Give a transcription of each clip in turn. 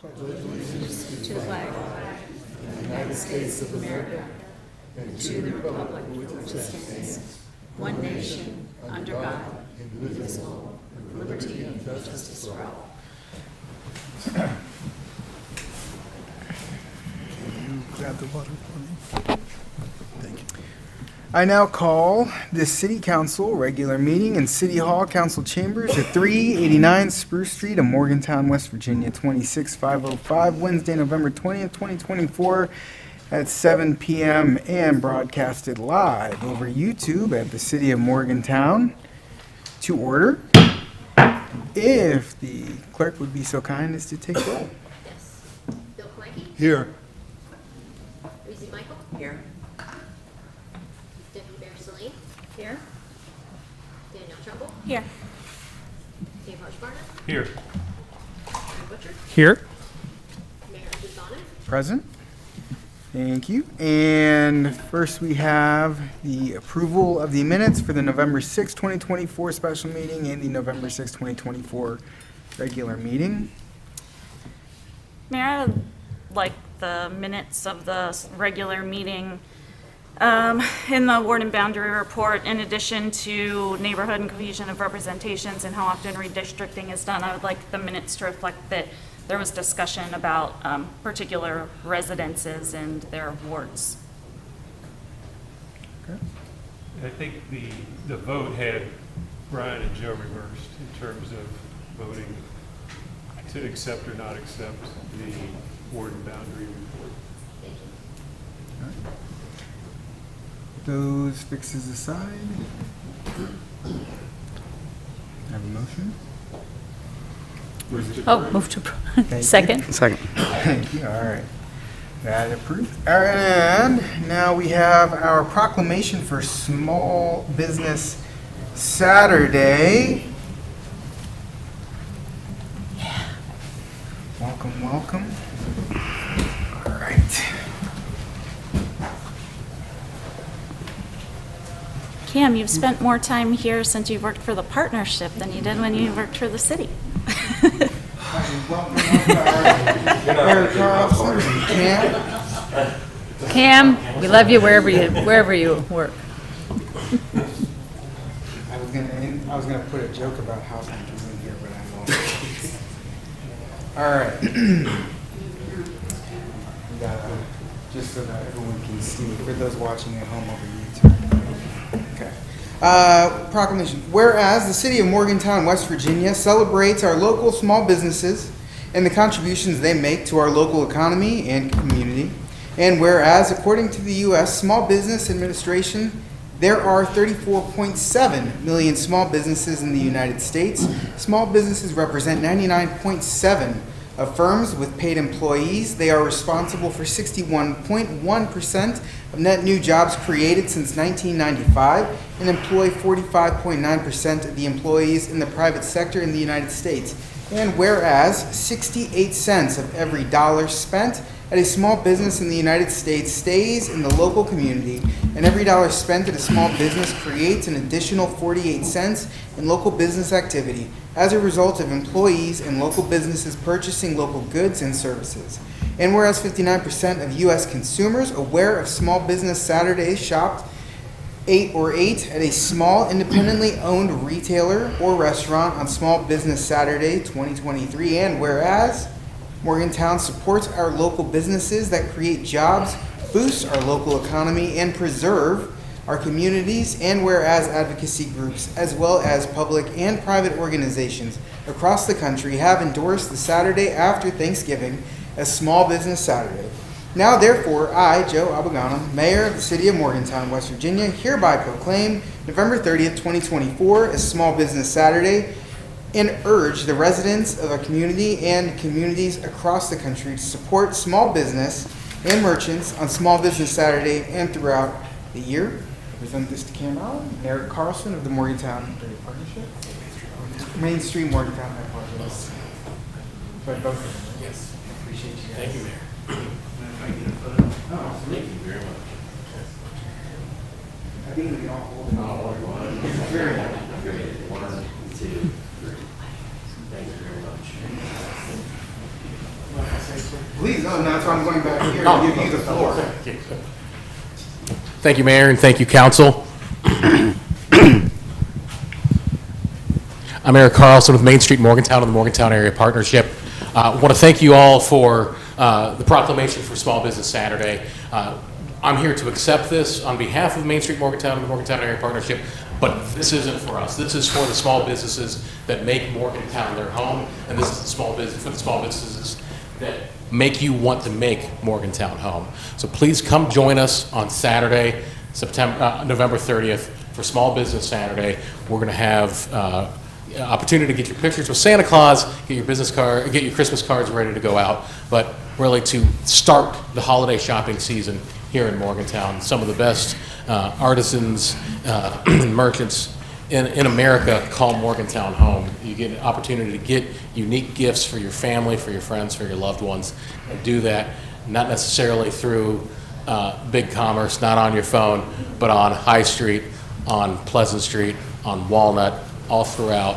To the flag of the United States of America and to the republic which stands, one nation, under God, indivisible, with liberty and justice for all. Can you grab the water for me? Thank you. I now call the City Council regular meeting in City Hall Council Chambers at 389 Spruce Street in Morgantown, West Virginia, 26505, Wednesday, November 20th, 2024 at 7 p.m. and broadcasted live over YouTube at the City of Morgantown. To order, if the clerk would be so kind as to take roll. Yes. Bill Clanky? Here. Reezy Michael? Here. Deputy Mayor Celine? Here. Danielle Trumbull? Here. Dave Harshbarner? Here. Aaron Butcher? Here. Mayor Buchanan? Present. Thank you. And first we have the approval of the minutes for the November 6, 2024 special meeting and the November 6, 2024 regular meeting. Mayor, I'd like the minutes of the regular meeting in the ward and boundary report, in addition to neighborhood and cohesion of representations and how often redistricting is done. I would like the minutes to reflect that there was discussion about particular residences and their wards. Okay. I think the vote had Brian and Joe reversed in terms of voting to accept or not accept the ward and boundary report. All right. Those fixes aside, have a motion? Oh, move to Thank you. second. Thank you. All right. That approved. All right. And now we have our proclamation for Small Business Saturday. Yeah. Welcome, welcome. All right. Cam, you've spent more time here since you've worked for the partnership than you did when you worked for the city. Cam, we love you wherever you work. I was gonna put a joke about house hunters in here, but I won't. All right. We got just so that everyone can see, for those watching at home over YouTube. Okay. Proclamation. Whereas the City of Morgantown, West Virginia celebrates our local small businesses and the contributions they make to our local economy and community. And whereas, according to the U.S. Small Business Administration, there are 34.7 million small businesses in the United States. Small businesses represent 99.7% of firms with paid employees. They are responsible for 61.1% of net new jobs created since 1995 and employ 45.9% of the employees in the private sector in the United States. And whereas 68 cents of every dollar spent at a small business in the United States stays in the local community, and every dollar spent at a small business creates an additional 48 cents in local business activity as a result of employees and local businesses purchasing local goods and services. And whereas 59% of U.S. consumers aware of Small Business Saturday shopped ate at a small independently owned retailer or restaurant on Small Business Saturday 2023, and whereas Morgantown supports our local businesses that create jobs, boost our local economy, and preserve our communities, and whereas advocacy groups, as well as public and private organizations across the country have endorsed the Saturday after Thanksgiving as Small Business Saturday. Now, therefore, I, Joe Abogano, Mayor of the City of Morgantown, West Virginia, hereby proclaim November 30th, 2024 as Small Business Saturday, and urge the residents of our community and communities across the country to support small business and merchants on Small Business Saturday and throughout the year. I present this to Cam Allen and Eric Carlson of the Morgantown Partnership. Mainstream Morgantown, I apologize. But both of them. Yes. I appreciate you guys. Thank you, Mayor. Oh, Thank you very much. I think we can all hold it. Oh, Very much. great. 1, 2, 3. Thank you very much. No, and that's why I'm going back here to give you the floor. Thank you, Mayor, and thank you, Council. I'm Eric Carlson with Main Street Morgantown and the Morgantown Area Partnership. I want to thank you all for the Proclamation for Small Business Saturday. I'm here to accept this on behalf of Main Street Morgantown and the Morgantown Area Partnership, but this isn't for us. This is for the small businesses that make Morgantown their home, and this is the small business for the small businesses that make you want to make Morgantown home. So please come join us on Saturday, November 30th for Small Business Saturday. We're going to have opportunity to get your pictures with Santa Claus, get your business card, get your Christmas cards ready to go out, but really to start the holiday shopping season here in Morgantown. Some of the best artisans and merchants in America call Morgantown home. You get an opportunity to get unique gifts for your family, for your friends, for your loved ones, and do that not necessarily through big commerce, not on your phone, but on High Street, on Pleasant Street, on Walnut, all throughout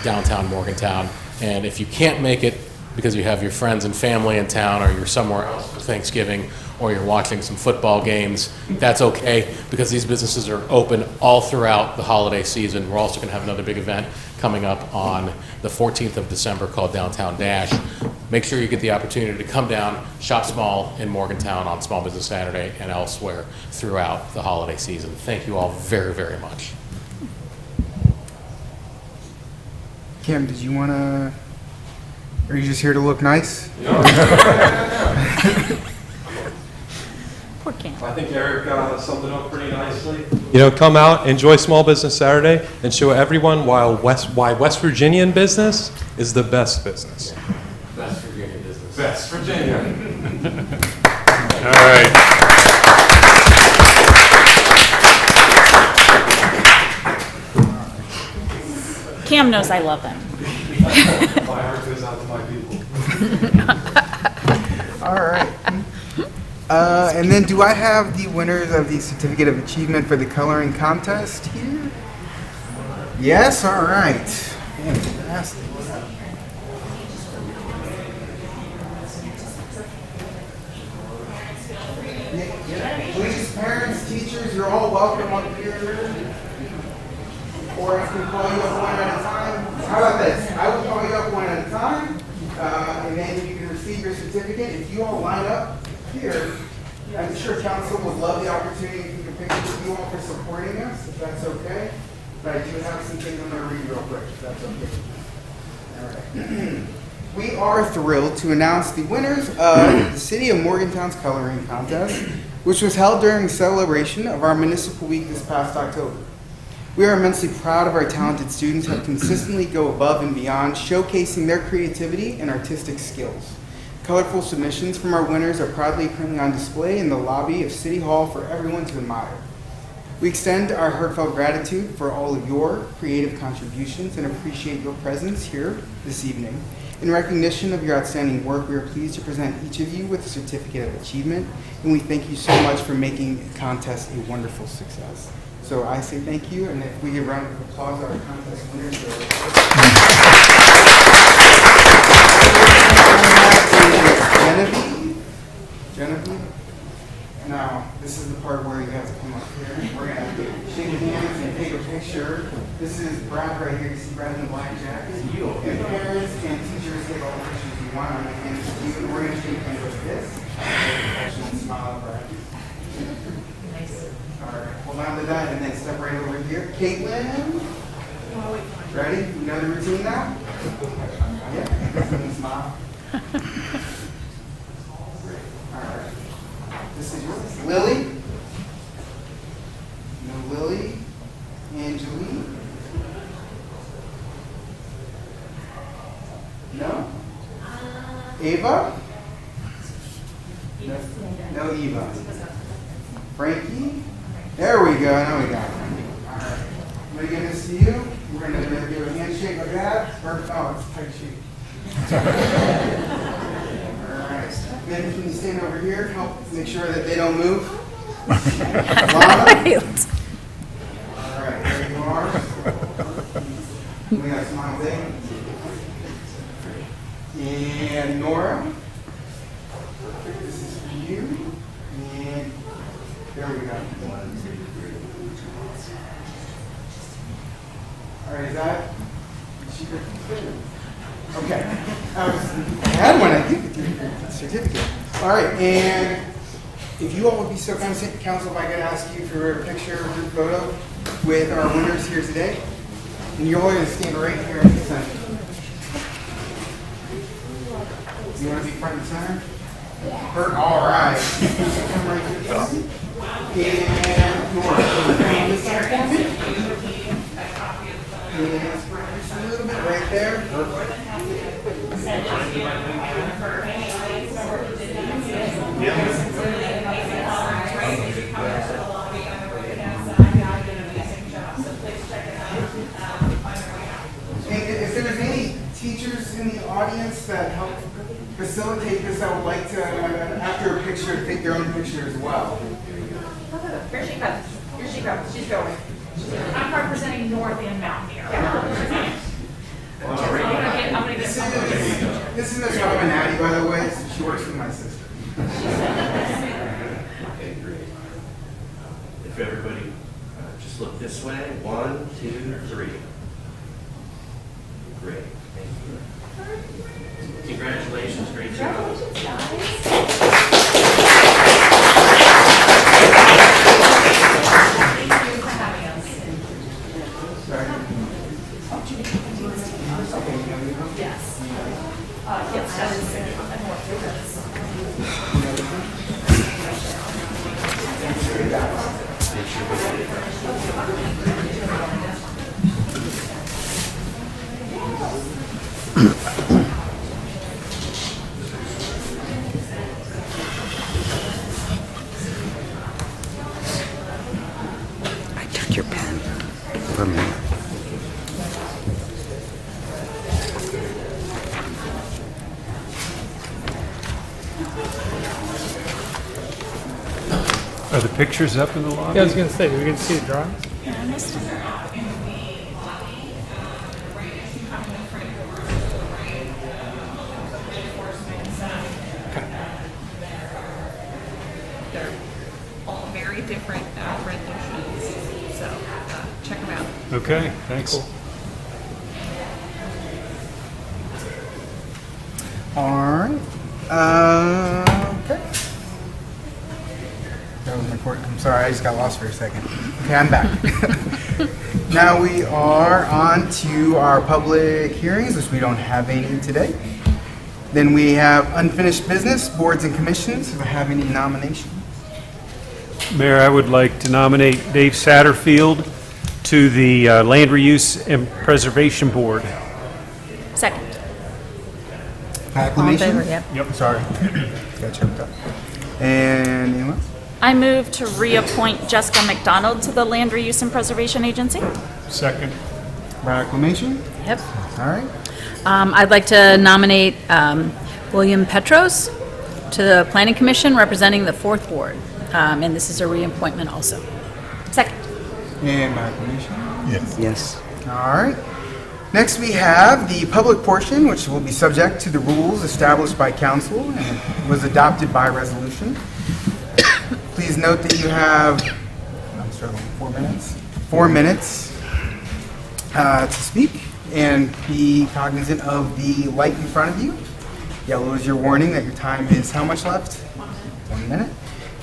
downtown Morgantown. And if you can't make it because you have your friends and family in town, or you're somewhere else for Thanksgiving, or you're watching some football games, that's okay, because these businesses are open all throughout the holiday season. We're also going to have another big event coming up on the 14th of December called Downtown Dash. Make sure you get the opportunity to come down, shop small in Morgantown on Small Business Saturday and elsewhere throughout the holiday season. Thank you all very, very much. Kim, did you want to, are you just here to look nice? Poor Cam. I think Eric summed it up pretty nicely. You know, come out, enjoy Small Business Saturday, and show everyone why West Virginian business is the best business. Best Virginia business. Best Virginia. All right. Cam knows I love him. My heart goes out to my people. All right. And then do I have the winners of the Certificate of Achievement for the coloring contest here? Yes, all right. Fantastic. Please, parents, teachers, you're all welcome up here. Or I can call you up one at a time. How about this? I will call you up one at a time, and then you can receive your certificate. If you all line up here, I'm sure council would love the opportunity to take a picture with you all for supporting us, if that's okay. But I do have some things I'm going to read real quick, if that's okay. All right. We are thrilled to announce the winners of the City of Morgantown's Coloring Contest, which was held during the celebration of our Municipal Week this past October. We are immensely proud of our talented students who have consistently go above and beyond, showcasing their creativity and artistic skills. Colorful submissions from our winners are proudly currently on display in the lobby of City Hall for everyone to admire. We extend our heartfelt gratitude for all of your creative contributions and appreciate your presence here this evening. In recognition of your outstanding work, we are pleased to present each of you with a Certificate of Achievement, and we thank you so much for making the contest a wonderful success. So I say thank you, and if we give a round of applause to our contest winners. Genevieve. Now, this is the part where you have to come up here. We're going to shake hands and take a picture. This is Brad right here. You see Brad in the black jacket? And parents and teachers take all the pictures you want. And we're going to shake hands like this. And smile, Brad. Nice. All right. Hold on to that and then step right over here. Caitlin. Ready? You know the routine now? Yeah. Smile. All right. This is yours. Lily. No, Lily. Angeline. No? Ava? No Eva. Frankie? There we go. Now we got Frankie. All right. I'm going to give this to you. We're going to give a handshake like that. Perfect. Oh, it's a tight shake. All right. Then can you stand over here? Help make sure that they don't move. Lana? All right. There you are. We got Smile Day. And Nora. All right, is that? Okay. I had one, I think, with your certificate. All right, and if you all would be so kind of City Council, if I could ask you for a picture or group photo with our winners here today. And you're all going to stand right here in the center. You want to be front and center? All right. Come right here, Kelsey. And Nora, on this side for me. And just a little bit right there. Perfect. And if there's any teachers in the audience that help facilitate this, I would like to, after a picture, take their own picture as well. Here she comes. Here she comes. She's going. I'm representing North and Mountaineer. I'm gonna get something. This is Miss Robin Natty, by the way. She works with my sister. Okay, great. If everybody just look this way, 1, 2, 3. Great, thank you. Congratulations, great job. I took your pen from me. Are the pictures up in the lobby? Yeah, I was going to say, we can see the drawings. They're all very different renditions, so check them out. Okay, thanks. All right. Okay. That was my port. I'm sorry, I just got lost for a second. Okay, I'm back. Now we are on to our public hearings, which we don't have any today. Then we have unfinished business, boards and commissions. Do I have any nominations? Mayor, I would like to nominate Dave Satterfield to the Land Reuse and Preservation Board. Second. Proclamation? Yep. Sorry. Got choked up. And anyone else? I move to reappoint Jessica McDonald to the Land Reuse and Preservation Agency. Second. Proclamation? Yep. All right. I'd like to nominate William Petros to the Planning Commission representing the 4th Ward. And this is a reappointment also. Second. And proclamation? Yes. Yes. All right. Next, we have the public portion, which will be subject to the rules established by council and was adopted by resolution. Please note that you have, I'm struggling, 4 minutes? 4 minutes to speak, and be cognizant of the light in front of you. Yellow is your warning that your time is how much left? 1 minute.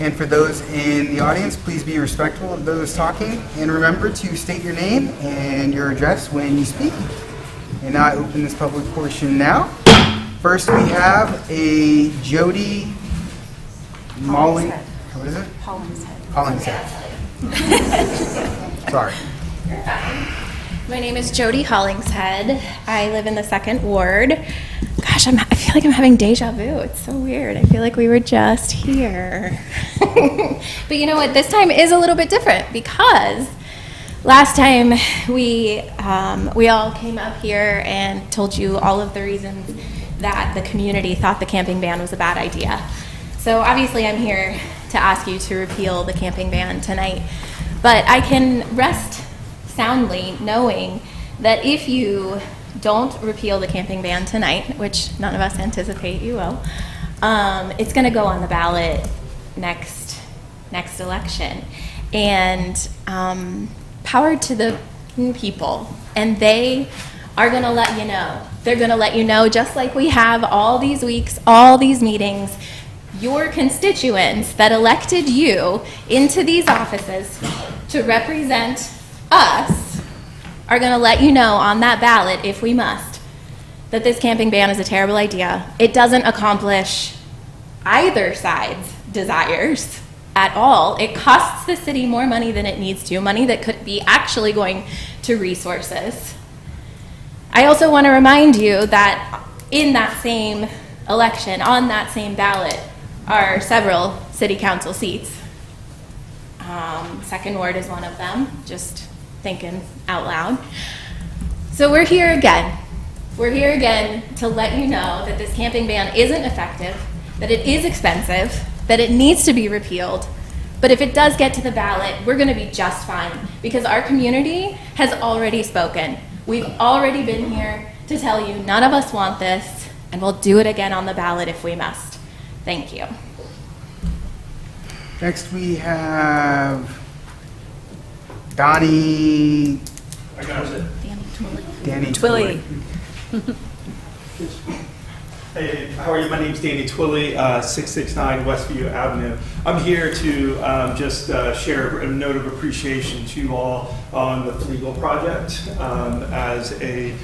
And for those in the audience, please be respectful of those talking, and remember to state your name and your address when you speak. And I open this public portion now. First, we have a Jody Malling. What is it? Hollingshead. Sorry. My name is Jody Hollingshead. I live in the 2nd Ward. Gosh, I feel like I'm having deja vu. It's so weird. I feel like we were just here. But you know what? This time is a little bit different because last time we all came up here and told you all of the reasons that the community thought the camping ban was a bad idea. So obviously I'm here to ask you to repeal the camping ban tonight. But I can rest soundly knowing that if you don't repeal the camping ban tonight, which none of us anticipate you will, it's going to go on the ballot next election. And power to the people, and they are going to let you know. They're going to let you know, just like we have all these weeks, all these meetings. Your constituents that elected you into these offices to represent us are going to let you know on that ballot, if we must, that this camping ban is a terrible idea. It doesn't accomplish either side's desires at all. It costs the city more money than it needs to, money that could be actually going to resources. I also want to remind you that in that same election, on that same ballot, are several city council seats. Second Ward is one of them, just thinking out loud. So we're here again. We're here again to let you know that this camping ban isn't effective, that it is expensive, that it needs to be repealed. But if it does get to the ballot, we're going to be just fine, because our community has already spoken. We've already been here to tell you none of us want this, and we'll do it again on the ballot if we must. Thank you. Next we have Donnie. Danny Twilly. Hey, how are you? My name's Danny Twilly, 669 Westview Avenue. I'm here to just share a note of appreciation to you all on the legal project. As a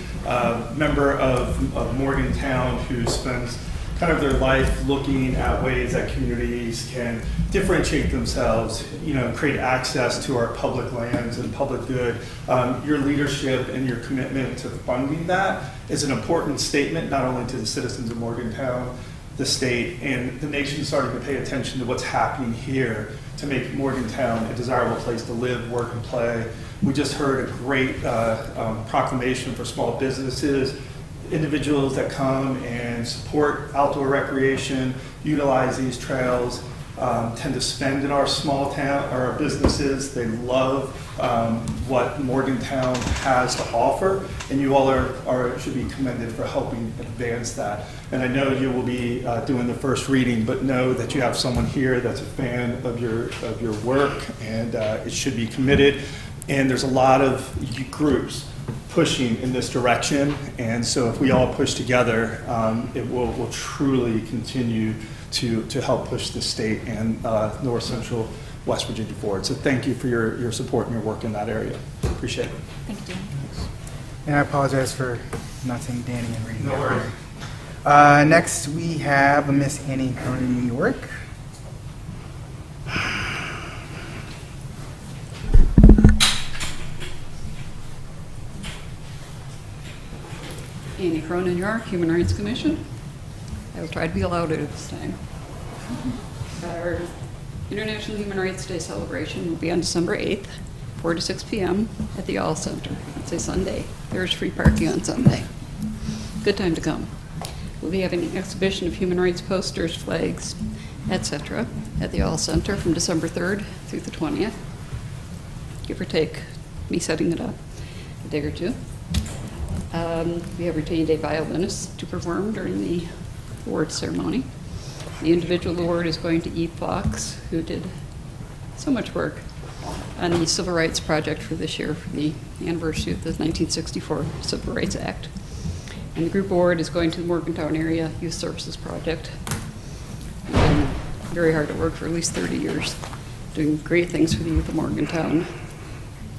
member of Morgantown who spends kind of their life looking at ways that communities can differentiate themselves, create access to our public lands and public good. Your leadership and your commitment to funding that is an important statement, not only to the citizens of Morgantown, the state, and the nation starting to pay attention to what's happening here to make Morgantown a desirable place to live, work, and play. We just heard a great proclamation for small businesses, individuals that come and support outdoor recreation, utilize these trails, tend to spend in our small town, our businesses. They love what Morgantown has to offer, and you all should be commended for helping advance that. And I know you will be doing the first reading, but know that you have someone here that's a fan of your work, and it should be committed. And there's a lot of groups pushing in this direction, and so if we all push together, it will truly continue to help push the state and North Central West Virginia forward. So thank you for your support and your work in that area. Appreciate it. Thank you. And I apologize for not saying Danny and reading. No worries. Next we have Miss Annie Cronin, New York. Annie Cronin, New York, Human Rights Commission. I will try to be louder this time. Our International Human Rights Day celebration will be on December 8th, 4 to 6 p.m. at the All Center. It's a Sunday. There's free parking on Sunday. Good time to come. We'll be having an exhibition of human rights posters, flags, etc. at the All Center from December 3rd through the 20th. Give or take me setting it up a day or two. We have retained a violinist to perform during the award ceremony. The individual award is going to Eve Fox, who did so much work on the Civil Rights Project for this year, for the anniversary of the 1964 Civil Rights Act. And the group award is going to the Morgantown Area Youth Services Project. Been very hard at work for at least 30 years, doing great things for the youth of Morgantown,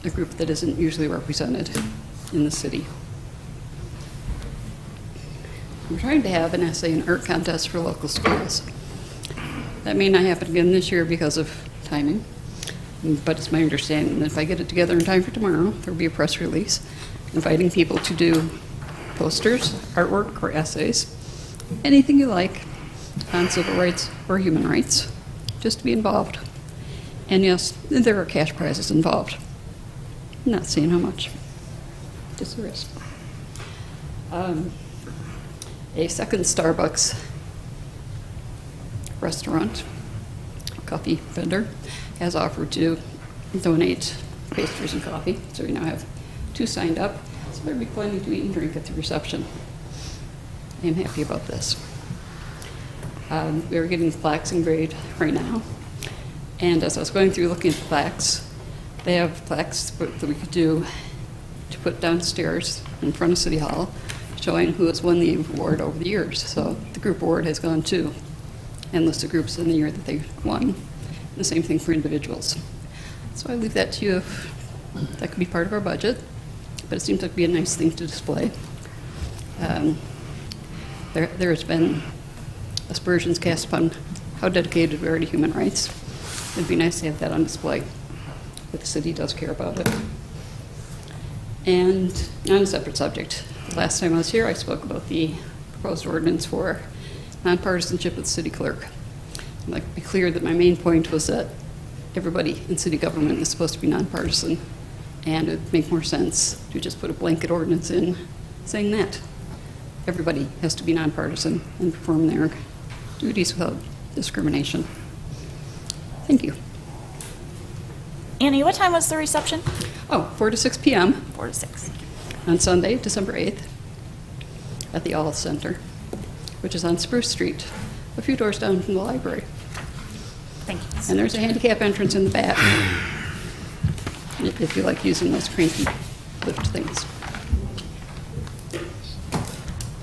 a group that isn't usually represented in the city. We're trying to have an essay and art contest for local schools. That may not happen again this year because of timing, but it's my understanding that if I get it together in time for tomorrow, there'll be a press release inviting people to do posters, artwork, or essays, anything you like on civil rights or human rights, just to be involved. And yes, there are cash prizes involved. I'm not saying how much, just the risk. A second Starbucks restaurant, coffee vendor, has offered to donate pastries and coffee. So we now have 2 signed up. So there'll be plenty to eat and drink at the reception. I am happy about this. We are getting plaques engraved right now. And as I was going through looking at the plaques, they have plaques that we could do to put downstairs in front of City Hall, showing who has won the award over the years. So the group award has gone to and list of groups in the year that they won. And the same thing for individuals. So I leave that to you if that could be part of our budget, but it seems like it'd be a nice thing to display. There has been aspersions cast upon how dedicated we are to human rights. It'd be nice to have that on display, but the city does care about it. And on a separate subject, the last time I was here, I spoke about the proposed ordinance for nonpartisanship with the city clerk. I'd like to be clear that my main point was that everybody in city government is supposed to be nonpartisan, and it would make more sense to just put a blanket ordinance in saying that. Everybody has to be nonpartisan and perform their duties without discrimination. Thank you. Annie, what time was the reception? Oh, 4 to 6 p.m. 4 to 6. on Sunday, December 8th, at the All Center, which is on Spruce Street, a few doors down from the library. Thank you. And there's a handicap entrance in the back, if you like using those cranky lift things.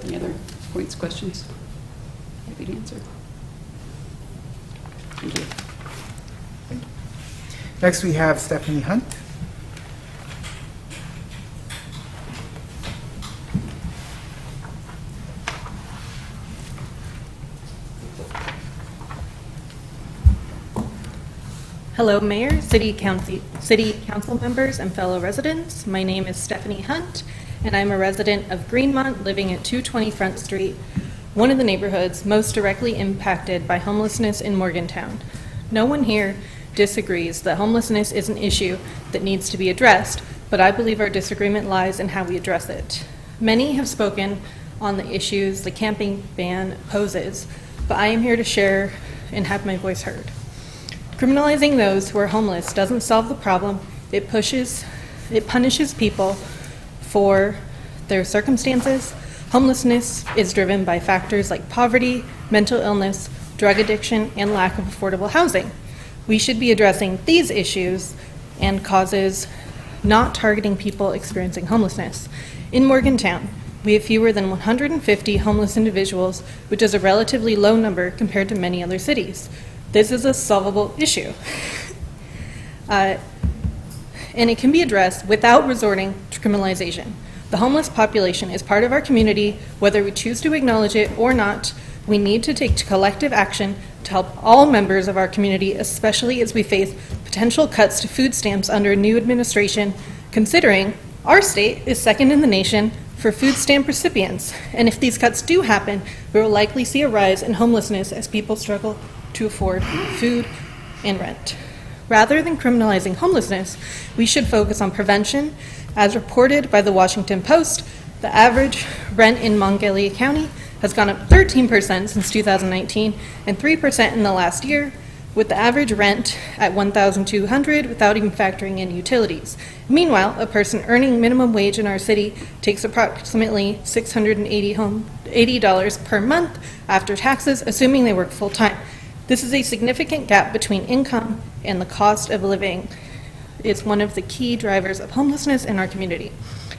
Any other points, questions? Happy to answer. Thank you. Next, we have Stephanie Hunt. Hello, Mayor, City Council members, and fellow residents. My name is Stephanie Hunt, and I'm a resident of Greenmont living at 220 Front Street, one of the neighborhoods most directly impacted by homelessness in Morgantown. No one here disagrees that homelessness is an issue that needs to be addressed, but I believe our disagreement lies in how we address it. Many have spoken on the issues the camping ban poses, but I am here to share and have my voice heard. Criminalizing those who are homeless doesn't solve the problem. It punishes people for their circumstances. Homelessness is driven by factors like poverty, mental illness, drug addiction, and lack of affordable housing. We should be addressing these issues and causes, not targeting people experiencing homelessness. In Morgantown, we have fewer than 150 homeless individuals, which is a relatively low number compared to many other cities. This is a solvable issue. And it can be addressed without resorting to criminalization. The homeless population is part of our community, whether we choose to acknowledge it or not. We need to take collective action to help all members of our community, especially as we face potential cuts to food stamps under a new administration, considering our state is second in the nation for food stamp recipients. And if these cuts do happen, we will likely see a rise in homelessness as people struggle to afford food and rent. Rather than criminalizing homelessness, we should focus on prevention. As reported by the Washington Post, the average rent in Monongalia County has gone up 13% since 2019 and 3% in the last year, with the average rent at $1,200 without even factoring in utilities. Meanwhile, a person earning minimum wage in our city takes approximately $680 per month after taxes, assuming they work full-time. This is a significant gap between income and the cost of living. It's one of the key drivers of homelessness in our community.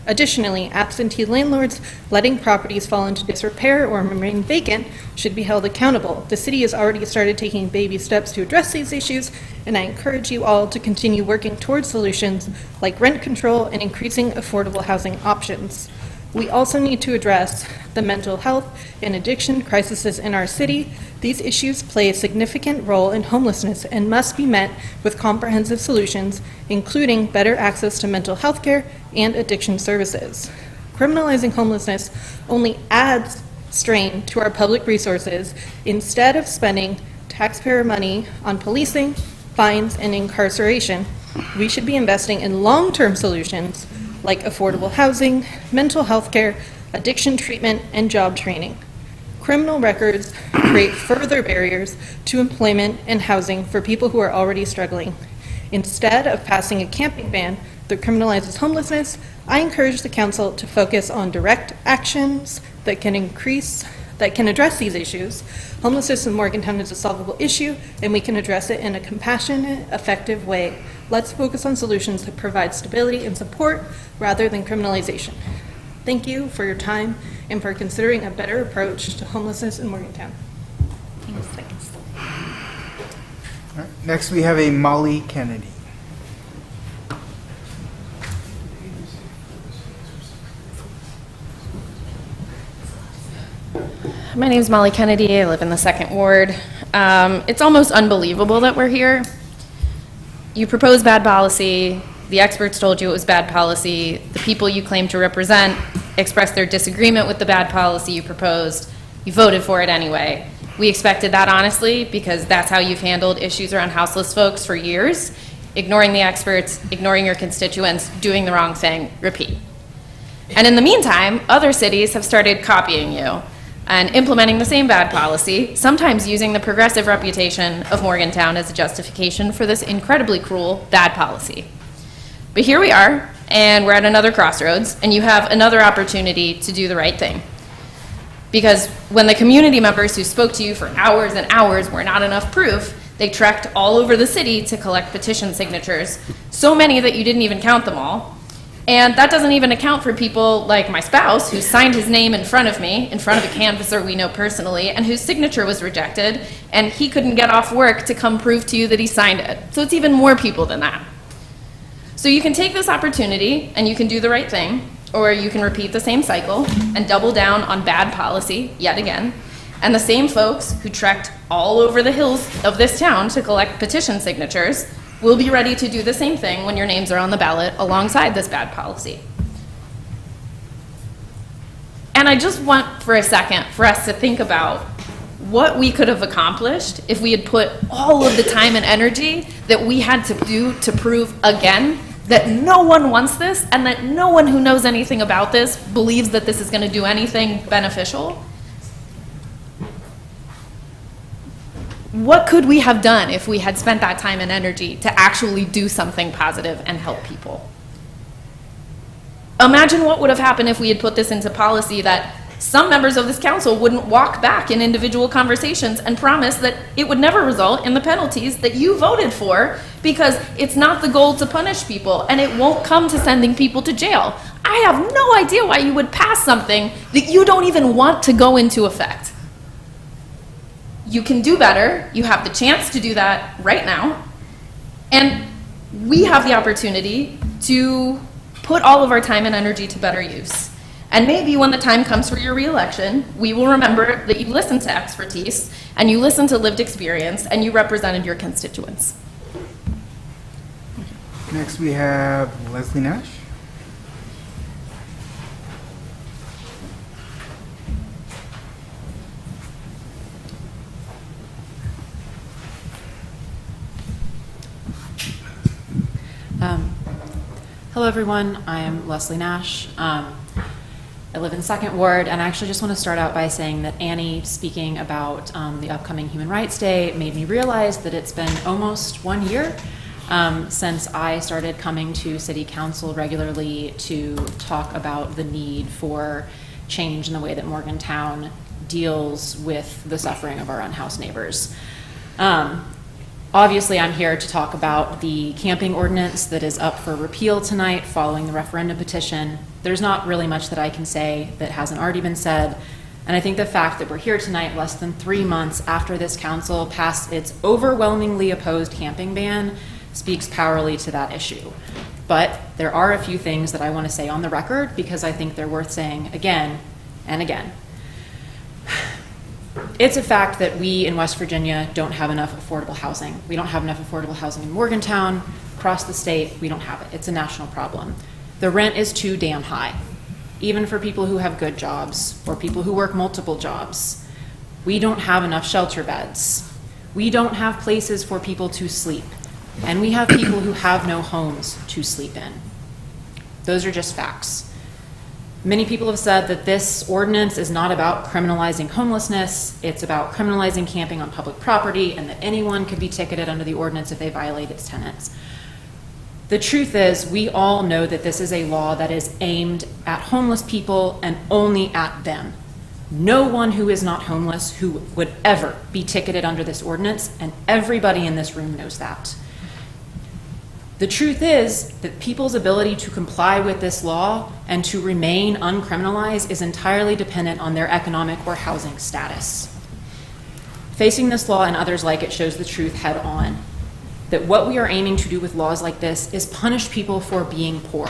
Additionally, absentee landlords letting properties fall into disrepair or remain vacant should be held accountable. The city has already started taking baby steps to address these issues, and I encourage you all to continue working towards solutions like rent control and increasing affordable housing options. We also need to address the mental health and addiction crises in our city. These issues play a significant role in homelessness and must be met with comprehensive solutions, including better access to mental health care and addiction services. Criminalizing homelessness only adds strain to our public resources. Instead of spending taxpayer money on policing, fines, and incarceration, we should be investing in long-term solutions like affordable housing, mental health care, addiction treatment, and job training. Criminal records create further barriers to employment and housing for people who are already struggling. Instead of passing a camping ban that criminalizes homelessness, I encourage the council to focus on direct actions that can address these issues. Homelessness in Morgantown is a solvable issue, and we can address it in a compassionate, effective way. Let's focus on solutions that provide stability and support rather than criminalization. Thank you for your time and for considering a better approach to homelessness in Morgantown. All right, next, we have a Molly Kennedy. My name is Molly Kennedy. I live in the 2nd Ward. It's almost unbelievable that we're here. You proposed bad policy. The experts told you it was bad policy. The people you claim to represent expressed their disagreement with the bad policy you proposed. You voted for it anyway. We expected that, honestly, because that's how you've handled issues around houseless folks for years. Ignoring the experts, ignoring your constituents, doing the wrong thing, repeat. And in the meantime, other cities have started copying you and implementing the same bad policy, sometimes using the progressive reputation of Morgantown as a justification for this incredibly cruel, bad policy. But here we are, and we're at another crossroads, and you have another opportunity to do the right thing. Because when the community members who spoke to you for hours and hours were not enough proof, they trekked all over the city to collect petition signatures, so many that you didn't even count them all. And that doesn't even account for people like my spouse, who signed his name in front of me, in front of a canvasser we know personally, and whose signature was rejected, and he couldn't get off work to come prove to you that he signed it. So it's even more people than that. So you can take this opportunity, and you can do the right thing, or you can repeat the same cycle and double down on bad policy yet again. And the same folks who trekked all over the hills of this town to collect petition signatures will be ready to do the same thing when your names are on the ballot alongside this bad policy. And I just want for a second for us to think about what we could have accomplished if we had put all of the time and energy that we had to do to prove again that no one wants this and that no one who knows anything about this believes that this is going to do anything beneficial. What could we have done if we had spent that time and energy to actually do something positive and help people? Imagine what would have happened if we had put this into policy that some members of this council wouldn't walk back in individual conversations and promise that it would never result in the penalties that you voted for, because it's not the goal to punish people and it won't come to sending people to jail. I have no idea why you would pass something that you don't even want to go into effect. You can do better. You have the chance to do that right now. And we have the opportunity to put all of our time and energy to better use. And maybe when the time comes for your re-election, we will remember that you listened to expertise and you listened to lived experience and you represented your constituents. Next, we have Leslie Nash. Hello, everyone. I am Leslie Nash. I live in 2nd Ward, and I actually just want to start out by saying that Annie speaking about the upcoming Human Rights Day made me realize that it's been almost 1 year since I started coming to City Council regularly to talk about the need for change in the way that Morgantown deals with the suffering of our unhoused neighbors. Obviously, I'm here to talk about the camping ordinance that is up for repeal tonight following the referendum petition. There's not really much that I can say that hasn't already been said. And I think the fact that we're here tonight less than 3 months after this council passed its overwhelmingly opposed camping ban speaks powerfully to that issue. But there are a few things that I want to say on the record because I think they're worth saying again and again. It's a fact that we in West Virginia don't have enough affordable housing. We don't have enough affordable housing in Morgantown. Across the state, we don't have it. It's a national problem. The rent is too damn high, even for people who have good jobs or people who work multiple jobs. We don't have enough shelter beds. We don't have places for people to sleep. And we have people who have no homes to sleep in. Those are just facts. Many people have said that this ordinance is not about criminalizing homelessness, it's about criminalizing camping on public property, and that anyone could be ticketed under the ordinance if they violate its tenets. The truth is, we all know that this is a law that is aimed at homeless people and only at them. No one who is not homeless who would ever be ticketed under this ordinance, and everybody in this room knows that. The truth is that people's ability to comply with this law and to remain uncriminalized is entirely dependent on their economic or housing status. Facing this law and others like it shows the truth head on, that what we are aiming to do with laws like this is punish people for being poor.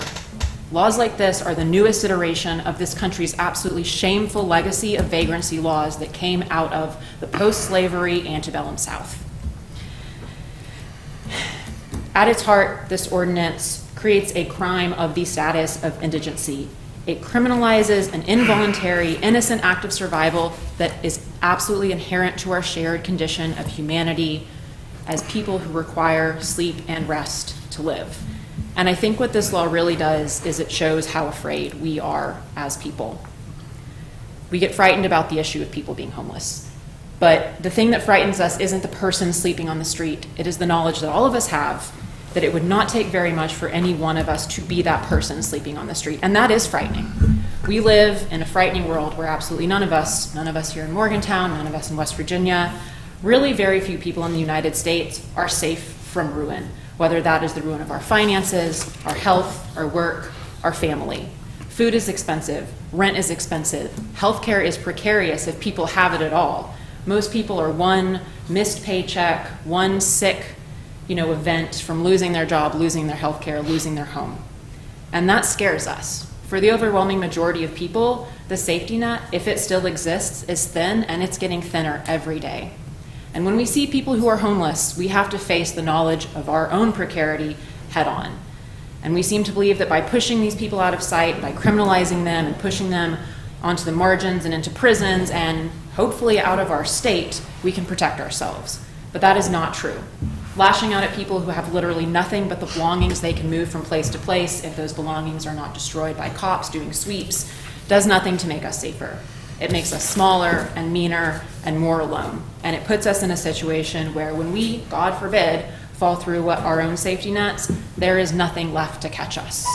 Laws like this are the newest iteration of this country's absolutely shameful legacy of vagrancy laws that came out of the post-slavery antebellum South. At its heart, this ordinance creates a crime of the status of indigency. It criminalizes an involuntary, innocent act of survival that is absolutely inherent to our shared condition of humanity as people who require sleep and rest to live. And I think what this law really does is it shows how afraid we are as people. We get frightened about the issue of people being homeless. But the thing that frightens us isn't the person sleeping on the street. It is the knowledge that all of us have that it would not take very much for any one of us to be that person sleeping on the street. And that is frightening. We live in a frightening world where absolutely none of us here in Morgantown, none of us in West Virginia, really very few people in the United States are safe from ruin, whether that is the ruin of our finances, our health, our work, our family. Food is expensive, rent is expensive, healthcare is precarious if people have it at all. Most people are one missed paycheck, one sick event from losing their job, losing their health care, losing their home. And that scares us. For the overwhelming majority of people, the safety net, if it still exists, is thin, and it's getting thinner every day. And when we see people who are homeless, we have to face the knowledge of our own precarity head on. And we seem to believe that by pushing these people out of sight, by criminalizing them and pushing them onto the margins and into prisons and hopefully out of our state, we can protect ourselves. But that is not true. Lashing out at people who have literally nothing but the belongings they can move from place to place, if those belongings are not destroyed by cops doing sweeps, does nothing to make us safer. It makes us smaller and meaner and more alone. And it puts us in a situation where when we, God forbid, fall through our own safety nets, there is nothing left to catch us.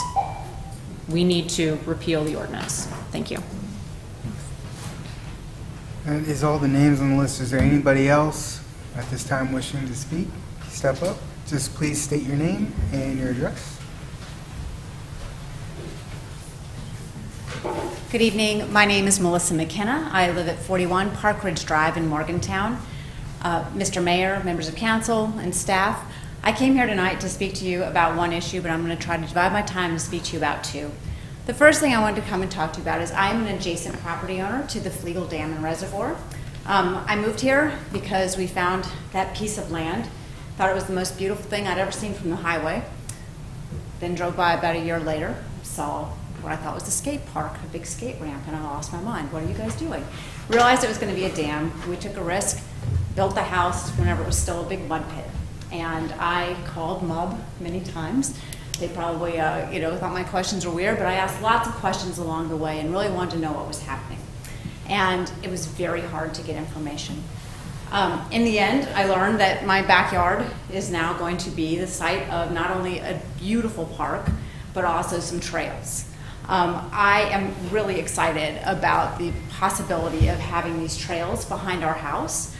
We need to repeal the ordinance. Thank you. That is all the names on the list. Is there anybody else at this time wishing to speak? Step up. Just please state your name and your address. Good evening. My name is Melissa McKenna. I live at 41 Park Ridge Drive in Morgantown. Mr. Mayor, members of council, and staff, I came here tonight to speak to you about one issue, but I'm going to try to divide my time and speak to you about two. The first thing I wanted to come and talk to you about is I'm an adjacent property owner to the Flegel Dam and Reservoir. I moved here because we found that piece of land. Thought it was the most beautiful thing I'd ever seen from the highway. Then drove by about a year later, saw what I thought was the skate park, a big skate ramp, and I lost my mind. What are you guys doing? Realized it was going to be a dam. We took a risk, built the house whenever it was still a big mud pit. And I called MUB many times. They probably thought my questions were weird, but I asked lots of questions along the way and really wanted to know what was happening. And it was very hard to get information. In the end, I learned that my backyard is now going to be the site of not only a beautiful park, but also some trails. I am really excited about the possibility of having these trails behind our house.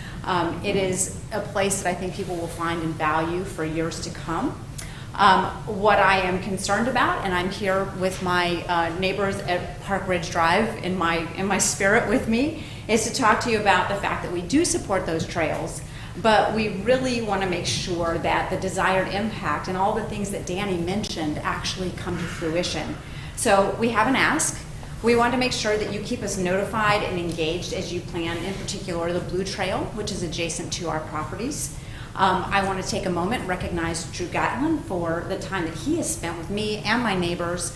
It is a place that I think people will find in value for years to come. What I am concerned about, and I'm here with my neighbors at Park Ridge Drive in my spirit with me, is to talk to you about the fact that we do support those trails, but we really want to make sure that the desired impact and all the things that Danny mentioned actually come to fruition. So we have an ask. We want to make sure that you keep us notified and engaged as you plan, in particular, the Blue Trail, which is adjacent to our properties. I want to take a moment and recognize Drew Gatlin for the time that he has spent with me and my neighbors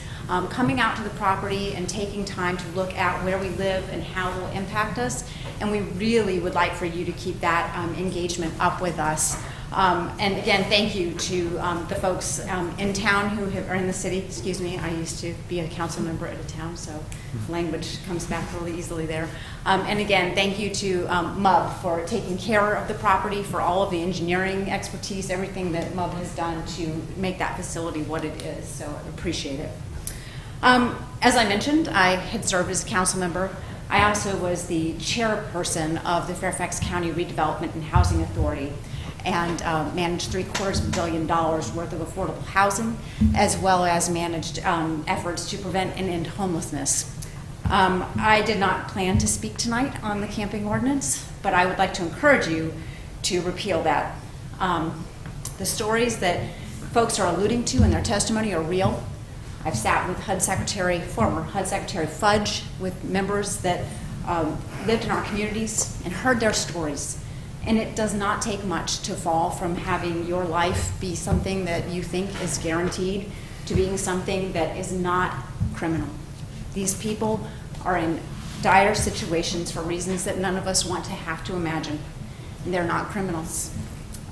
coming out to the property and taking time to look at where we live and how it will impact us. And we really would like for you to keep that engagement up with us. And again, thank you to the folks in town or in the city, excuse me. I used to be a council member at a town, so language comes back really easily there. And again, thank you to MUB for taking care of the property, for all of the engineering expertise, everything that MUB has done to make that facility what it is, so I appreciate it. As I mentioned, I had served as a council member. I also was the chairperson of the Fairfax County Redevelopment and Housing Authority. and managed $750 million worth of affordable housing, as well as managed efforts to prevent and end homelessness. I did not plan to speak tonight on the camping ordinance, but I would like to encourage you to repeal that. The stories that folks are alluding to in their testimony are real. I've sat with former HUD Secretary Fudge, with members that lived in our communities and heard their stories. And it does not take much to fall from having your life be something that you think is guaranteed to being something that is not criminal. These people are in dire situations for reasons that none of us want to have to imagine. And they're not criminals.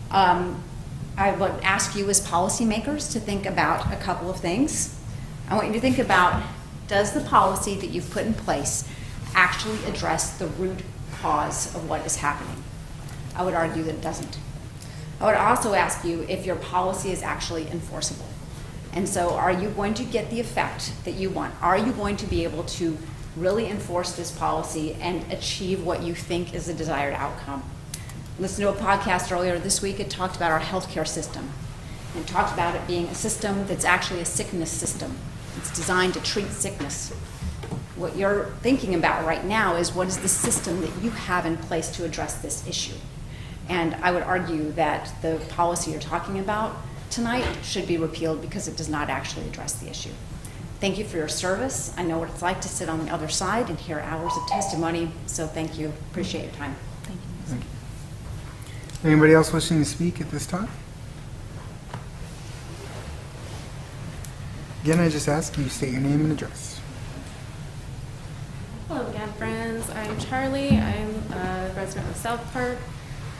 I would ask you as policymakers to think about a couple of things. I want you to think about, does the policy that you've put in place actually address the root cause of what is happening? I would argue that it doesn't. I would also ask you if your policy is actually enforceable. And so are you going to get the effect that you want? Are you going to be able to really enforce this policy and achieve what you think is the desired outcome? Listen to a podcast earlier this week. It talked about our healthcare system. It talked about it being a system that's actually a sickness system. It's designed to treat sickness. What you're thinking about right now is, what is the system that you have in place to address this issue? And I would argue that the policy you're talking about tonight should be repealed because it does not actually address the issue. Thank you for your service. I know what it's like to sit on the other side and hear hours of testimony, so thank you. Appreciate your time. Thank you. Thank you. Anybody else wishing to speak at this time? Again, I just ask you state your name and address. Hello again, friends. I'm Charlie. I'm a resident of South Park.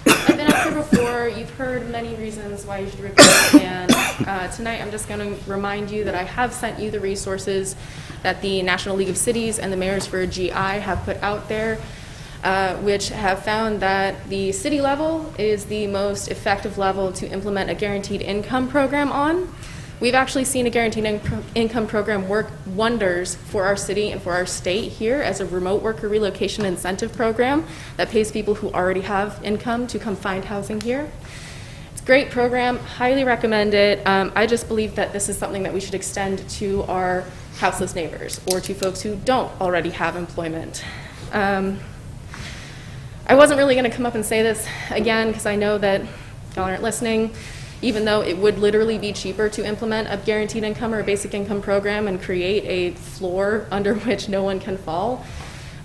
I've been up here before. You've heard many reasons why you should repeal the ban. Tonight, I'm just going to remind you that I have sent you the resources that the National League of Cities and the Mayors for GI have put out there, which have found that the city level is the most effective level to implement a guaranteed income program on. We've actually seen a guaranteed income program work wonders for our city and for our state here as a remote worker relocation incentive program that pays people who already have income to come find housing here. It's a great program, highly recommend it. I just believe that this is something that we should extend to our houseless neighbors or to folks who don't already have employment. I wasn't really going to come up and say this again because I know that y'all aren't listening. Even though it would literally be cheaper to implement a guaranteed income or a basic income program and create a floor under which no one can fall,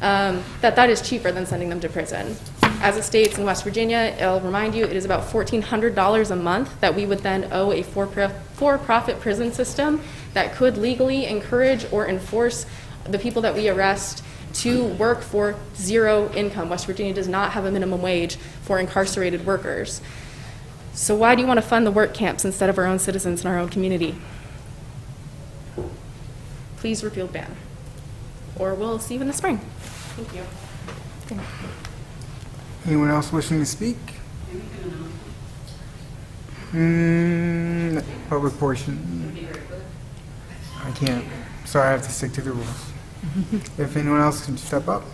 that is cheaper than sending them to prison. As it states in West Virginia, I'll remind you, it is about $1,400 a month that we would then owe a for-profit prison system that could legally encourage or enforce the people that we arrest to work for zero income. West Virginia does not have a minimum wage for incarcerated workers. So why do you want to fund the work camps instead of our own citizens in our own community? Please repeal the ban, or we'll see you in the spring. Thank you. Anyone else wishing to speak? Public portion. I can't. Sorry, I have to stick to the rules. If anyone else can step up,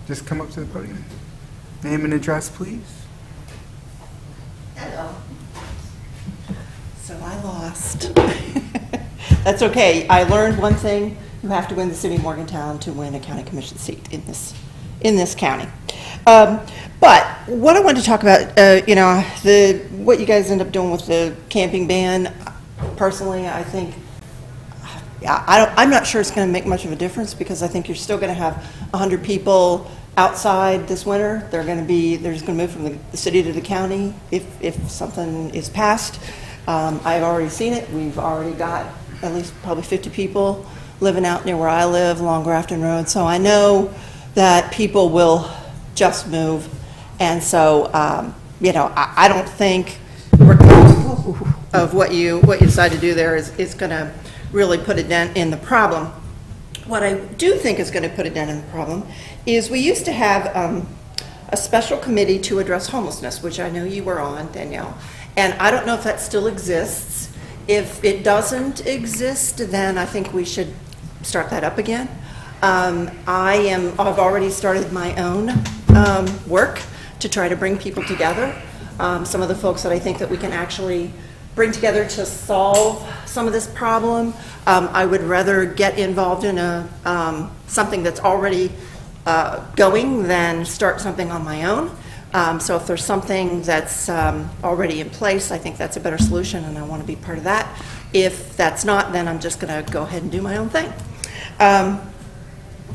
just come up to the podium. Name and address, please. Hello. So I lost. That's okay. I learned one thing. You have to win the city of Morgantown to win a county commission seat in this county. But what I wanted to talk about, what you guys end up doing with the camping ban, personally, I think, I'm not sure it's going to make much of a difference because I think you're still going to have 100 people outside this winter. They're just going to move from the city to the county if something is passed. I've already seen it. We've already got at least probably 50 people living out near where I live along Grafton Road. So I know that people will just move. And so, I don't think, regardless of what you decide to do there, is going to really put a dent in the problem. What I do think is going to put a dent in the problem is we used to have a special committee to address homelessness, which I know you were on, Danielle. And I don't know if that still exists. If it doesn't exist, then I think we should start that up again. I've already started my own work to try to bring people together. some of the folks that I think that we can actually bring together to solve some of this problem. I would rather get involved in something that's already going than start something on my own. So if there's something that's already in place, I think that's a better solution, and I want to be part of that. If that's not, then I'm just going to go ahead and do my own thing.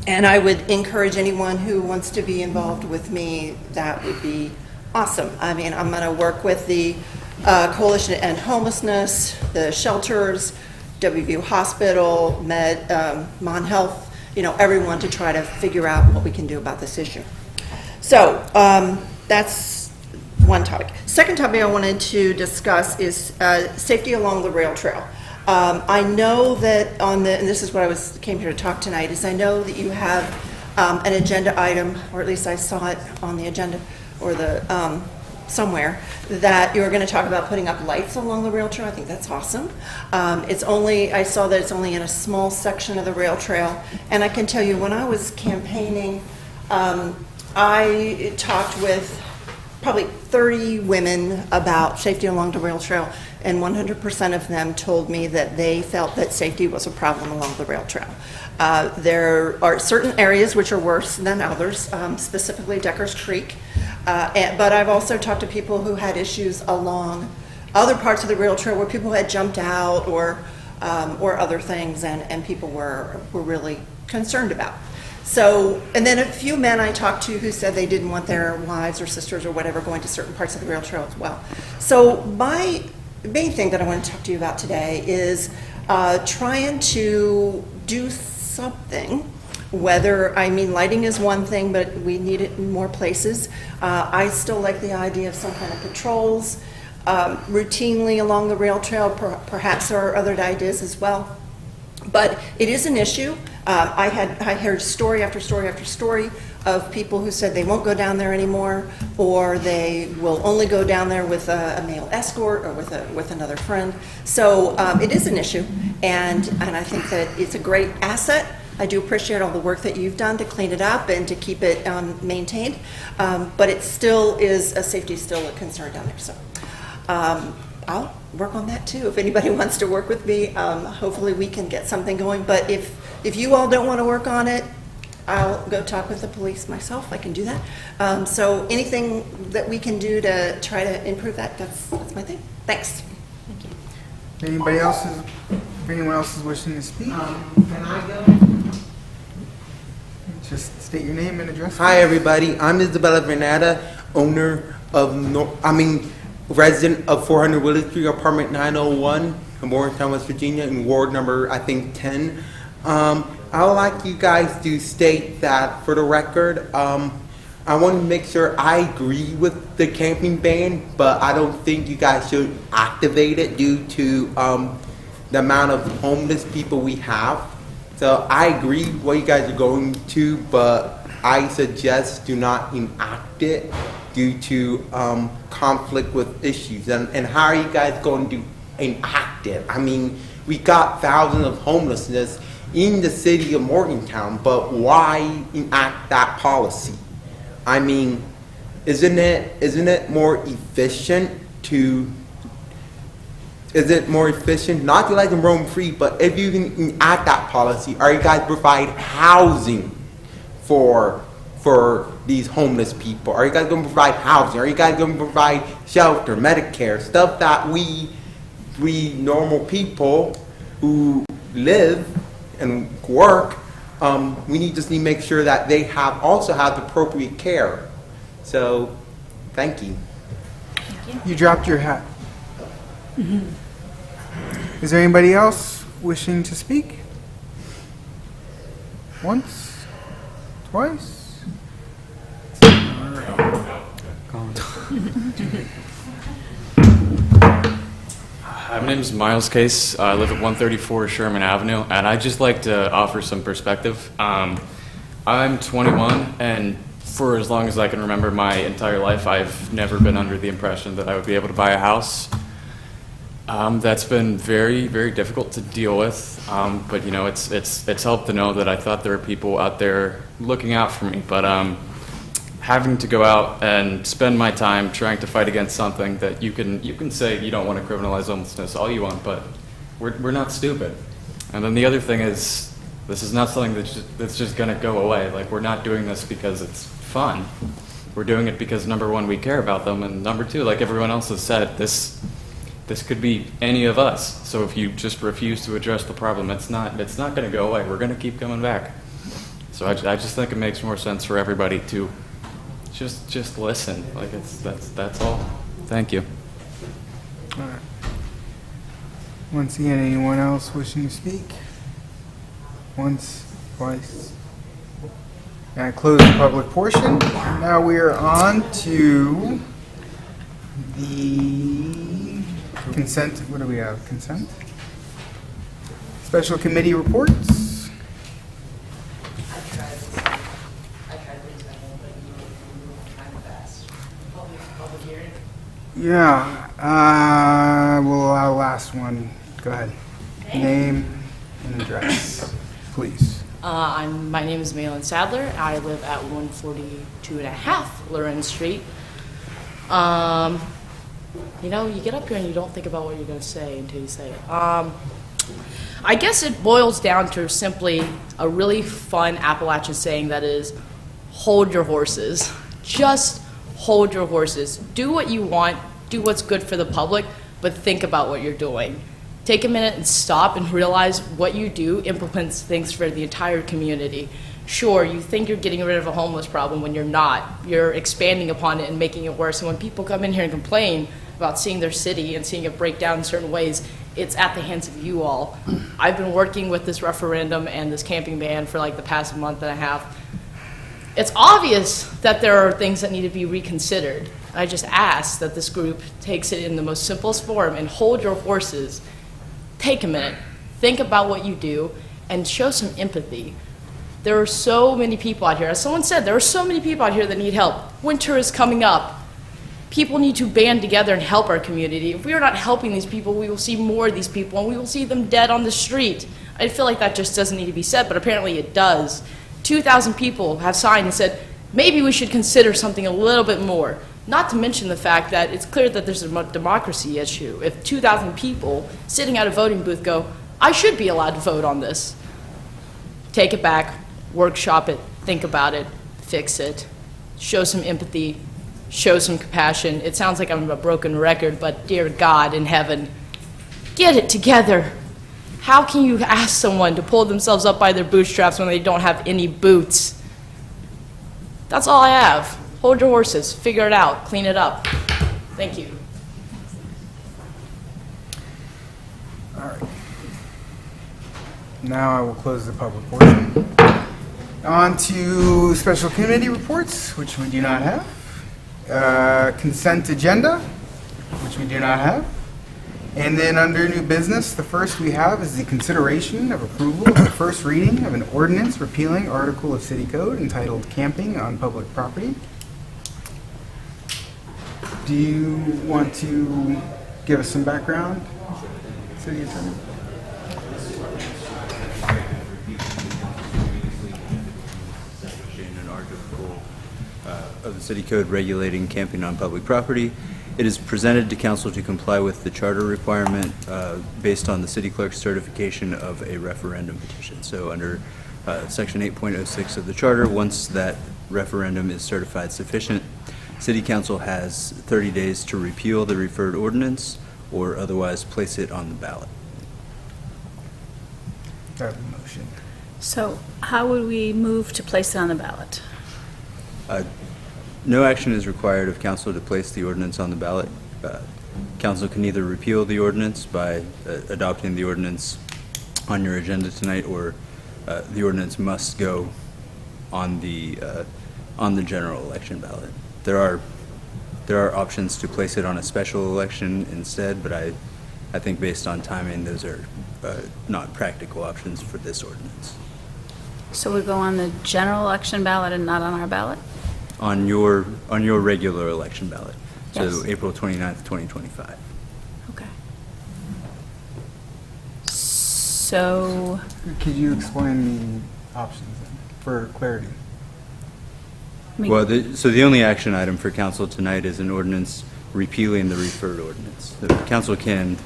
And I would encourage anyone who wants to be involved with me. That would be awesome. I mean, I'm going to work with the Coalition to End Homelessness, the shelters, WVU Hospital, Mon Health, everyone to try to figure out what we can do about this issue. So that's one topic. Second topic I wanted to discuss is safety along the rail trail. I know that and this is what came here to talk tonight, is I know that you have an agenda item, or at least I saw it on the agenda, or the somewhere, that you're going to talk about putting up lights along the rail trail. I think that's awesome. I saw that it's only in a small section of the rail trail, and I can tell you, when I was campaigning, I talked with probably 30 women about safety along the rail trail, and 100% of them told me that they felt that safety was a problem along the rail trail. There are certain areas which are worse than others, specifically Deckers Creek. But I've also talked to people who had issues along other parts of the rail trail where people had jumped out or other things, and people were really concerned about. So, and then a few men I talked to who said they didn't want their wives or sisters or whatever going to certain parts of the rail trail as well. So my main thing that I want to talk to you about today is trying to do something. Whether, lighting is one thing, but we need it in more places. I still like the idea of some kind of patrols routinely along the rail trail. Perhaps there are other ideas as well. But it is an issue. I heard story after story after story of people who said they won't go down there anymore, or they will only go down there with a male escort or with another friend. So it is an issue, and I think that it's a great asset. I do appreciate all the work that you've done to clean it up and to keep it maintained, but it still is, safety is still a concern down there. So I'll work on that too. If anybody wants to work with me, hopefully we can get something going. But if you all don't want to work on it, I'll go talk with the police myself. I can do that. So anything that we can do to try to improve that, that's my thing. Thanks. Thank you. If anyone else is wishing to speak? Can I go? Just state your name and address. Hi, everybody. I'm Isabella Vernada, owner of, resident of 400 Willis Street, apartment 901 in Morgantown, West Virginia, in ward number, 10. I would like you guys to state that, for the record, I want to make sure I agree with the camping ban, but I don't think you guys should activate it due to the amount of homeless people we have. So I agree what you guys are going to, but I suggest do not enact it due to conflict with issues. And how are you guys going to enact it? We got thousands of homelessness in the city of Morgantown, but why enact that policy? Isn't it more efficient not to let them roam free, but if you can enact that policy, are you guys provide housing for these homeless people? Are you guys going to provide housing? Are you guys going to provide shelter, Medicare, stuff that we normal people who live and work, we just need to make sure that they also have the appropriate care. So, thank you. You dropped your hat. Is there anybody else wishing to speak? Once? Twice? Hi, my name is Miles Case. I live at 134 Sherman Avenue, and I'd just like to offer some perspective. I'm 21, and for as long as I can remember my entire life, I've never been under the impression that I would be able to buy a house. That's been very, very difficult to deal with, but it's helped to know that I thought there were people out there looking out for me. But having to go out and spend my time trying to fight against something that you can say you don't want to criminalize homelessness all you want, but we're not stupid. And then the other thing is, this is not something that's just going to go away. Like, we're not doing this because it's fun. We're doing it because, number one, we care about them, and number two, like everyone else has said, this could be any of us. So if you just refuse to address the problem, it's not going to go away. We're going to keep coming back. So I just think it makes more sense for everybody to just listen. Like, that's all. Thank you. All right. Once again, anyone else wishing to speak? Once, twice. And I close the public portion. Now we are on to the consent. What do we have? Consent? Special committee reports. Yeah, we'll allow last one. Go ahead. Name and address, please. My name is Malin Sadler. I live at 142.5 Loren Street. You get up here and you don't think about what you're going to say until you say it. I guess it boils down to simply a really fun Appalachian saying that is, hold your horses. Just hold your horses. Do what you want, do what's good for the public, but think about what you're doing. Take a minute and stop and realize what you do implements things for the entire community. Sure, you think you're getting rid of a homeless problem when you're not. You're expanding upon it and making it worse. And when people come in here and complain about seeing their city and seeing it break down in certain ways, it's at the hands of you all. I've been working with this referendum and this camping ban for like the past month and a half. It's obvious that there are things that need to be reconsidered. I just ask that this group takes it in the most simplest form and hold your horses. Take a minute, think about what you do, and show some empathy. There are so many people out here. As someone said, there are so many people out here that need help. Winter is coming up. People need to band together and help our community. If we are not helping these people, we will see more of these people, and we will see them dead on the street. I feel like that just doesn't need to be said, but apparently it does. 2,000 people have signed and said, maybe we should consider something a little bit more. Not to mention the fact that it's clear that there's a democracy issue. If 2,000 people sitting at a voting booth go, I should be allowed to vote on this. Take it back, workshop it, think about it, fix it, show some empathy, show some compassion. It sounds like I'm a broken record, but dear God in heaven, get it together. How can you ask someone to pull themselves up by their bootstraps when they don't have any boots? That's all I have. Hold your horses, figure it out, clean it up. Thank you. All right. Now I will close the public portion. On to special committee reports, which we do not have. Consent agenda, which we do not have. And then under new business, the first we have is the consideration of approval of the first reading of an ordinance repealing article of city code entitled Camping on Public Property. Do you want to give us some background, City Attorney? An article of the City Code regulating camping on public property. It is presented to council to comply with the charter requirement based on the city clerk's certification of a referendum petition. So under section 8.06 of the charter, once that referendum is certified sufficient, City Council has 30 days to repeal the referred ordinance or otherwise place it on the ballot. Motion. So how would we move to place it on the ballot? No action is required of council to place the ordinance on the ballot. Council can either repeal the ordinance by adopting the ordinance on your agenda tonight, or the ordinance must go on the general election ballot. There are options to place it on a special election instead, but I think based on timing, those are not practical options for this ordinance. So we go on the general election ballot and not on our ballot? On your regular election ballot. Yes. So April 29th, 2025. Okay. So, could you explain the options then, for clarity? Well, so the only action item for council tonight is an ordinance repealing the referred ordinance. The council can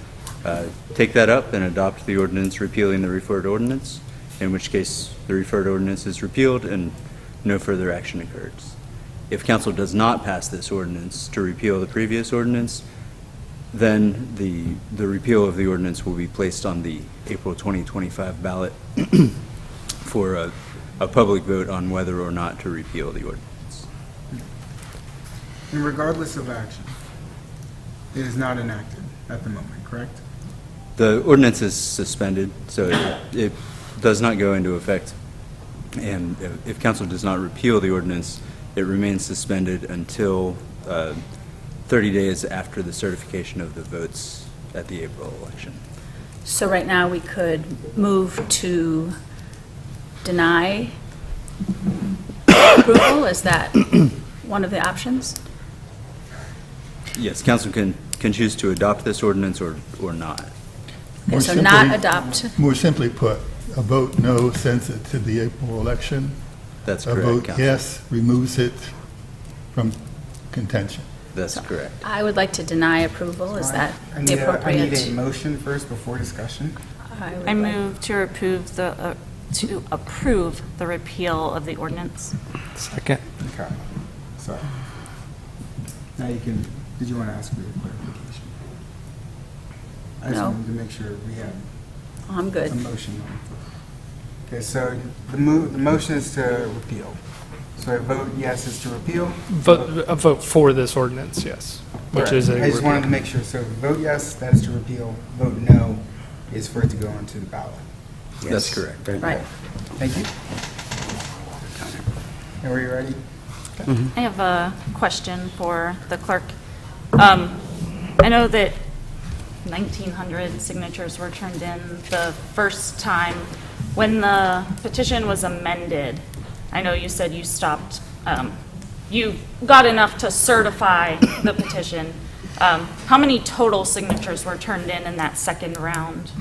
take that up and adopt the ordinance repealing the referred ordinance, in which case the referred ordinance is repealed and no further action occurs. If council does not pass this ordinance to repeal the previous ordinance, then the repeal of the ordinance will be placed on the April 2025 ballot for a public vote on whether or not to repeal the ordinance. And regardless of action, it is not enacted at the moment, correct? The ordinance is suspended, so it does not go into effect. And if council does not repeal the ordinance, it remains suspended until 30 days after the certification of the votes at the April election. So right now, we could move to deny approval. Is that one of the options? Yes, council can choose to adopt this ordinance or not. Okay, so not adopt. More simply put, a vote no sends it to the April election. That's A correct, vote Council. yes removes it from contention. That's correct. I would like to deny approval. Is that I the need appropriate? a motion first before discussion. I move to approve the repeal of the ordinance. Second. Okay. So, now you can, did you want to ask for your clarification? I just No. wanted to make sure we have I'm good. a motion on the floor. Okay, so the motion is to repeal. So a vote yes is to repeal? A vote for this ordinance, yes, which is a I just wanted to repeal. make sure. So vote yes, that is to repeal. Vote no is for it to go onto the ballot. That's correct. Right. Thank you. And are you ready? I have a question for the clerk. I know that 1,900 signatures were turned in the first time. When the petition was amended, I know you said you stopped, you got enough to certify the petition. How many total signatures were turned in that second round?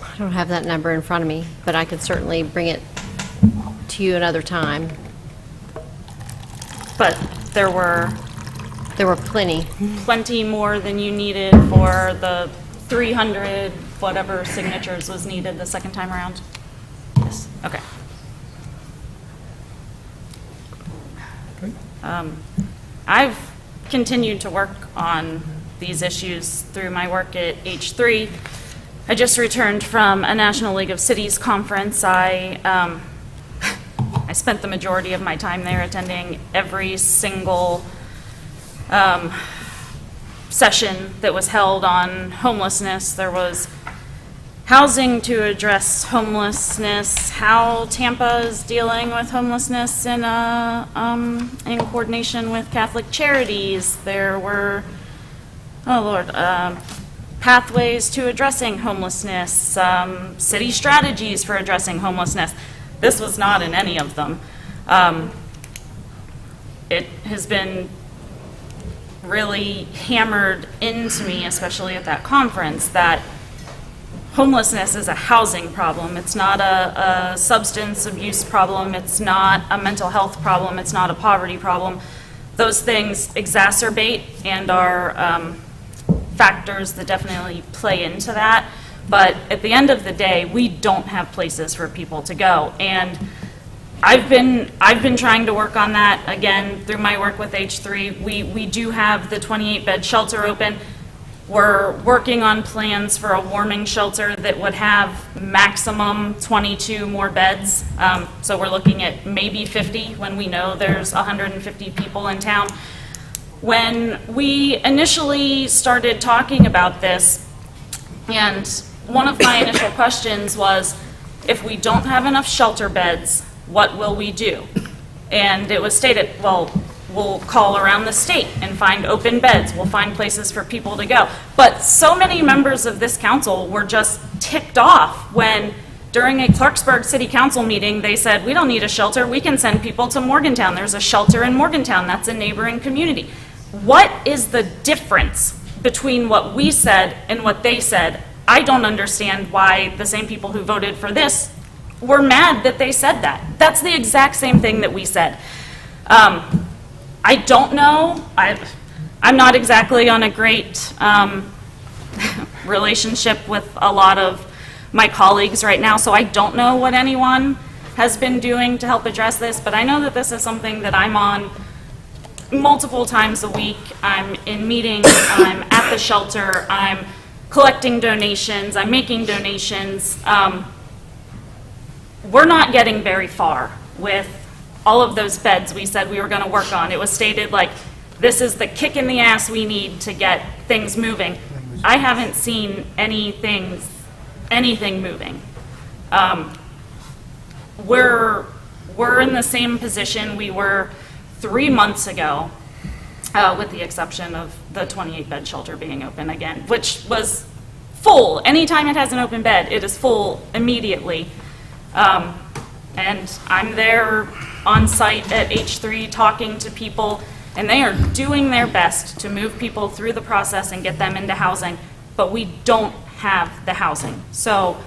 I don't have that number in front of me, but I could certainly bring it to you another time. But there were plenty. Plenty more than you needed for the 300 whatever signatures was needed the second time around? Yes, okay. I've continued to work on these issues through my work at H3. I just returned from a National League of Cities conference. I spent the majority of my time there attending every single session that was held on homelessness. There was housing to address homelessness, how Tampa is dealing with homelessness in coordination with Catholic Charities. There were, pathways to addressing homelessness, city strategies for addressing homelessness. This was not in any of them. It has been really hammered into me, especially at that conference, that homelessness is a housing problem. It's not a substance abuse problem. It's not a mental health problem. It's not a poverty problem. Those things exacerbate and are factors that definitely play into that. But at the end of the day, we don't have places for people to go. And I've been trying to work on that again through my work with H3. We do have the 28-bed shelter open. We're working on plans for a warming shelter that would have maximum 22 more beds. So we're looking at maybe 50 when we know there's 150 people in town. When we initially started talking about this, and one of my initial questions was, if we don't have enough shelter beds, what will we do? And it was stated, well, we'll call around the state and find open beds. We'll find places for people to go. But so many members of this council were just ticked off when, during a Clarksburg City Council meeting, they said, we don't need a shelter. We can send people to Morgantown. There's a shelter in Morgantown. That's a neighboring community. What is the difference between what we said and what they said? I don't understand why the same people who voted for this were mad that they said that. That's the exact same thing that we said. I don't know. I'm not exactly on a great relationship with a lot of my colleagues right now, so I don't know what anyone has been doing to help address this, but I know that this is something that I'm on multiple times a week. I'm in meetings, I'm at the shelter, I'm collecting donations, I'm making donations. We're not getting very far with all of those beds we said we were going to work on. It was stated like, this is the kick in the ass we need to get things moving. I haven't seen anything moving. We're in the same position we were 3 months ago, with the exception of the 28-bed shelter being open again, which was full. Anytime it has an open bed, it is full immediately. And I'm there on site at H3 talking to people, and they are doing their best to move people through the process and get them into housing, but we don't have the housing. So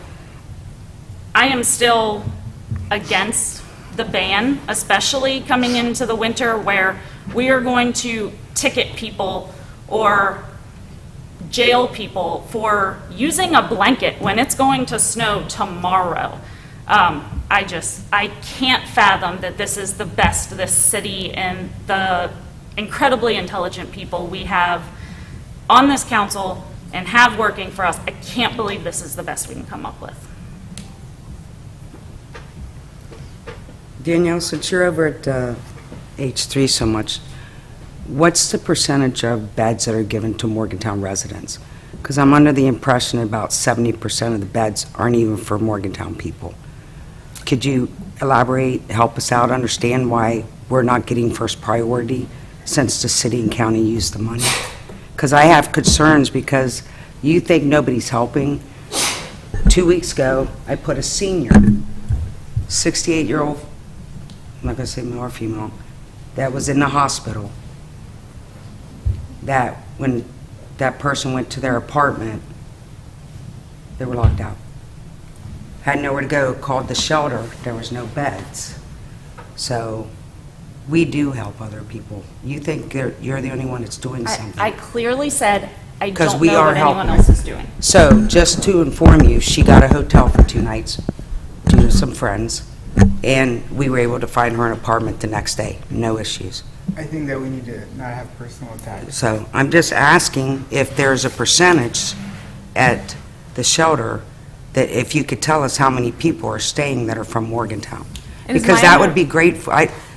I am still against the ban, especially coming into the winter where we are going to ticket people or jail people for using a blanket when it's going to snow tomorrow. I can't fathom that this is the best this city and the incredibly intelligent people we have on this council and have working for us. I can't believe this is the best we can come up with. Danielle, since you're over at H3 so much, what's the percentage of beds that are given to Morgantown residents? Because I'm under the impression about 70% of the beds aren't even for Morgantown people. Could you elaborate, help us out, understand why we're not getting first priority since the city and county use the money? Because I have concerns because you think nobody's helping. 2 weeks ago, I put a senior, 68-year-old, I'm not going to say male or female, that was in the hospital, that when that person went to their apartment, they were locked out. Had nowhere to go, called the shelter, there was no beds. So we do help other people. You think you're the only one that's doing something. I clearly said I Because don't we know are what anyone helping. else is doing. So just to inform you, she got a hotel for 2 nights due to some friends, and we were able to find her an apartment the next day, no issues. I think that we need to not have personal attacks. So I'm just asking if there's a percentage at the shelter that if you could tell us how many people are staying that are from Morgantown. It is Because my that under- would be great.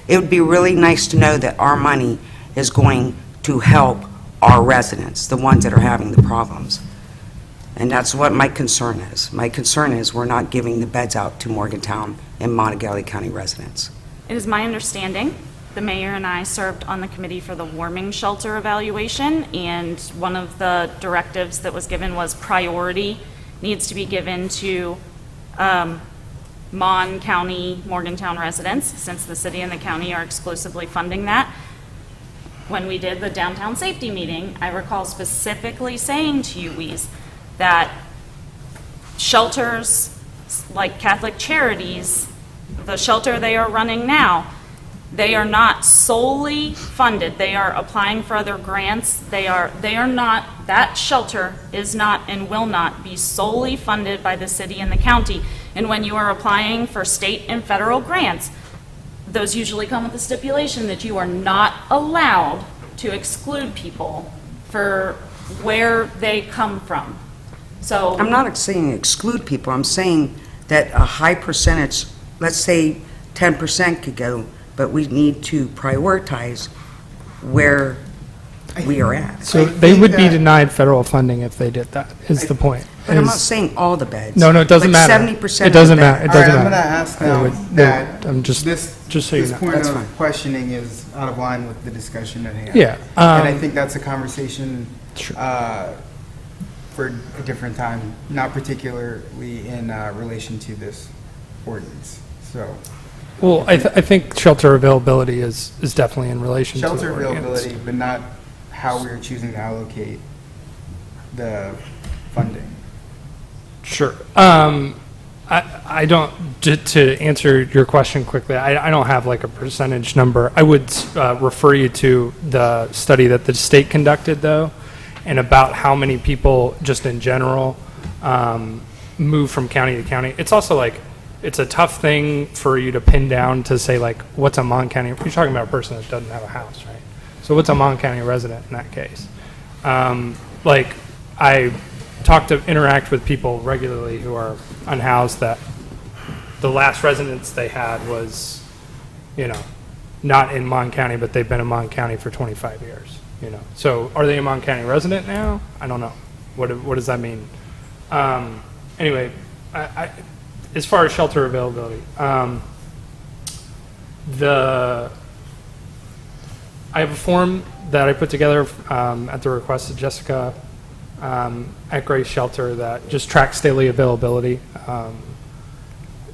It would be really nice to know that our money is going to help our residents, the ones that are having the problems. And that's what my concern is. My concern is we're not giving the beds out to Morgantown and Montague County residents. It is my understanding, the mayor and I served on the committee for the warming shelter evaluation, and one of the directives that was given was priority needs to be given to Mon County, Morgantown residents, since the city and the county are exclusively funding that. When we did the downtown safety meeting, I recall specifically saying to you, Weeze, that shelters like Catholic Charities, the shelter they are running now, they are not solely funded. They are applying for other grants. They are not, that shelter is not and will not be solely funded by the city and the county. And when you are applying for state and federal grants, those usually come with the stipulation that you are not allowed to exclude people for where they come from. So I'm not saying exclude people. I'm saying that a high percentage, let's say 10% could go, but we need to prioritize where we are at. So they would be denied federal funding if they did that, is the point. But I'm not saying all the beds. No, it doesn't Like matter. 70% It doesn't of the matter. It beds. doesn't All right, I'm matter. going to ask now that I'm just so you this know. point That's of fine. questioning is out of line with the discussion at hand. Yeah, And I think that's a conversation for a different time, not particularly in relation to this ordinance. So Well, I think shelter availability is definitely in relation to shelter the ordinance. availability, but not how we're choosing to allocate the funding. Sure. I don't, to answer your question quickly, I don't have like a percentage number. I would refer you to the study that the state conducted, though, and about how many people, just in general, move from county to county. It's also like, it's a tough thing for you to pin down to say, like, what's a Mon County? You're talking about a person that doesn't have a house, right? So what's a Mon County resident in that case? Like, I interact with people regularly who are unhoused that the last residence they had was, you know, not in Mon County, but they've been in Mon County for 25 years, you know. So are they a Mon County resident now? I don't know. What does that mean? Anyway, as far as shelter availability, I have a form that I put together at the request of Jessica at Grace Shelter that just tracks daily availability,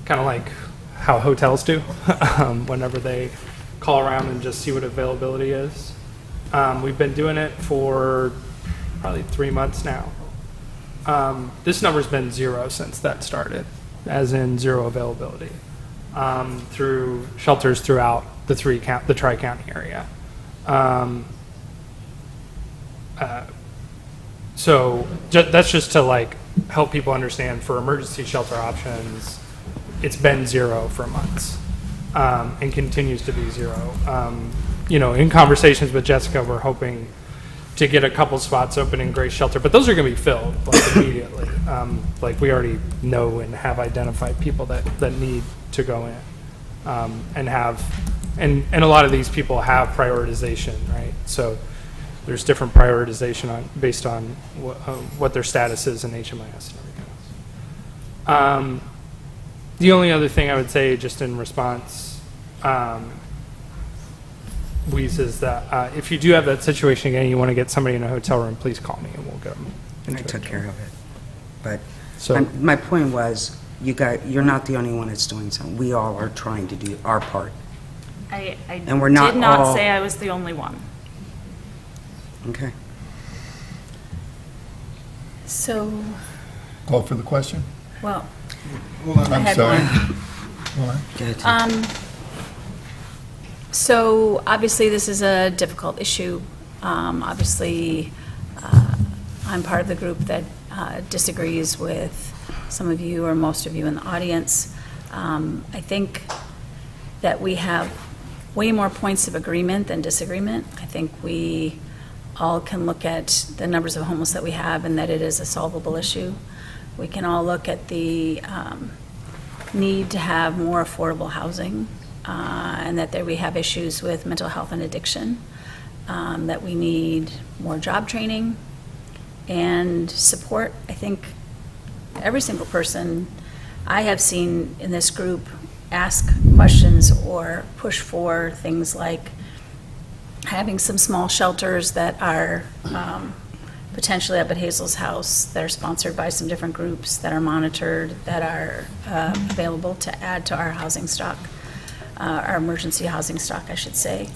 kind of like how hotels do whenever they call around and just see what availability is. We've been doing it for probably 3 months now. This number's been 0 since that started, as in 0 availability, through shelters throughout the Tri-County area. So that's just to like help people understand for emergency shelter options, it's been 0 for months, and continues to be 0. You know, in conversations with Jessica, we're hoping to get a couple spots open in Grace Shelter, but those are going to be filled like immediately. Like we already know and have identified people that need to go in, and a lot of these people have prioritization, right? So there's different prioritization based on what their status is in HMIS and everything else. The only other thing I would say, just in response, Weeze, is that if you do have that situation again, you want to get somebody in a hotel room, please call me and we'll get them. I took care of it. But So- my point was, you're not the only one that's doing something. We all are trying to do our part. I And we're not did not all- say I was the only one. Okay. So, Call for the question? Well, I'm I had sorry. one. Go ahead. So obviously this is a difficult issue. Obviously, I'm part of the group that disagrees with some of you or most of you in the audience. I think that we have way more points of agreement than disagreement. I think we all can look at the numbers of homeless that we have and that it is a solvable issue. We can all look at the need to have more affordable housing, and that we have issues with mental health and addiction, that we need more job training and support. I think every single person I have seen in this group ask questions or push for things like having some small shelters that are potentially up at Hazel's house, that are sponsored by some different groups, that are monitored, that are available to add to our housing stock, our emergency housing stock, I should say.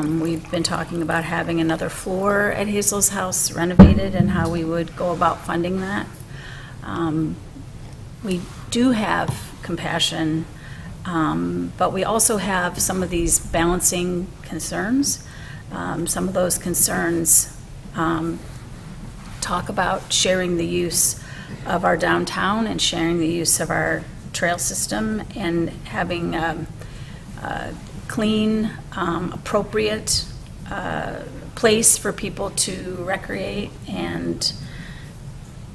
We've been talking about having another floor at Hazel's house renovated and how we would go about funding that. We do have compassion, but we also have some of these balancing concerns. Some of those concerns talk about sharing the use of our downtown and sharing the use of our trail system and having a clean, appropriate place for people to recreate and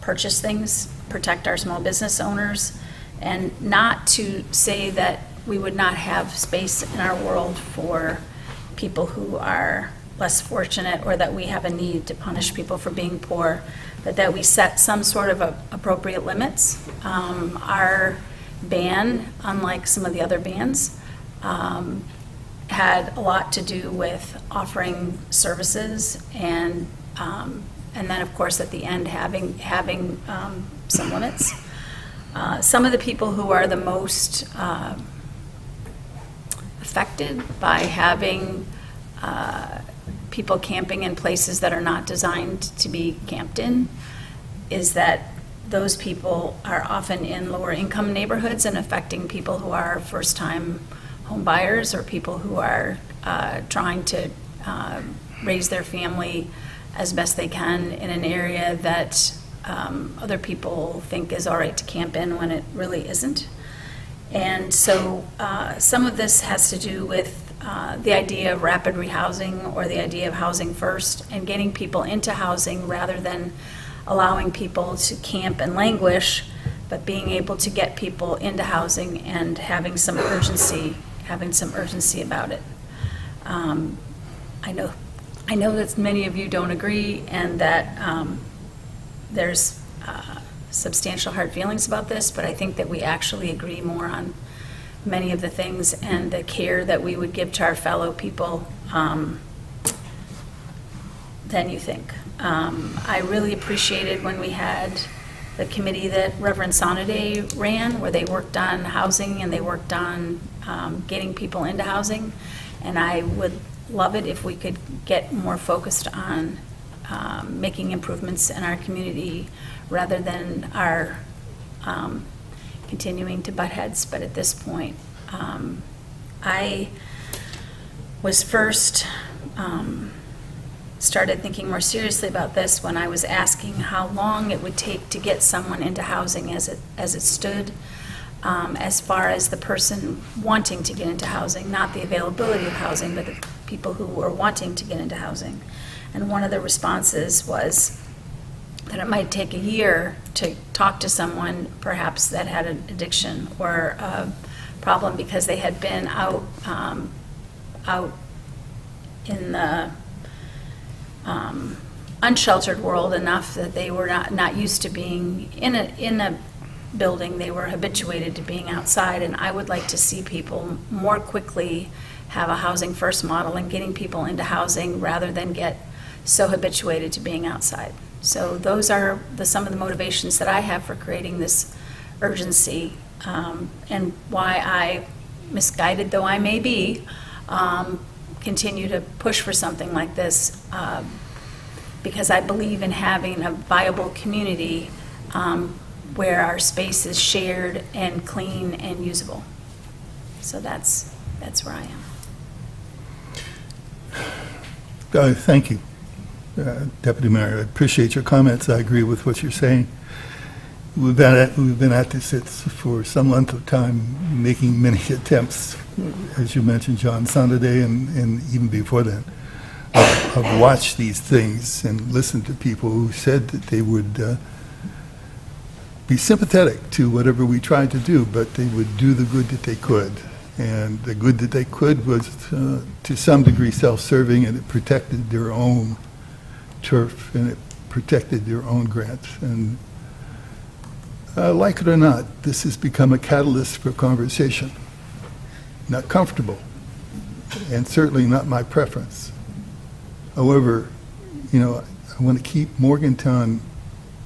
purchase things, protect our small business owners, and not to say that we would not have space in our world for people who are less fortunate, or that we have a need to punish people for being poor, but that we set some sort of appropriate limits. Our ban, unlike some of the other bans, had a lot to do with offering services and then of course at the end having some limits. Some of the people who are the most affected by having people camping in places that are not designed to be camped in is that those people are often in lower income neighborhoods and affecting people who are first-time home buyers or people who are trying to raise their family as best they can in an area that other people think is all right to camp in when it really isn't. And so some of this has to do with the idea of rapid rehousing or the idea of housing first and getting people into housing rather than allowing people to camp and languish, but being able to get people into housing and having some urgency about it. I know that many of you don't agree and that there's substantial hard feelings about this, but I think that we actually agree more on many of the things and the care that we would give to our fellow people than you think. I really appreciated when we had the committee that Reverend Sonaday ran, where they worked on housing and they worked on getting people into housing. And I would love it if we could get more focused on making improvements in our community rather than our continuing to butt heads. But at this point, I was first started thinking more seriously about this when I was asking how long it would take to get someone into housing as it stood, as far as the person wanting to get into housing, not the availability of housing, but the people who were wanting to get into housing. And one of the responses was that it might take a year to talk to someone perhaps that had an addiction or a problem because they had been out in the unsheltered world enough that they were not used to being in a building. They were habituated to being outside, and I would like to see people more quickly have a housing first model and getting people into housing rather than get so habituated to being outside. So those are some of the motivations that I have for creating this urgency, and why I, misguided though I may be, continue to push for something like this, because I believe in having a viable community where our space is shared and clean and usable. So that's where I am. Thank you, Deputy Mayor. I appreciate your comments. I agree with what you're saying. We've been at this for some length of time, making many attempts, as you mentioned, John Sunday, and even before then. I've watched these things and listened to people who said that they would be sympathetic to whatever we tried to do, but they would do the good that they could. And the good that they could was, to some degree, self-serving, and it protected their own turf, and it protected their own grants. And like it or not, this has become a catalyst for conversation. Not comfortable, and certainly not my preference. However, I want to keep Morgantown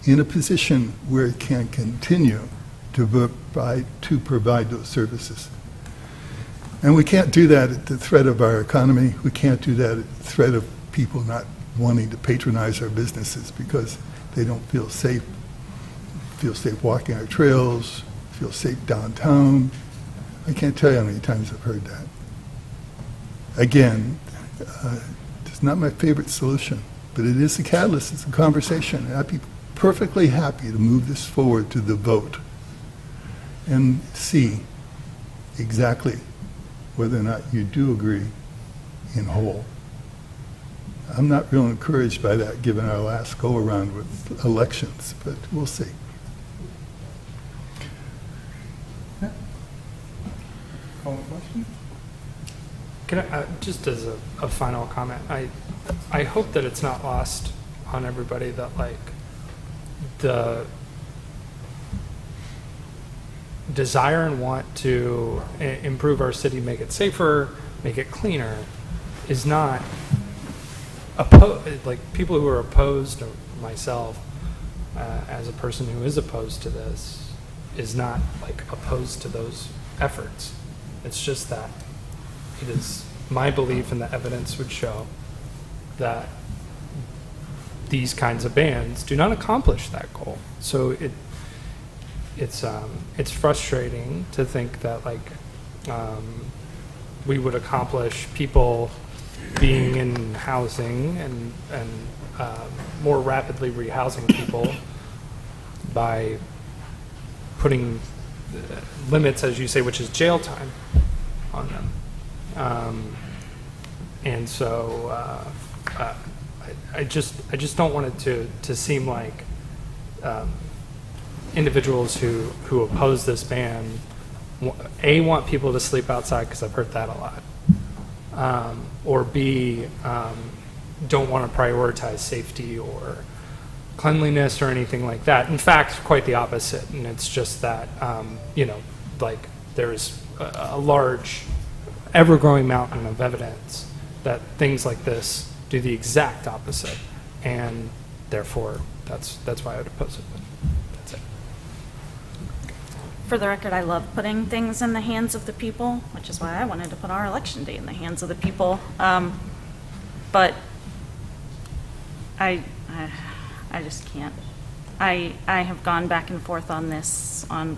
in a position where it can continue to provide those services. And we can't do that at the threat of our economy. We can't do that at the threat of people not wanting to patronize our businesses because they don't feel safe walking our trails, feel safe downtown. I can't tell you how many times I've heard that. Again, it's not my favorite solution, but it is a catalyst. It's a conversation. And I'd be perfectly happy to move this forward to the vote and see exactly whether or not you do agree in whole. I'm not real encouraged by that given our last go-around with elections, but we'll see. Call the question? Can I, just as a final comment, I hope that it's not lost on everybody that, like, the desire and want to improve our city, make it safer, make it cleaner, is not like people who are opposed, or myself as a person who is opposed to this, is not like opposed to those efforts. It's just that it is my belief, and the evidence would show, that these kinds of bans do not accomplish that goal. So it's frustrating to think that we would accomplish people being in housing and more rapidly rehousing people by putting limits, as you say, which is jail time, on them. And so I just don't want it to seem like individuals who oppose this ban, A, want people to sleep outside, because I've heard that a lot, or B, don't want to prioritize safety or cleanliness or anything like that. In fact, quite the opposite. And it's just that, there's a large, ever-growing mountain of evidence that things like this do the exact opposite. And therefore, that's why I would oppose it. But that's it. For the record, I love putting things in the hands of the people, which is why I wanted to put our election day in the hands of the people. But I just can't. I have gone back and forth on this, on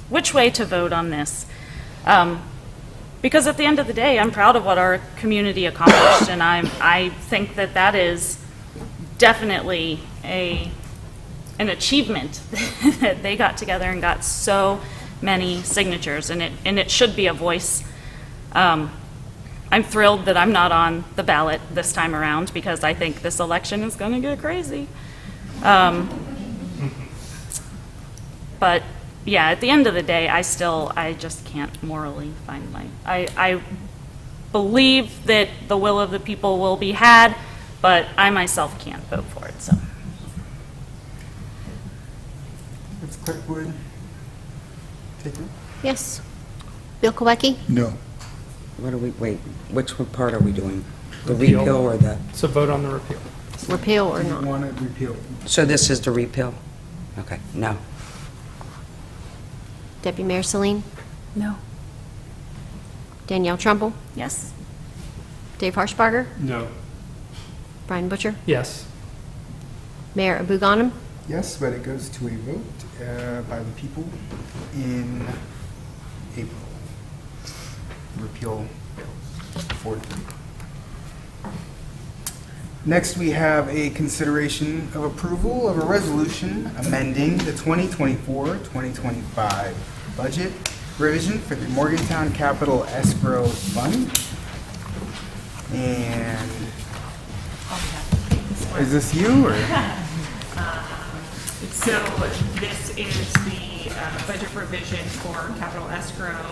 which way to vote on this. Because at the end of the day, I'm proud of what our community accomplished, and I think that is definitely an achievement that they got together and got so many signatures, and it should be a voice. I'm thrilled that I'm not on the ballot this time around, because I think this election is going to get crazy. But yeah, at the end of the day, I just can't morally find I believe that the will of the people will be had, but I myself can't vote for it, so. Ms. Kirkwood, take it. Yes. Bill Kowacki? No. Wait, which part are we doing? The Repeal. repeal or the? So vote on the repeal. Repeal or not? You want it repealed? So this is the repeal? Okay, no. Deputy Mayor Celine? No. Danielle Trumbull? Yes. Dave Harshbarger? No. Brian Butcher? Yes. Mayor Abu Ghanem? Yes, but it goes to a vote by the people in April. Repeal 4-3. Next, we have a consideration of approval of a resolution amending the 2024-2025 budget revision for the Morgantown Capital Escrow Fund. And is this you or? So this is the budget revision for capital escrow.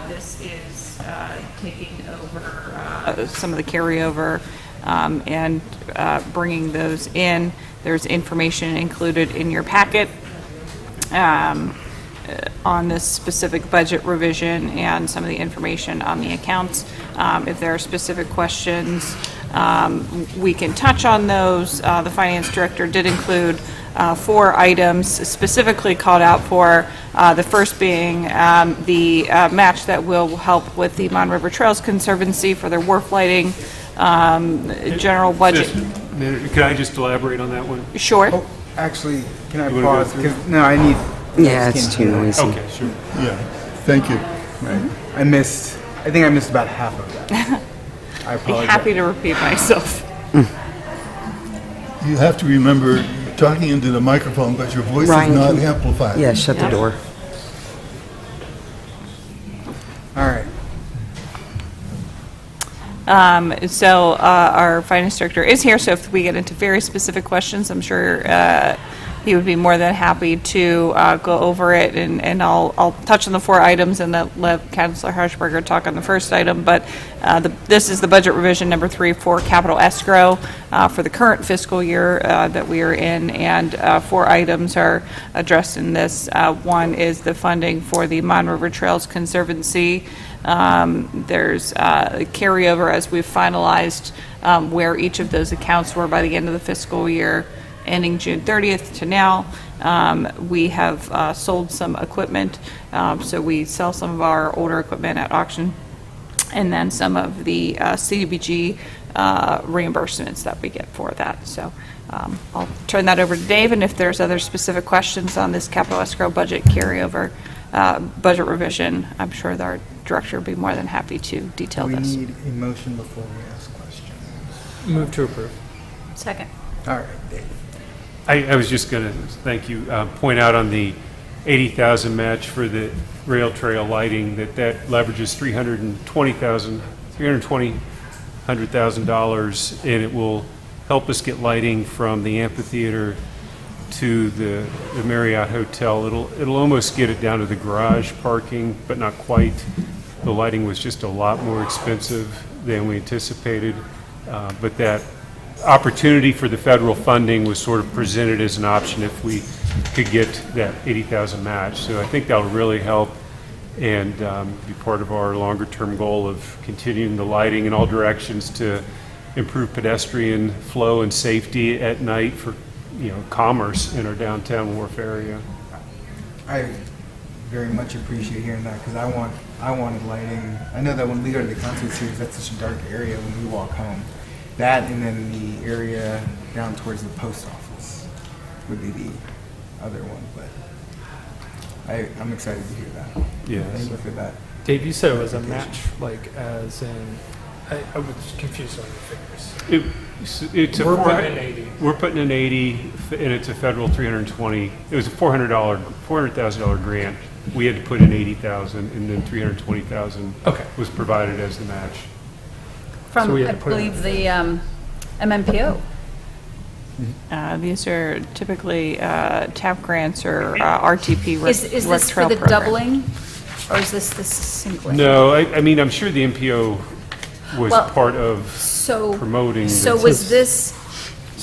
This is taking over some of the carryover and bringing those in. There's information included in your packet on this specific budget revision and some of the information on the accounts. If there are specific questions, we can touch on those. The finance director did include 4 items specifically called out for, the first being the match that will help with the Mon River Trails Conservancy for their wharf lighting, general budget. Can I just elaborate on that one? Sure. Oh, actually, can I You wanna go pause? through? Because, no, I need. Yeah, it's too noisy. Okay, sure. Yeah, thank you. Right. I think I missed about half of that. I Be apologize. happy to repeat myself. You have to remember, you're talking into the microphone, but your voice Ryan, is not can- amplified. Yeah, shut the door. All right. So our finance director is here, so if we get into very specific questions, I'm sure he would be more than happy to go over it, and I'll touch on the 4 items and then let Councilor Harshbarger talk on the first item. But this is the budget revision number 3 for capital escrow for the current fiscal year that we are in, and 4 items are addressed in this. One is the funding for the Mon River Trails Conservancy. There's carryover as we've finalized where each of those accounts were by the end of the fiscal year ending June 30th to now. We have sold some equipment, so we sell some of our older equipment at auction, and then some of the CDBG reimbursements that we get for that. So I'll turn that over to Dave, and if there's other specific questions on this capital escrow budget carryover, budget revision, I'm sure that our director will be more than happy to detail We this. need a motion before we ask questions. Move to approve. Second. All right, Dave. I was just going to, thank you, point out on the 80,000 match for the rail trail lighting that leverages $100,000, and it will help us get lighting from the amphitheater to the Marriott Hotel. It'll almost get it down to the garage parking, but not quite. The lighting was just a lot more expensive than we anticipated, but that opportunity for the federal funding was sort of presented as an option if we could get that 80,000 match. So I think that'll really help and be part of our longer-term goal of continuing the lighting in all directions to improve pedestrian flow and safety at night for, commerce in our downtown Wharf area. I very much appreciate hearing that because I wanted lighting. I know that when we go to the concert series, that's such a dark area when we walk home. That and then the area down towards the post office would be the other one, but I'm excited to hear that. Yeah. Thank you for that. Dave, you said it was a match, like as in, I was confused on the figures. We're putting in 80. We're putting in 80, and it's a federal 320. It was a $400,000 grant. We had to put in 80,000, and then 320,000 was provided as the match. From, I believe, the MMPO. These are typically TAP grants or RTP Is this for the doubling, or is this the single? No, I mean, I'm sure the MPO was part of promoting. So was this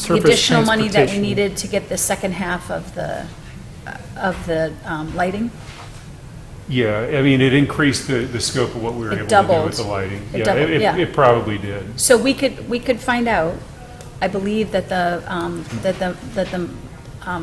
the additional money that we transportation. needed to get the second half of the lighting? Yeah, I mean, it increased the scope of what we were able to do with the lighting. It doubled, yeah. It probably did. So we could find out. I believe that the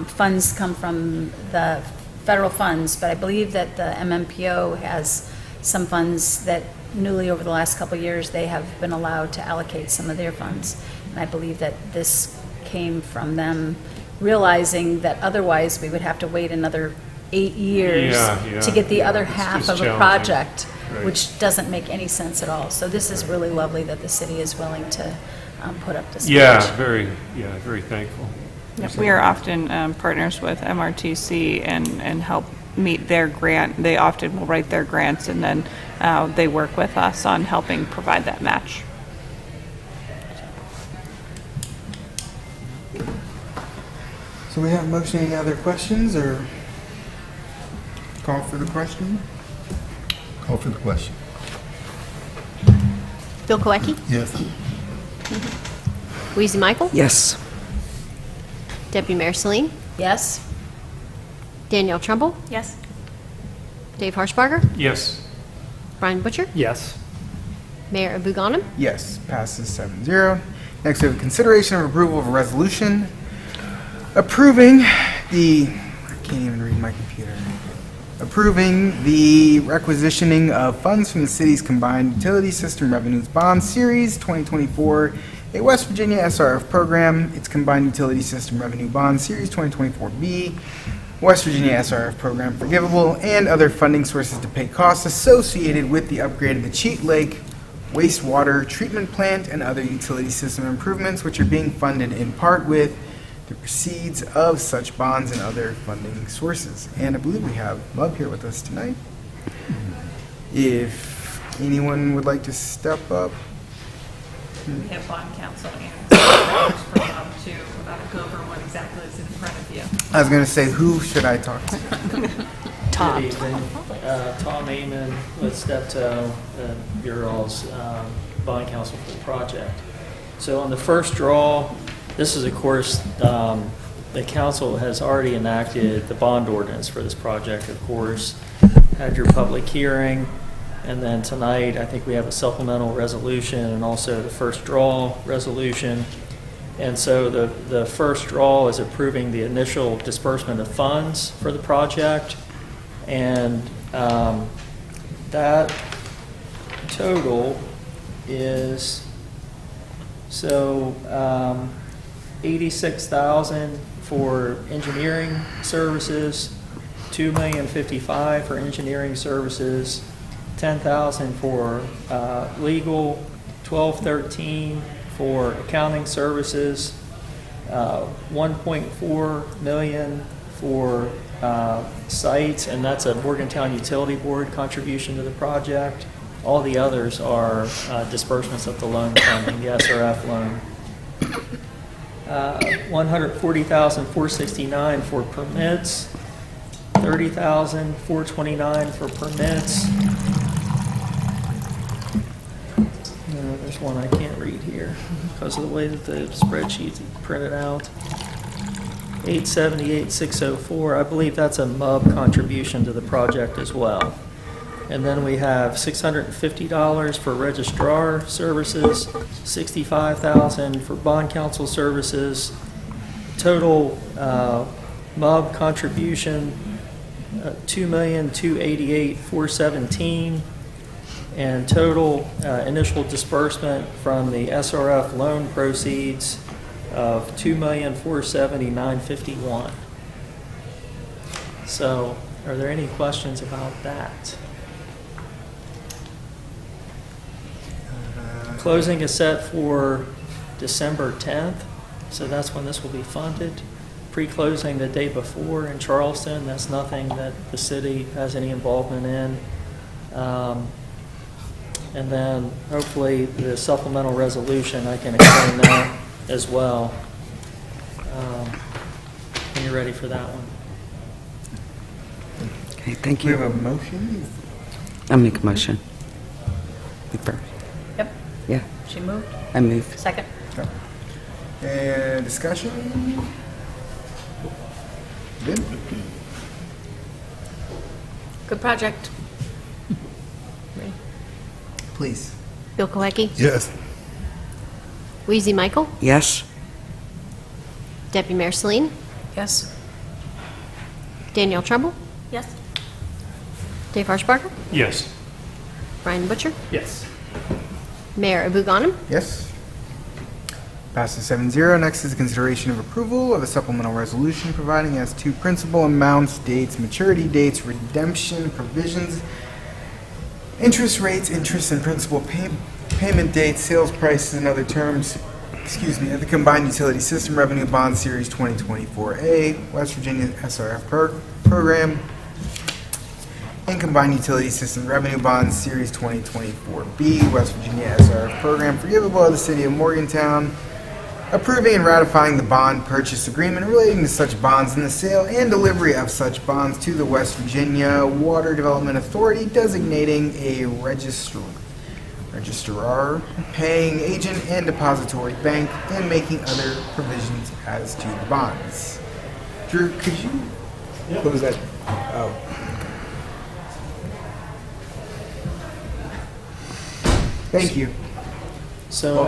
funds come from the federal funds, but I believe that the MMPO has some funds that newly over the last couple of years they have been allowed to allocate some of their funds. And I believe that this came from them realizing that otherwise we would have to wait another 8 years to get the other half of a project, which doesn't make any sense at all. So this is really lovely that the city is willing to put up this. Very thankful. Yep, we are often partners with MRTC and help meet their grant. They often will write their grants, and then they work with us on helping provide that match. So we have a motion. Any other questions or call for the question? Call for the question. Bill Koecki? Yes. Weezy Michael? Yes. Deputy Mayor Celine? Yes. Danielle Trumbull? Yes. Dave Harshbarger? Yes. Brian Butcher? Yes. Mayor Abu Ghanem? Yes, passes 7-0. Next, we have consideration of approval of a resolution approving the, I can't even read my computer, approving the requisitioning of funds from the city's Combined Utility System Revenues Bond Series 2024, a West Virginia SRF program, its Combined Utility System Revenue Bond Series 2024B, West Virginia SRF program forgivable, and other funding sources to pay costs associated with the upgrade of the Cheat Lake wastewater treatment plant and other utility system improvements, which are being funded in part with the proceeds of such bonds and other funding sources. And I believe we have Love here with us tonight. If anyone would like to step up. We have bond counsel and to go over what exactly is in front of you. I was going to say, who should I talk to? Tom. Good evening. Tom Amon with Steptoe, Bureau's bond counsel for the project. So on the first draw, this is, of course, the council has already enacted the bond ordinance for this project, of course, had your public hearing, and then tonight I think we have a supplemental resolution and also the first draw resolution. And so the first draw is approving the initial disbursement of funds for the project, and that total is So 86,000 for engineering services, $2,055,000 for engineering services, 10,000 for legal, 1213 for accounting services, 1.4 million for sites, and that's a Morgantown Utility Board contribution to the project. All the others are disbursements of the loan funding, the SRF loan. 140,469 for permits, 30,429 for permits. There's one I can't read here because of the way that the spreadsheet's printed out. 878,604. I believe that's a MUB contribution to the project as well. And then we have $650 for registrar services, $65,000 for bond counsel services. Total MUB contribution, $2,288,417, and total initial disbursement from the SRF loan proceeds of $2,470,951. So, are there any questions about that? Closing is set for December 10th, so that's when this will be funded. Pre-closing the day before in Charleston, that's nothing that the city has any involvement in. And then hopefully the supplemental resolution, I can explain that as well. When you're ready for that one. Okay, thank you. We have a motion? I'll make a motion. You first. Yep. Yeah, She moved. I move. Second. And discussion? Good? Good project. Please. Bill Koecki? Yes. Weezy Michael? Yes? Deputy Mayor Celine? Yes. Danielle Trumbull? Yes. Dave Harshbarger? Yes. Brian Butcher? Yes. Mayor Abu Ghanem? Yes. Passes 7-0. Next is consideration of approval of a supplemental resolution providing as to principal amounts, dates, maturity dates, redemption provisions, interest rates, interest and principal payment dates, sales prices, and other terms, of the Combined Utility System Revenue Bond Series 2024A, West Virginia SRF Program, and Combined Utility System Revenue Bond Series 2024B, West Virginia SRF Program, forgivable of the City of Morgantown, approving and ratifying the bond purchase agreement relating to such bonds and the sale and delivery of such bonds to the West Virginia Water Development Authority, designating a registrar, paying agent, and depository bank, and making other provisions as to the bonds. Drew, could you close that? Oh. Thank you. So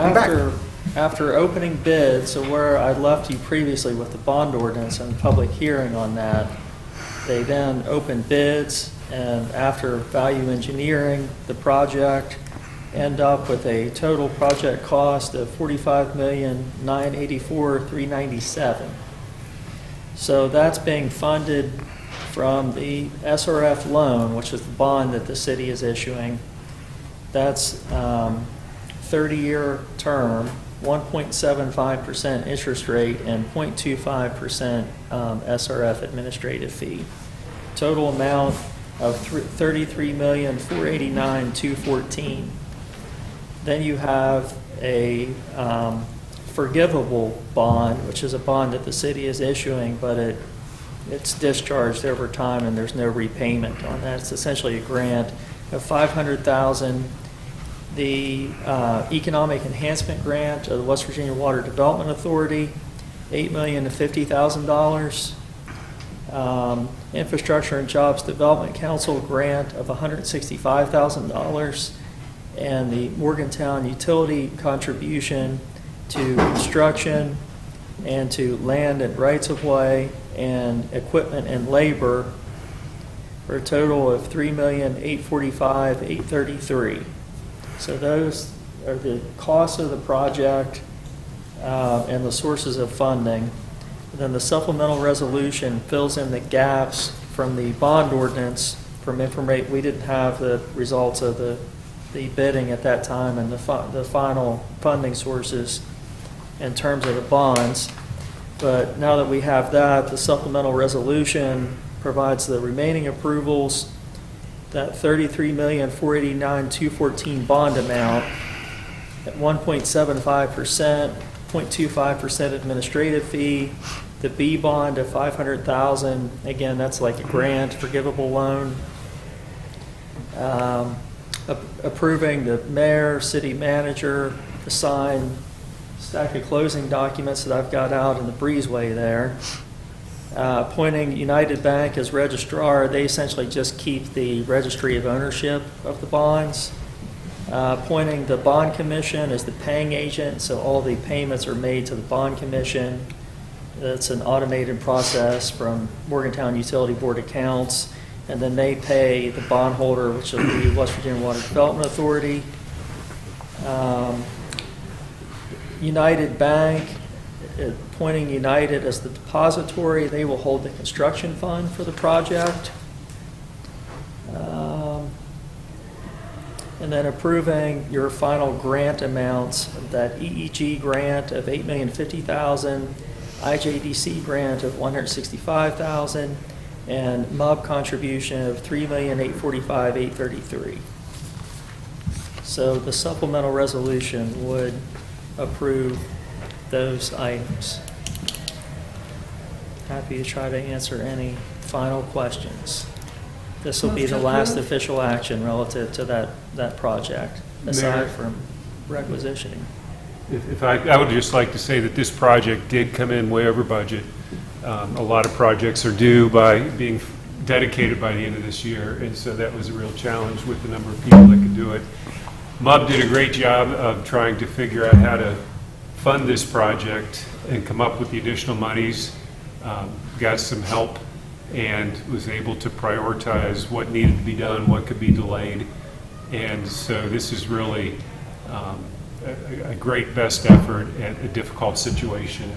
after opening bid, so where I left you previously with the bond ordinance and public hearing on that, they then opened bids, and after value engineering the project, end up with a total project cost of $45,984,397. So that's being funded from the SRF loan, which is the bond that the city is issuing. That's 30-year term, 1.75% interest rate, and 0.25% SRF administrative fee. Total amount of $33,489,214. Then you have a forgivable bond, which is a bond that the city is issuing, but it's discharged over time and there's no repayment on that. It's essentially a grant of $500,000. The Economic Enhancement Grant of the West Virginia Water Development Authority, $8,050,000. Infrastructure and Jobs Development Council grant of $165,000. And the Morgantown utility contribution to construction and to land and rights-of-way and equipment and labor for a total of $3,845,833. So those are the costs of the project and the sources of funding. Then the supplemental resolution fills in the gaps from the bond ordinance from information. We didn't have the results of the bidding at that time and the final funding sources in terms of the bonds. But now that we have that, the supplemental resolution provides the remaining approvals, that $33,489,214 bond amount at 1.75%, 0.25% administrative fee, the B bond of $500,000. Again, that's like a grant, forgivable loan. Approving the mayor, city manager to sign stack of closing documents that I've got out in the breezeway there. Appointing United Bank as registrar. They essentially just keep the registry of ownership of the bonds. Appointing the bond commission as the paying agent, so all the payments are made to the bond commission. It's an automated process from Morgantown Utility Board accounts, and then they pay the bondholder, which will be West Virginia Water Development Authority. United Bank, appointing United as the depository. They will hold the construction fund for the project. And then approving your final grant amounts, that EEG grant of $8,050,000, IJDC grant of $165,000, and MUB contribution of $3,845,833. So the supplemental resolution would approve those items. Happy to try to answer any final questions. This will be the last official action relative to that project, aside from requisitioning. If I would just like to say that this project did come in way over budget. A lot of projects are due by being dedicated by the end of this year, and so that was a real challenge with the number of people that could do it. MUB did a great job of trying to figure out how to fund this project and come up with the additional monies, got some help, and was able to prioritize what needed to be done, what could be delayed. And so this is really a great best effort at a difficult situation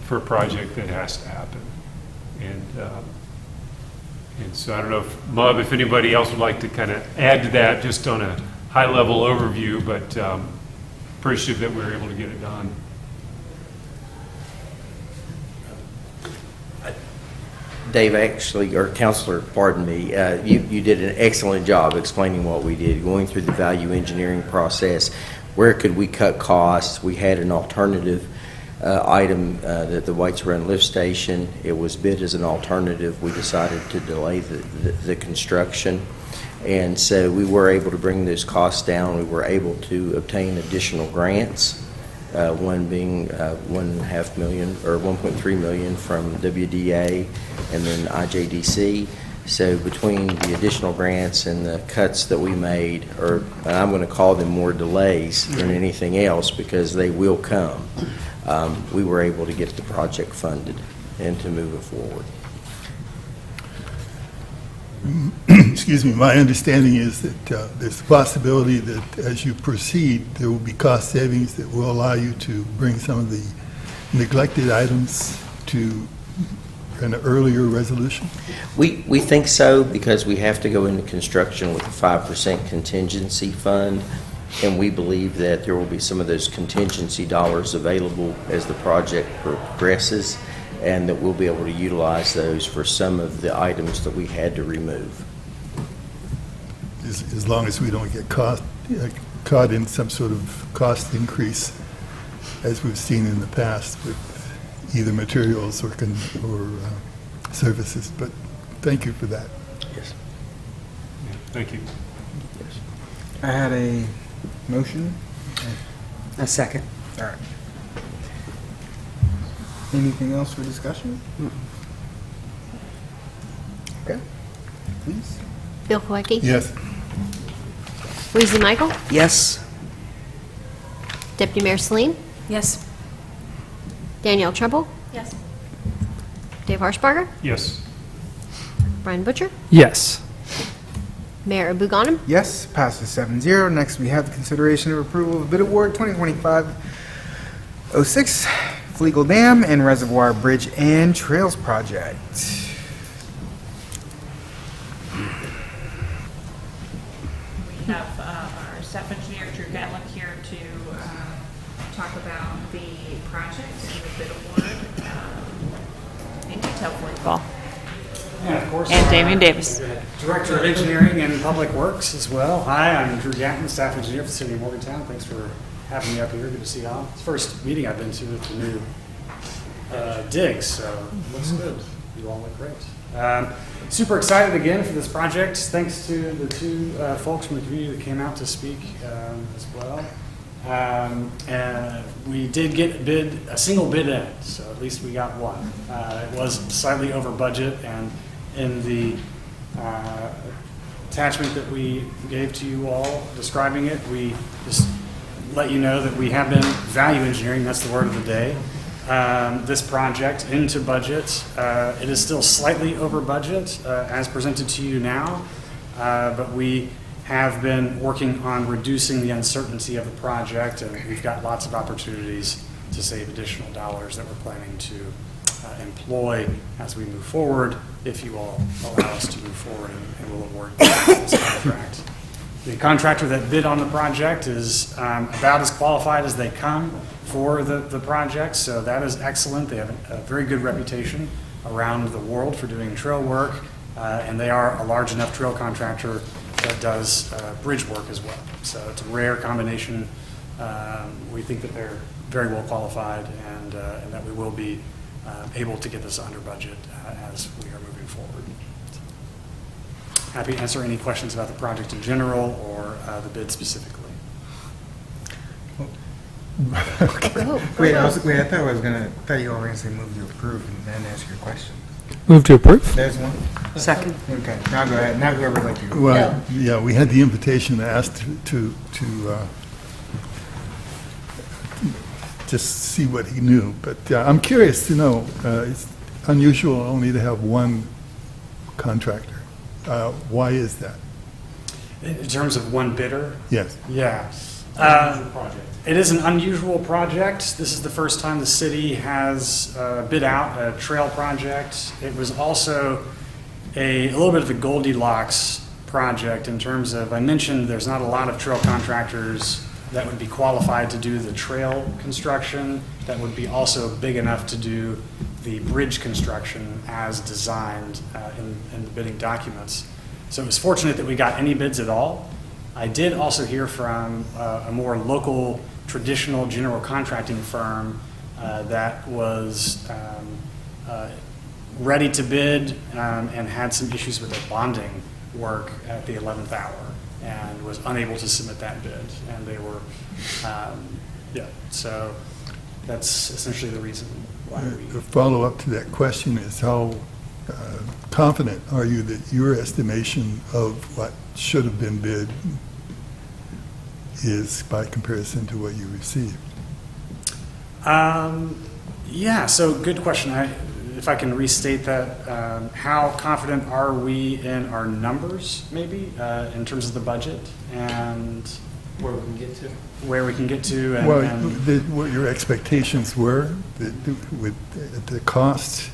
for a project that has to happen. And so I don't know if MUB, if anybody else would like to kind of add to that, just on a high-level overview, but appreciative that we were able to get it done. Dave, actually, or Counselor, pardon me, you did an excellent job explaining what we did, going through the value engineering process. Where could we cut costs? We had an alternative item that the Whites Run lift station. It was bid as an alternative. We decided to delay the construction. And so we were able to bring those costs down. We were able to obtain additional grants, one being $1.5 million or $1.3 million from WDA and then IJDC. So between the additional grants and the cuts that we made, or I'm going to call them more delays than anything else because they will come, we were able to get the project funded and to move it forward. Excuse me, my understanding is that there's a possibility that as you proceed, there will be cost savings that will allow you to bring some of the neglected items to an earlier resolution? We think so because we have to go into construction with a 5% contingency fund, and we believe that there will be some of those contingency dollars available as the project progresses, and that we'll be able to utilize those for some of the items that we had to remove. As long as we don't get caught in some sort of cost increase, as we've seen in the past with either materials or services. But thank you for that. Yes. Yeah, thank you. Yes. I had a motion. A second. All right. Anything else for discussion? Okay. Please. Bill Koecki? Yes. Reason Michael? Yes. Deputy Mayor Celine? Yes. Danielle Trumbull? Yes. Dave Harshbarger? Yes. Brian Butcher? Yes. Mayor Abu Ghanem? 06, Fleagle Dam and Reservoir Bridge and Trails Project. We have our staff engineer, Drew Gatlick, here to talk about the project and the bid award in detail for you all. Yeah, of course. And Damian Davis. Director of Engineering and Public Works as well. Hi, I'm Drew Gatton, staff engineer for the city of Morgantown. Thanks for having me up here. Good to see y'all. It's the first meeting I've been to with the new digs, so it looks good. You all look great. Super excited again for this project. Thanks to the two folks from the community that came out to speak as well. We did get a single bid in, so at least we got one. It was slightly over budget, and in the attachment that we gave to you all describing it, we just let you know that we have been value engineering, that's the word of the day, this project into budget. It is still slightly over budget as presented to you now, but we have been working on reducing the uncertainty of the project, and we've got lots of opportunities to save additional dollars that we're planning to employ as we move forward, if you all allow us to move forward, and we'll award this contract. The contractor that bid on the project is about as qualified as they come for the project, so that is excellent. They have a very good reputation around the world for doing trail work, and they are a large enough trail contractor that does bridge work as well. So it's a rare combination. We think that they're very well qualified, and that we will be able to get this under budget as we are moving forward. Happy to answer any questions about the project in general or the bid specifically. Wait, I thought you all were going to say move to approve and then ask your question. Move to approve. There's one. Second. Okay, now go ahead. Now whoever would like to. Well, yeah, we had the invitation to ask to just see what he knew, but I'm curious to know, it's unusual only to have one contractor. Why is that? In terms of one bidder? Yes. Yeah. It is an unusual project. This is the first time the city has bid out a trail project. It was also a little bit of a Goldilocks project in terms of, I mentioned there's not a lot of trail contractors that would be qualified to do the trail construction, that would be also big enough to do the bridge construction as designed in the bidding documents. So it was fortunate that we got any bids at all. I did also hear from a more local, traditional general contracting firm that was ready to bid and had some issues with their bonding work at the 11th hour and was unable to submit that bid. And they were, so that's essentially the reason why we... The follow-up to that question is how confident are you that your estimation of what should have been bid is by comparison to what you received? Yeah, so good question. If I can restate that, how confident are we in our numbers, maybe, in terms of the budget and Where we can get to. where we can get to? And, Well, what your expectations were with the cost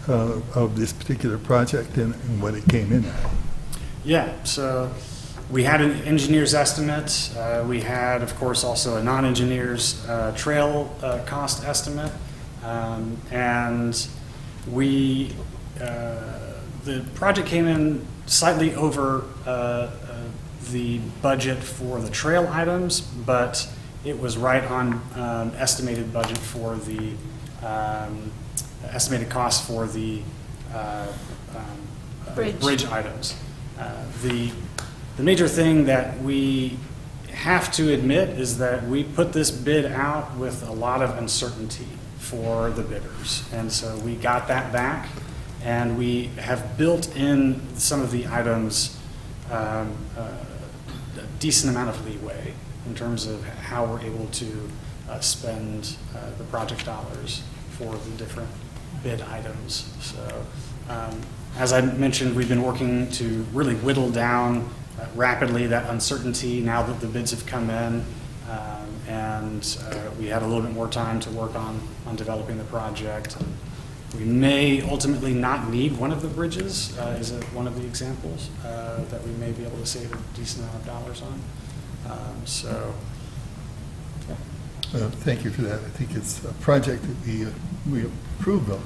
of this particular project and what it came in at? Yeah, so we had an engineer's estimate. We had, of course, also a non-engineer's trail cost estimate. And the project came in slightly over the budget for the trail items, but it was right on estimated budget for the estimated cost for the bridge items. The major thing that we have to admit is that we put this bid out with a lot of uncertainty for the bidders. And so we got that back, and we have built in some of the items a decent amount of leeway in terms of how we're able to spend the project dollars for the different bid items. So as I mentioned, we've been working to really whittle down rapidly that uncertainty now that the bids have come in. And we had a little bit more time to work on developing the project. And we may ultimately not need one of the bridges, is one of the examples that we may be able to save a decent amount of dollars on. Thank you for that. I think it's a project that we approve of,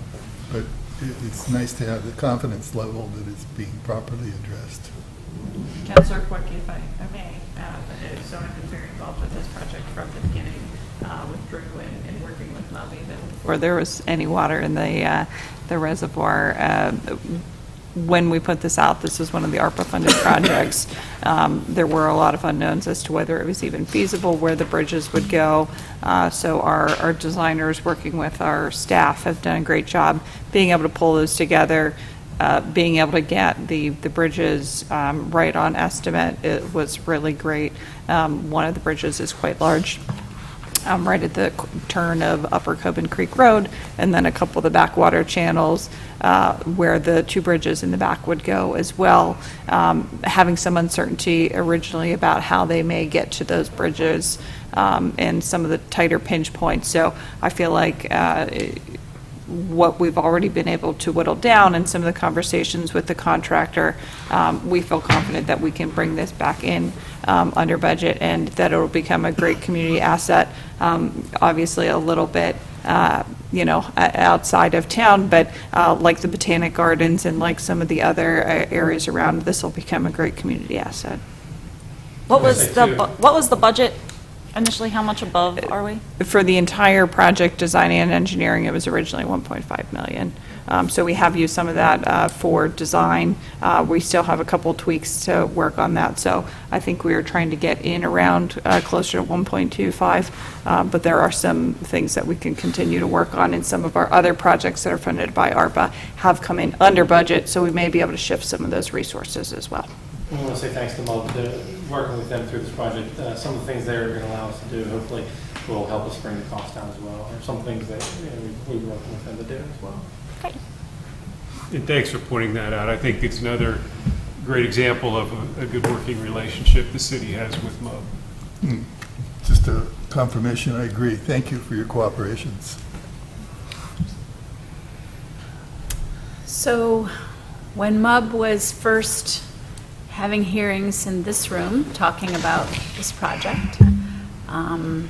but it's nice to have the confidence level that it's being properly addressed. Councilor Quickie, if I may, so I've been very involved with this project from the beginning, with Drew and working with Mom even before there was any water in the reservoir. When we put this out, this is one of the ARPA-funded projects. There were a lot of unknowns as to whether it was even feasible, where the bridges would go. So our designers, working with our staff, have done a great job being able to pull those together, being able to get the bridges right on estimate. It was really great. One of the bridges is quite large, right at the turn of Upper Coben Creek Road, and then a couple of the backwater channels where the two bridges in the back would go as well. Having some uncertainty originally about how they may get to those bridges and some of the tighter pinch points. So I feel like what we've already been able to whittle down and some of the conversations with the contractor, we feel confident that we can bring this back in under budget and that it will become a great community asset. Obviously a little bit, outside of town, but like the Botanic Gardens and like some of the other areas around, this will become a great community asset. What was the budget initially? How much above are we? For the entire project, design and engineering, it was originally 1.5 million. So we have used some of that for design. We still have a couple tweaks to work on that. So I think we are trying to get in around closer to 1.25, but there are some things that we can continue to work on, and some of our other projects that are funded by ARPA have come in under budget, so we may be able to shift some of those resources as well. I want to say thanks to Mo for working with them through this project. Some of the things they're going to allow us to do hopefully will help us bring the cost down as well, or some things that we're working with them to do as well. Great. And thanks for pointing that out. I think it's another great example of a good working relationship the city has with MUB. Just a confirmation, I agree. Thank you for your cooperations. So when MUB was first having hearings in this room talking about this project, a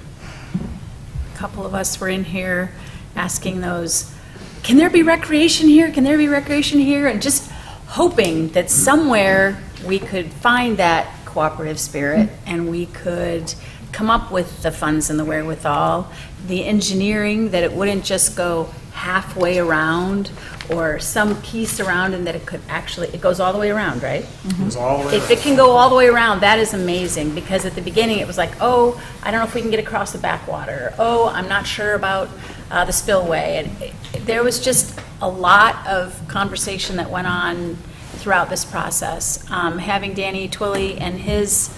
couple of us were in here asking those, can there be recreation here? Can there be recreation here? And just hoping that somewhere we could find that cooperative spirit and we could come up with the funds and the wherewithal, the engineering, that it wouldn't just go halfway around or some piece around, and that it could actually, it goes all the way around, right? It goes all the way If it can go all the way around, that is amazing, because at the beginning it was like, oh, I don't know if we can get across the backwater. Oh, I'm not sure about the spillway. And there was just a lot of conversation that went on throughout this process. Having Danny Twilley and his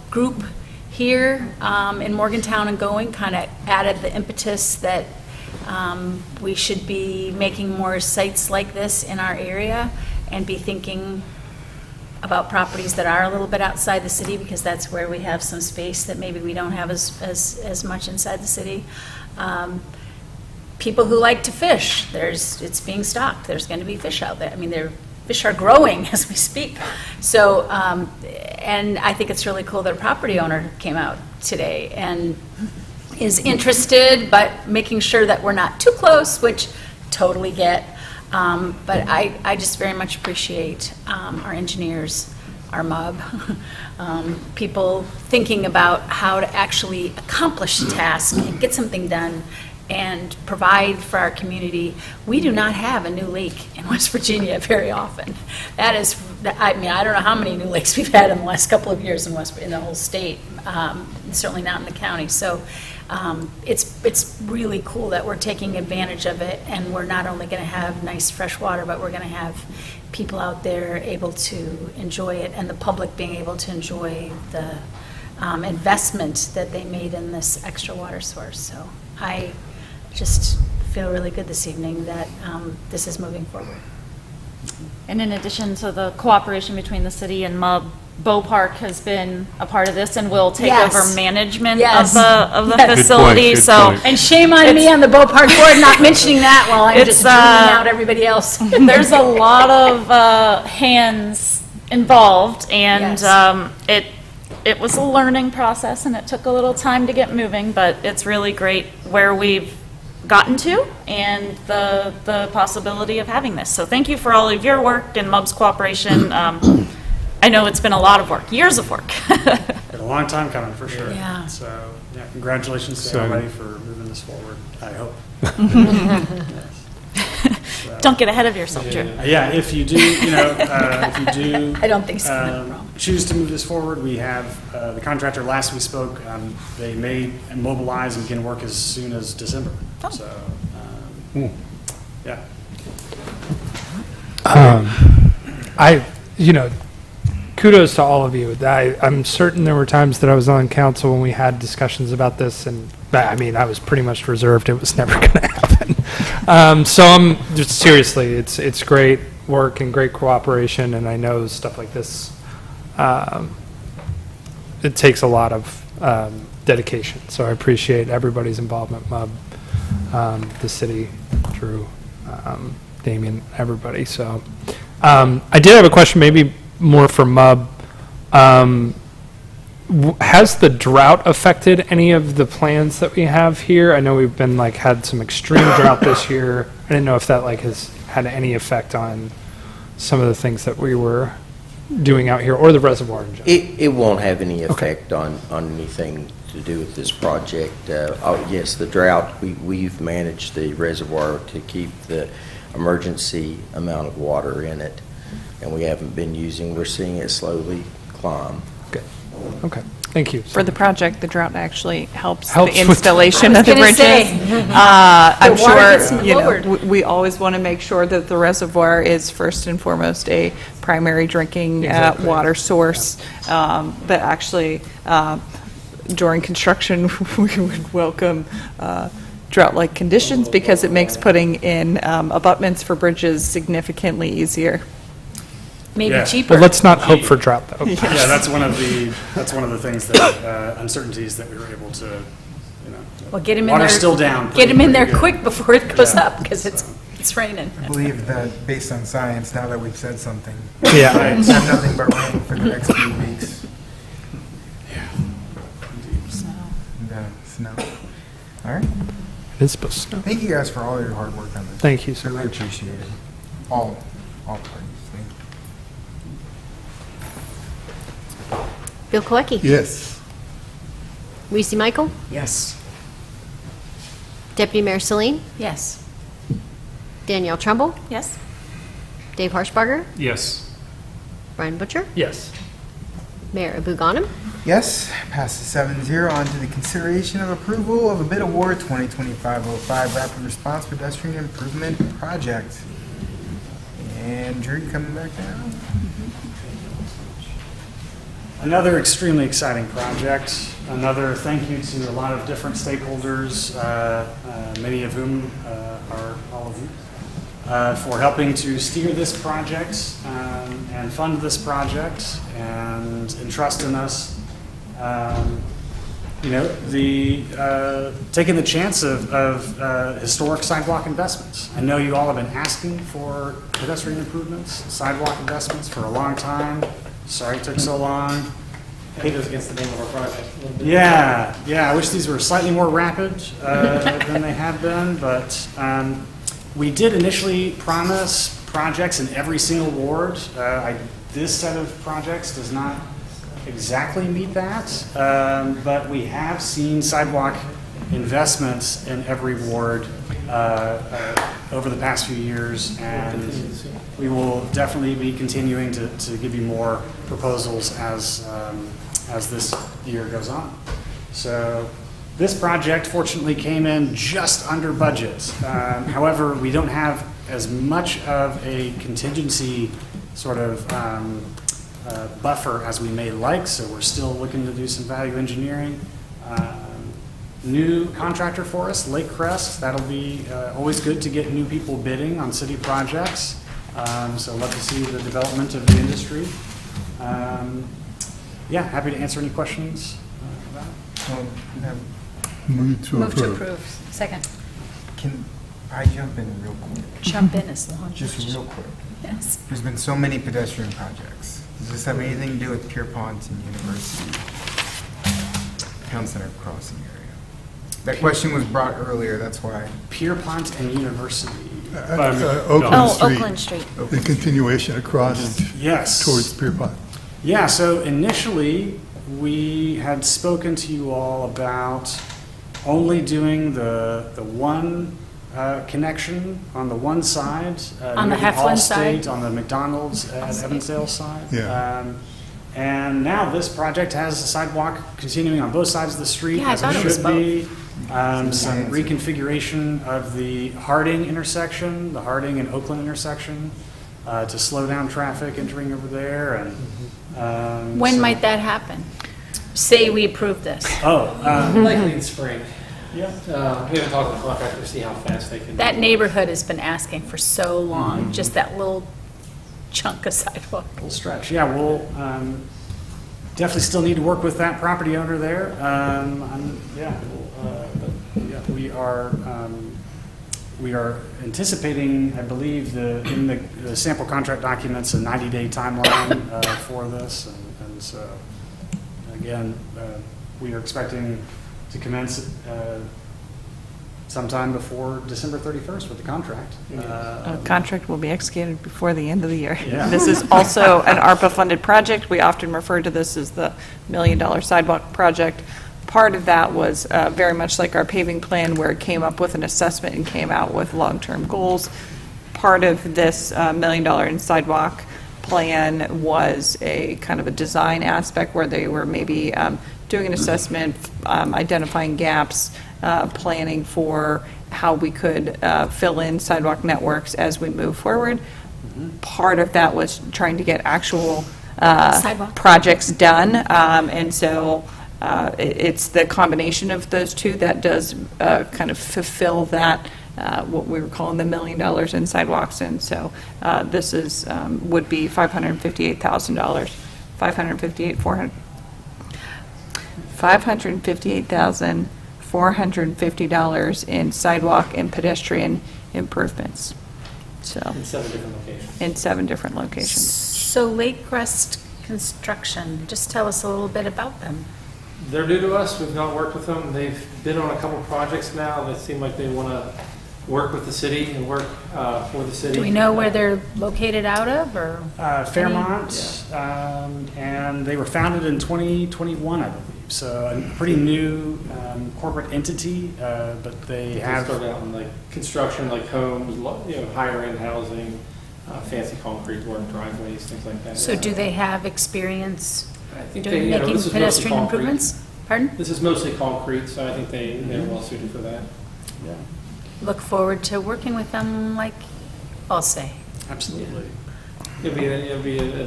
group here in Morgantown and going kind of added the impetus that we should be making more sites like this in our area and be thinking about properties that are a little bit outside the city, because that's where we have some space that maybe we don't have as much inside the city. People who like to fish, it's being stocked. There's going to be fish out there. I mean, fish are growing as we speak. So, and I think it's really cool that a property owner came out today and is interested, but making sure that we're not too close, which totally get. But I just very much appreciate our engineers, our MUB, people thinking about how to actually accomplish a task and get something done and provide for our community. We do not have a new lake in West Virginia very often. That is, I mean, I don't know how many new lakes we've had in the last couple of years in the whole state, certainly not in the county. So it's really cool that we're taking advantage of it, and we're not only going to have nice fresh water, but we're going to have people out there able to enjoy it, and the public being able to enjoy the investment that they made in this extra water source. So I just feel really good this evening that this is moving forward. And in addition to the cooperation between the city and MUB, Bo Park has been a part of this and will take Yes. over management Yes. of the Yes. facility. Good So point. And shame on me on the Boat Park Board not mentioning that while I'm It's, just drilling out everybody else. there's a lot of hands involved, and Yes. it was a learning process, and it took a little time to get moving, but it's really great where we've gotten to and the possibility of having this. So thank you for all of your work and MUB's cooperation. I know it's been a lot of work, years of work. Been a long time coming, for sure. Yeah. So, yeah, congratulations to So- everybody for moving this forward, I hope. Don't get ahead of yourself, Drew. Yeah, if you do, if you do. I don't think so, no problem. Choose to move this forward, we have, the contractor, last we spoke, they may mobilize and begin work as soon as December. So, yeah. Kudos to all of you. I'm certain there were times that I was on council when we had discussions about this, and I mean, I was pretty much reserved. It was never going to happen. So I'm just seriously, it's great work and great cooperation, and I know stuff like this, it takes a lot of dedication. So I appreciate everybody's involvement, MUB, the city, Drew, Damien, everybody. So I did have a question, maybe more for MUB. Has the drought affected any of the plans that we have here? I know we've been had some extreme drought this year. I didn't know if that has had any effect on some of the things that we were doing out here, or the reservoir in general. It won't have any effect on anything to do with this project. Yes, the drought, we've managed the reservoir to keep the emergency amount of water in it, and we haven't been we're seeing it slowly climb. Good. Okay. Thank you. For the project, the drought actually helps Helps the with- installation of the gonna bridges. say. I'm The water gets sure, lowered. we always want to make sure that the reservoir is first and foremost a primary drinking water source. But actually, during construction, we would welcome drought-like conditions because it makes putting in abutments for bridges significantly easier. Maybe Yeah. cheaper. But let's not hope for drought, though. Yeah, that's one of the things that, uncertainties that we were able to, Well, get him in there. water's still down. Get him in there pretty good. quick before it goes Yeah. up, because it's raining. I believe that based on science, now that we've said something, Yeah. it's have nothing but rain for the next few weeks. Yeah, snow. All right. It's supposed to snow. Thank you guys for all your hard work on this. Thank you so Really much. appreciate it. All parties. Thank you. Bill Kolecki. Yes. Reese Michael. Yes. Deputy Mayor Celine. Yes. Danielle Trumbull. Yes? Dave Harshbarger. Yes. Brian Butcher. Yes. Mayor Abu Ghanem. Yes, passes 7-0. On to the consideration of approval of a bid award 2025-05 Rapid Response Pedestrian Improvement Project. And Drew, you coming back down? Another extremely exciting project. Another thank you to a lot of different stakeholders, many of whom are all of you, for helping to steer this project and fund this project and entrust in us. Taking the chance of historic sidewalk investments. I know you all have been asking for pedestrian improvements, sidewalk investments for a long time. Sorry it took so long. I think it was against the name of our project. a little bit. Yeah, I wish these were slightly more rapid than they have been, but we did initially promise projects in every single ward. This set of projects does not exactly meet that, but we have seen sidewalk investments in every ward over the past few years, and we will definitely be continuing to give you more proposals as this year goes on. So this project fortunately came in just under budget. However, we don't have as much of a contingency sort of buffer as we may like, so we're still looking to do some value engineering. New contractor for us, Lake Crest. That'll be always good to get new people bidding on city projects. So love to see the development of the industry. Yeah, happy to answer any questions about it. Move to Move to approve. approve. Second. Can I jump in real quick? Jump in as long as. Just real quick. Yes. There's been so many pedestrian projects. Does this have anything to do with Pierpont and University Town Center crossing area? That question was brought earlier, that's why. Pierpont and University. Oakland Street. Street. The continuation across Yes. towards Pierpont. Yeah, so initially, we had spoken to you all about only doing the one connection on the one side. On the near Heflin side? Allstate, on the McDonald's at Evansdale side. Yeah. And now this project has a sidewalk continuing on both sides of the street. Yeah, I as thought it was should be. Some reconfiguration of the Harding intersection, the Harding and Oakland intersection, to slow down traffic entering over there. And When so- might that happen? Say we approve this. Likely in spring. Yeah. We haven't talked to the contractor to see how fast they can. That neighborhood has been asking for so long, just that little chunk of sidewalk. Little stretch. Yeah, we'll definitely still need to work with that property owner there. We are anticipating, I believe, in the sample contract documents, a 90-day timeline for this. And so, again, we are expecting to commence sometime before December 31st with the contract. Contract will be executed before the end of the year. Yeah. This is also an ARPA-funded project. We often refer to this as the $1 million sidewalk project. Part of that was very much like our paving plan, where it came up with an assessment and came out with long-term goals. Part of this $1 million in sidewalk plan was a kind of a design aspect where they were maybe doing an assessment, identifying gaps, planning for how we could fill in sidewalk networks as we move forward. Part of that was trying to get actual Sidewalk. projects done, and so it's the combination of those two that does kind of fulfill that, what we were calling the $1 million in sidewalks. And so this is, would be $558,000, $558,450 in sidewalk and pedestrian improvements. So, In 7 different locations. in 7 different locations. So Lake Crest Construction, just tell us a little bit about them. They're new to us. We've not worked with them. They've been on a couple projects now that seem like they want to work with the city and work for the city. Do we know where they're located out of, or? Fairmont, and they were founded in 2021, I believe. So a pretty new corporate entity, but they have. Started out in like construction, like homes, higher end housing, fancy concrete work, driveways, things like that. So do they have experience I think doing, this making is mostly pedestrian concrete. improvements? Pardon? This is mostly concrete, so I think they're well suited for that. Yeah. Look forward to working with them, like, I'll say. Absolutely. It'll be a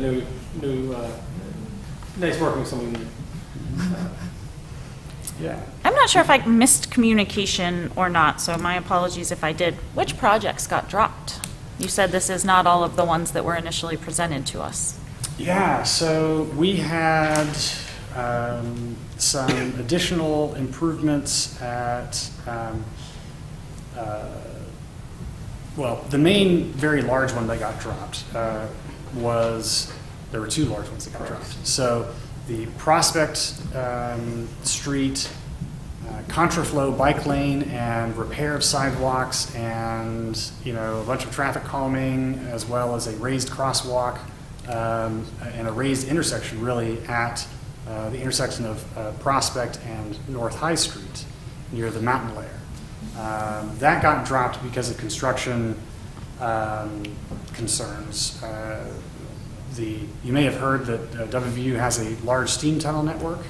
new nice working with someone new. Yeah. I'm not sure if I missed communication or not, so my apologies if I did. Which projects got dropped? You said this is not all of the ones that were initially presented to us. Yeah, so we had some additional improvements at, well, the main very large one that got dropped was, there were 2 large ones that got dropped. So the Prospect Street contraflow bike lane and repair of sidewalks and, a bunch of traffic calming, as well as a raised crosswalk and a raised intersection really at the intersection of Prospect and North High Street near the mountain layer. That got dropped because of construction concerns. You may have heard that WVU has a large steam tunnel network.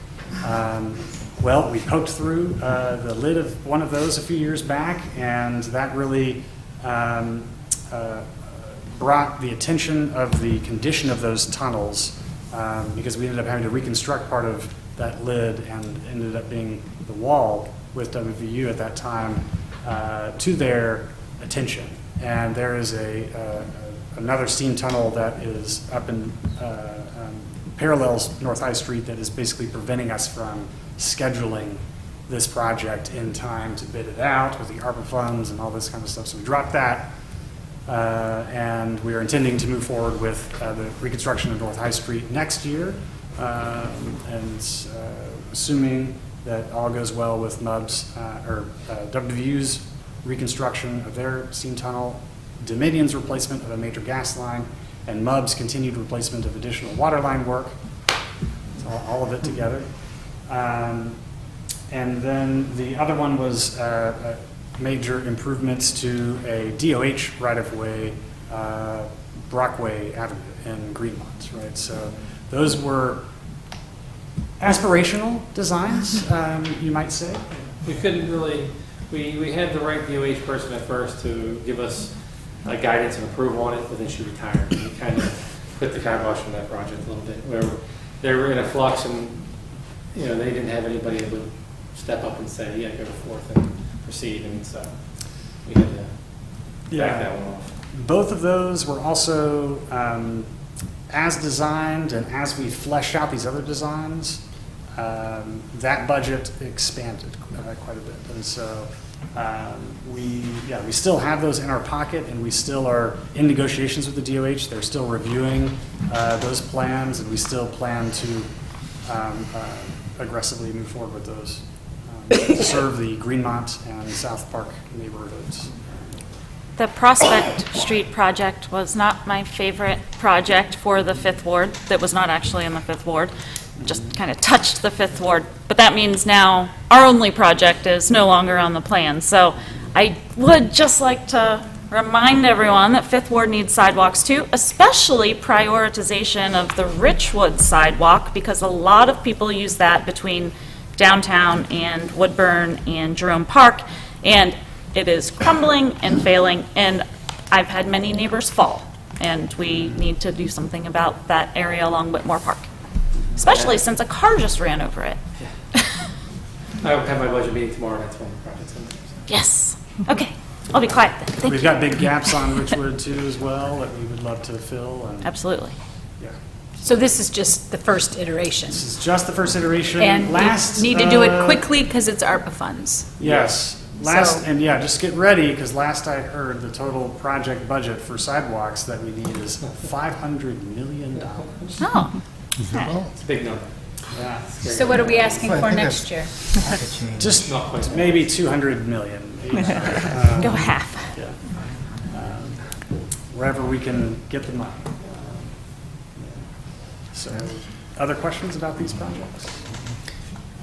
Well, we poked through the lid of one of those a few years back, and that really brought the attention of the condition of those tunnels, because we ended up having to reconstruct part of that lid, and ended up being the wall with WVU at that time, to their attention. And there is another steam tunnel that is up in parallels North High Street that is basically preventing us from scheduling this project in time to bid it out with the ARPA funds and all this kind of stuff. So we dropped that. And we are intending to move forward with the reconstruction of North High Street next year. Assuming that all goes well with WVU's reconstruction of their steam tunnel, Dominion's replacement of a major gas line, and MUB's continued replacement of additional water line work. So all of it together. And then the other one was major improvements to a DOH right-of-way, Brockway Avenue in Greenmont, right? So those were aspirational designs, you might say. We couldn't really, we had the right DOH person at first to give us guidance and approval on it, but then she retired. We kind of put the kibosh on that project a little bit, where they were in a flux and, you know, they didn't have anybody that would step up and say, yeah, go forth and proceed, and so we had to back that one off. Both of those were also, as designed, and as we flesh out these other designs, that budget expanded quite a bit. And so we still have those in our pocket, and we still are in negotiations with the DOH. They're still reviewing those plans, and we still plan to aggressively move forward with those. To serve the Greenmont and South Park neighborhoods. The Prospect Street project was not my favorite project for the Fifth Ward. That was not actually in the Fifth Ward. Just kind of touched the Fifth Ward. But that means now our only project is no longer on the plan. So I would just like to remind everyone that Fifth Ward needs sidewalks too, especially prioritization of the Richwood sidewalk, because a lot of people use that between downtown and Woodburn and Jerome Park, and it is crumbling and failing, and I've had many neighbors fall, and we need to do something about that area along Whitmore Park, especially since a car just ran over it. I have my budget meeting tomorrow, that's when the project's in there. Yes. Okay. I'll be quiet then. Thank We've you. got big gaps on Richwood too as well that we would love to fill. And absolutely. Yeah. So this is just the first iteration. This is just the first iteration. And last we need to do it quickly because it's ARPA funds. Yes. And just get ready, because last I heard the total project budget for sidewalks that we need is $500 million. Oh. It's a big number. Yeah. So what are we asking for next year? Just maybe 200 million. Go half. Yeah. Wherever we can get the money. So, other questions about these projects?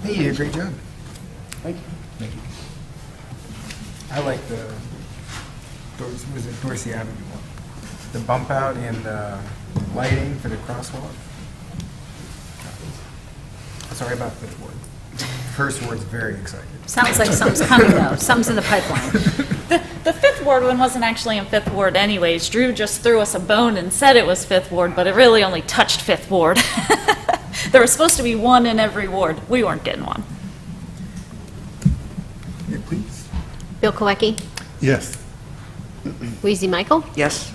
Hey, you did a great job. Thank you. Thank you. I like the Dorsey Avenue one. The bump out and the lighting for the crosswalk. Sorry about Fifth Ward. First Ward's very excited. Sounds like something's coming though. Something's in the pipeline. The Fifth Ward one wasn't actually in Fifth Ward anyways. Drew just threw us a bone and said it was Fifth Ward, but it really only touched Fifth Ward. There was supposed to be one in every ward. We weren't getting one. Yeah, please. Bill Koecki? Yes. Weezy Michael? Yes.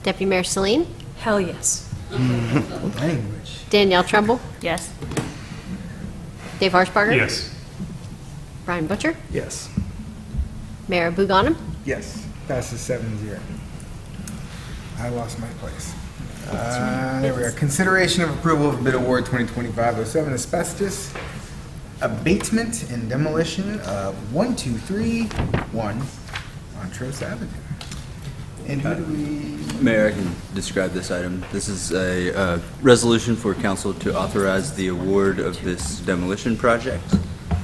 Deputy Mayor Celine? Hell yes. Language. Danielle Trumbull? Yes. Dave Harshbarger? Yes. Brian Butcher? Yes. Mayor Buganim? Yes. Passes 7-0. I lost my place. There we are. Consideration of approval of bid award 2025-07 asbestos abatement and demolition of 1231 Montrose Avenue. And who do we? Mayor, I can describe this item. This is a resolution for council to authorize the award of this demolition project.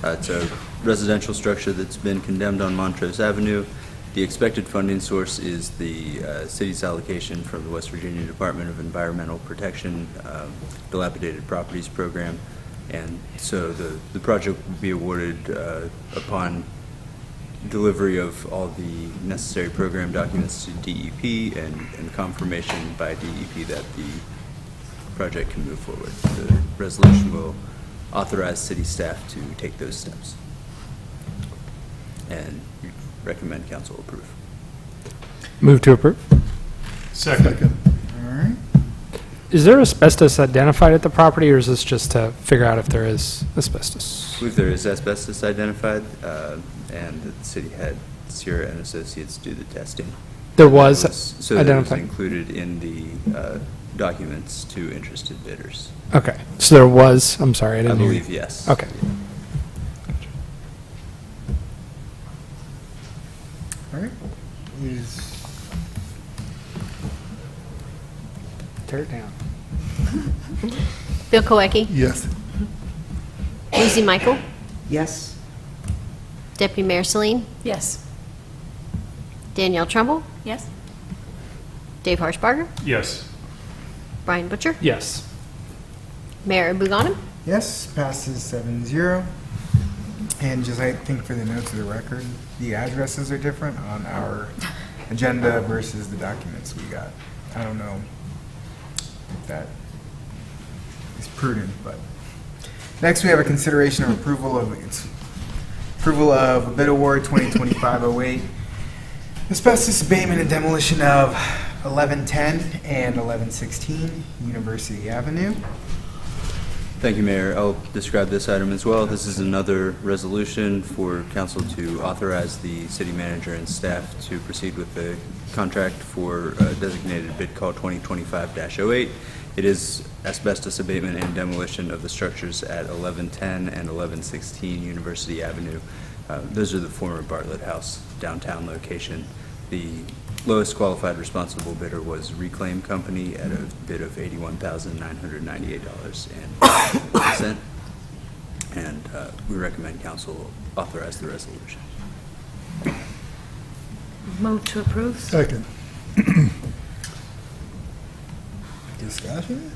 It's a residential structure that's been condemned on Montrose Avenue. The expected funding source is the city's allocation from the West Virginia Department of Environmental Protection Dilapidated Properties Program. And so the project will be awarded upon delivery of all the necessary program documents to DEP and confirmation by DEP that the project can move forward. The resolution will authorize city staff to take those steps. And recommend council approve. Move to approve. Second. All right. Is there asbestos identified at the property, or is this just to figure out if there is asbestos? I believe there is asbestos identified, and the city had Sierra and Associates do the testing. There That was so that was identified. included in the documents to interested bidders. Okay, so there was, I'm sorry, I didn't hear you. believe yes. Okay. All right. Tear it down. Bill Koecki? Yes. Lucy Michael? Yes. Deputy Mayor Celine? Yes. Danielle Trumbull? Yes? Dave Harshbarger? Yes. Brian Butcher? Yes. Mayor Buganim? Yes, passes 7-0. And just I think for the notes of the record, the addresses are different on our agenda versus the documents we got. I don't know if that is prudent, but. Next, we have a consideration of approval of a bid award 2025-08, asbestos abatement and demolition of 1110 and 1116 University Avenue. Thank you, Mayor. I'll describe this item as well. This is another resolution for council to authorize the city manager and staff to proceed with the contract for designated bid call 2025-08. It is asbestos abatement and demolition of the structures at 1110 and 1116 University Avenue. Those are the former Bartlett House downtown location. The lowest qualified responsible bidder was Reclaim Company at a bid of $81,998.01. And we recommend council authorize the resolution. Move to approve? Second. Discussion?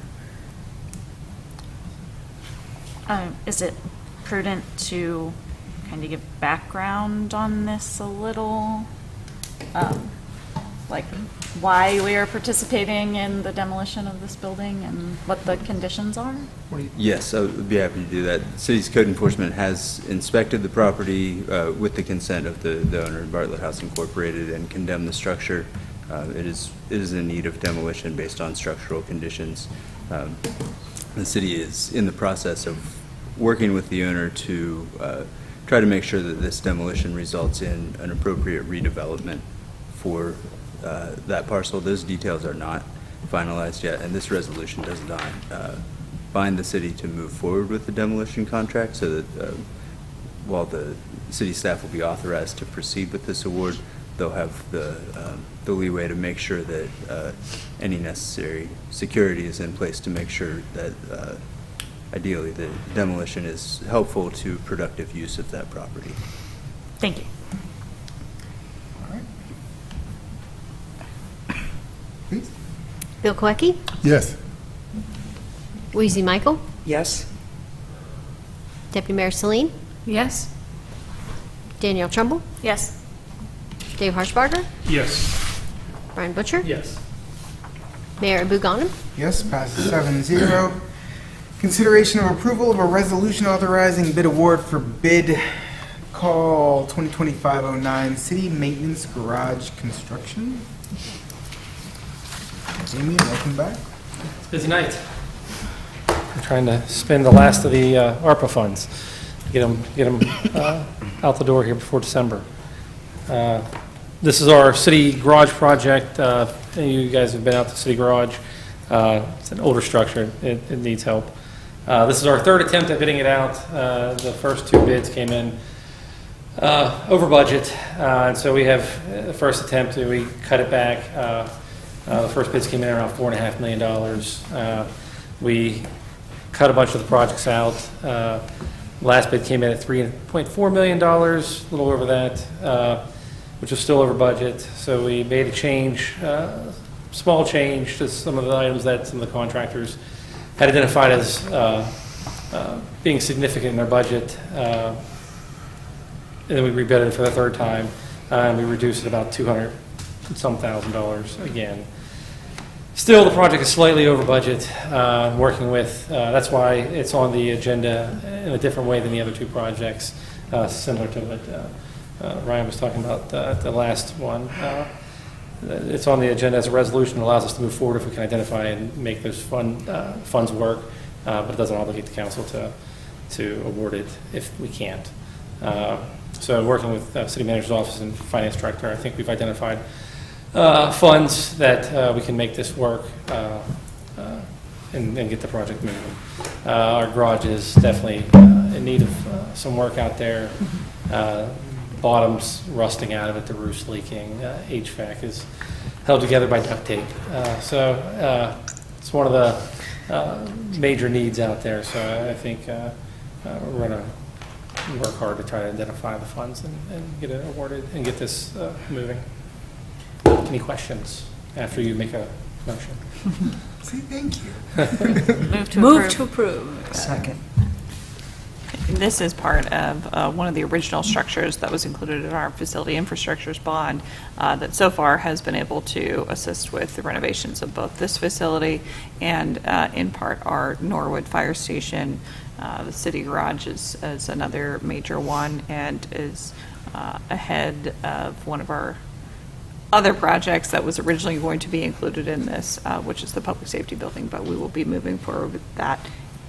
Is it prudent to kind of give background on this a little? Like why we are participating in the demolition of this building and what the conditions are? Yes, I would be happy to do that. City's code enforcement has inspected the property with the consent of the owner, Bartlett House Incorporated, and condemned the structure. It is in need of demolition based on structural conditions. The city is in the process of working with the owner to try to make sure that this demolition results in an appropriate redevelopment for that parcel. Those details are not finalized yet, and this resolution does not bind the city to move forward with the demolition contract, so that while the city staff will be authorized to proceed with this award, they'll have the leeway to make sure that any necessary security is in place to make sure that ideally the demolition is helpful to productive use of that property. Thank you. Please. Bill Koecki? Yes. Lucy Michael? Yes. Deputy Mayor Celine? Yes. Danielle Trumbull? Yes. Dave Harshbarger? Yes. Brian Butcher? Yes. Mayor Buganim? Yes, passes 7-0. Consideration of approval of a resolution authorizing bid award for bid call 2025-09 city maintenance garage construction. Amy, welcome back. It's a busy night. I'm trying to spend the last of the ARPA funds, get them out the door here before December. This is our city garage project. You guys have been out to city garage. It's an older structure. It needs help. This is our third attempt at bidding it out. The first two bids came in over budget, and so we have the first attempt. We cut it back. The first bids came in around $4.5 million. We cut a bunch of the projects out. Last bid came in at $3.4 million, a little over that, which was still over budget. So we made a change, small change to some of the items that some of the contractors had identified as being significant in their budget. And then we rebid it for the third time, and we reduced it about $200-some thousand again. Still, the project is slightly over budget. Working with, that's why it's on the agenda in a different way than the other two projects, similar to what Ryan was talking about the last one. it's on the agenda as a resolution. It allows us to move forward if we can identify and make those funds work, but it doesn't obligate the council to award it if we can't. So working with City Manager's Office and Finance Director, I think we've identified funds that we can make this work and get the project moving. Our garage is definitely in need of some work out there. Bottom's rusting out of it, the roof's leaking, HVAC is held together by duct tape. So it's one of the major needs out there. So I think we're going to work hard to try to identify the funds and get it awarded and get this moving. Any questions after you make a motion? Say thank you. Move to approve. Second. This is part of one of the original structures that was included in our facility infrastructures bond that so far has been able to assist with the renovations of both this facility and in part our Norwood Fire Station. The city garage is another major one and is ahead of one of our other projects that was originally going to be included in this, which is the public safety building, but we will be moving forward with that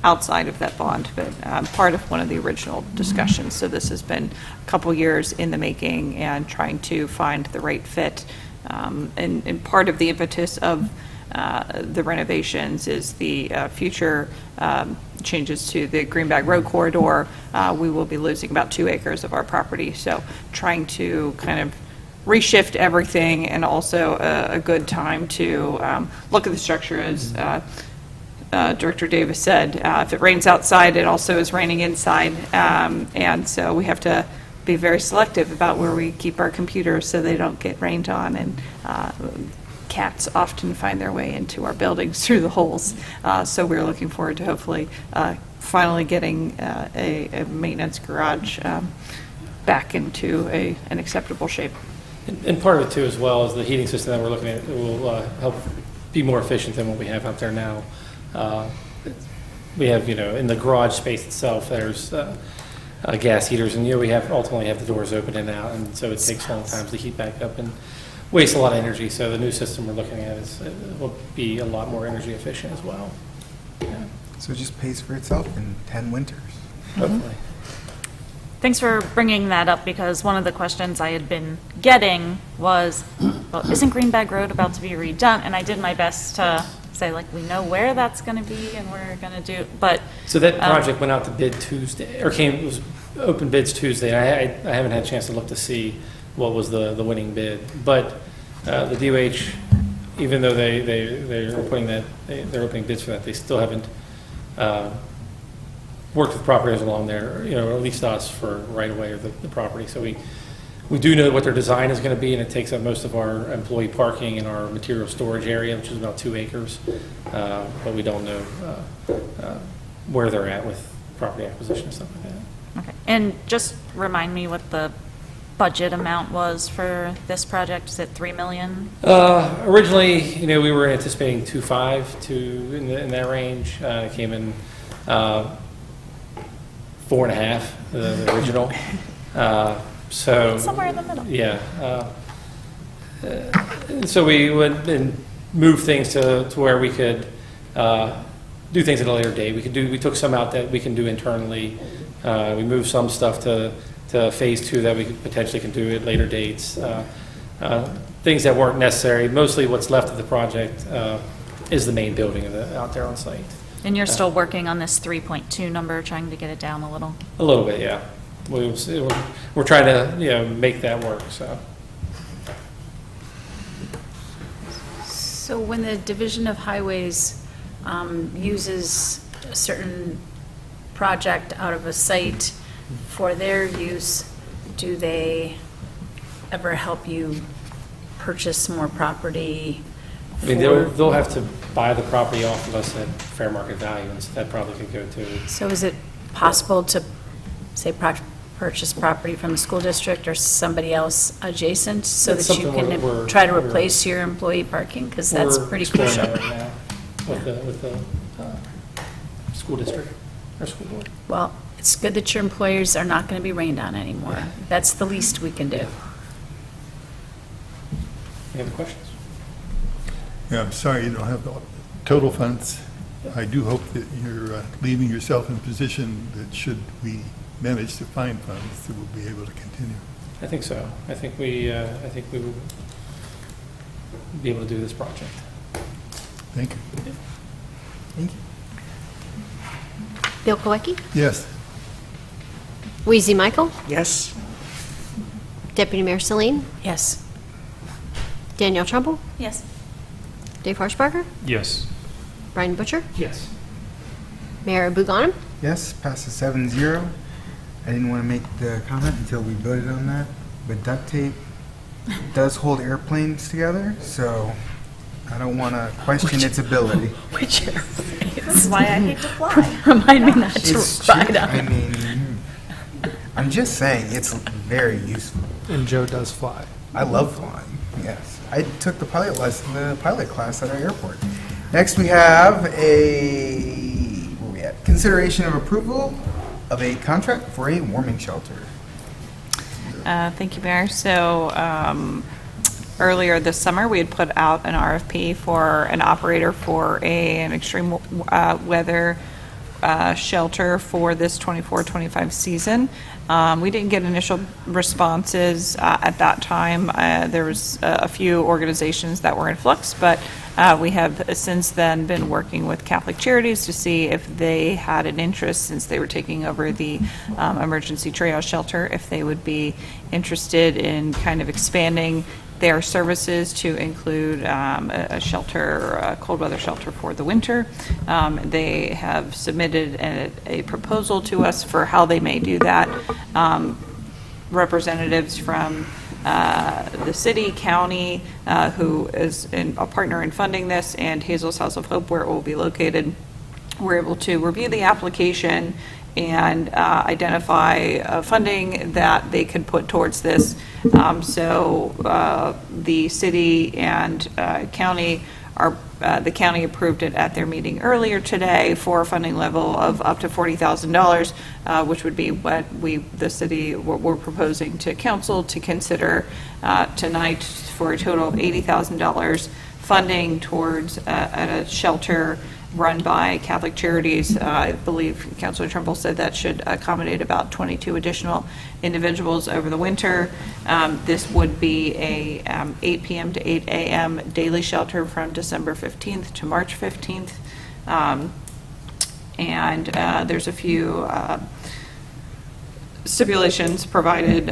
outside of that bond, but part of one of the original discussions. So this has been a couple years in the making and trying to find the right fit. And part of the impetus of the renovations is the future changes to the Greenbag Road corridor. We will be losing about 2 acres of our property, so trying to kind of reshift everything, and also a good time to look at the structure as Director Davis said. If it rains outside, it also is raining inside, and so we have to be very selective about where we keep our computers so they don't get rained on, and cats often find their way into our buildings through the holes. So we're looking forward to hopefully finally getting a maintenance garage back into an acceptable shape. And part of it too as well is the heating system that we're looking at will help be more efficient than what we have out there now. We have, in the garage space itself, there's gas heaters, and we ultimately have the doors open and out, and so it takes long times to heat back up and wastes a lot of energy. So the new system we're looking at will be a lot more energy efficient as well. Yeah. So it just pays for itself in 10 winters. Hopefully. Thanks for bringing that up, because one of the questions I had been getting was, well, isn't Greenbag Road about to be redone? And I did my best to say, like, we know where that's going to be and we're going to do, but... So that project went out to bid Tuesday, or it was open bids Tuesday. I haven't had a chance to look to see what was the winning bid. But the DOH, even though they're opening bids for that, they still haven't worked with property owners along there, or at least us for right away or the property. So we do know what their design is going to be, and it takes up most of our employee parking and our material storage area, which is about 2 acres. But we don't know where they're at with property acquisition and stuff like that. Okay. And just remind me what the budget amount was for this project. Is it $3 million? Originally, we were anticipating 2.5 in that range. It came in 4.5, the original. So somewhere in the middle. Yeah. So we would move things to where we could do things at a later date. We took some out that we can do internally. We moved some stuff to phase 2 that we potentially can do at later dates. Things that weren't necessary. Mostly what's left of the project is the main building out there on site. And you're still working on this 3.2 number, trying to get it down a little? A little bit, yeah. We're trying to make that work. So when the Division of Highways uses a certain project out of a site for their use, do they ever help you purchase more property? I mean, they'll have to buy the property off of us at fair market value, and so that probably could go to... So is it possible to, say, purchase property from the school district or somebody else adjacent so that you can try to replace your employee parking? Because that's pretty crucial. We're exploring that right now with the school district, or school board. Well, it's good that your employers are not going to be rained on anymore. That's the least we can do. Any other questions? Yeah, I'm sorry you don't have the total funds. I do hope that you're leaving yourself in a position that should we manage to find funds, that we'll be able to continue. I think so. I think we will be able to do this project. Thank you. Thank you. Bill Koecki? Yes. Weezy Michael? Yes. Deputy Mayor Celine? Yes. Danielle Trumbull? Yes. Dave Harshbarger? Yes. Brian Butcher? Yes. Mayor Buganim? Yes, passes 7-0. I didn't want to make the comment until we voted on that, but duct tape does hold airplanes together, so I don't want to question its ability. Which This is why I hate to fly. Remind me not to It's ride true. on. I mean, I'm just saying, it's very useful. And Joe does fly. I love flying, yes. I took the pilot class at our airport. Next, we have where we at? Consideration of approval of a contract for a warming shelter. Thank you, Mayor. So earlier this summer, we had put out an RFP for an operator for an extreme weather shelter for this 24-25 season. We didn't get initial responses at that time. There was a few organizations that were in flux, but we have since then been working with Catholic Charities to see if they had an interest, since they were taking over the emergency triage shelter, if they would be interested in kind of expanding their services to include a shelter, a cold weather shelter for the winter. They have submitted a proposal to us for how they may do that. Representatives from the city, county, who is a partner in funding this, and Hazel's House of Hope, where it will be located, were able to review the application and identify funding that they could put towards this. So the city and county the county approved it at their meeting earlier today for a funding level of up to $40,000, which would be what the city, we're proposing to council to consider tonight, for a total of $80,000 funding towards a shelter run by Catholic Charities. I believe Councilor Trumbull said that should accommodate about 22 additional individuals over the winter. This would be a 8 p.m. to 8 a.m. daily shelter from December 15th to March 15th. And there's a few stipulations provided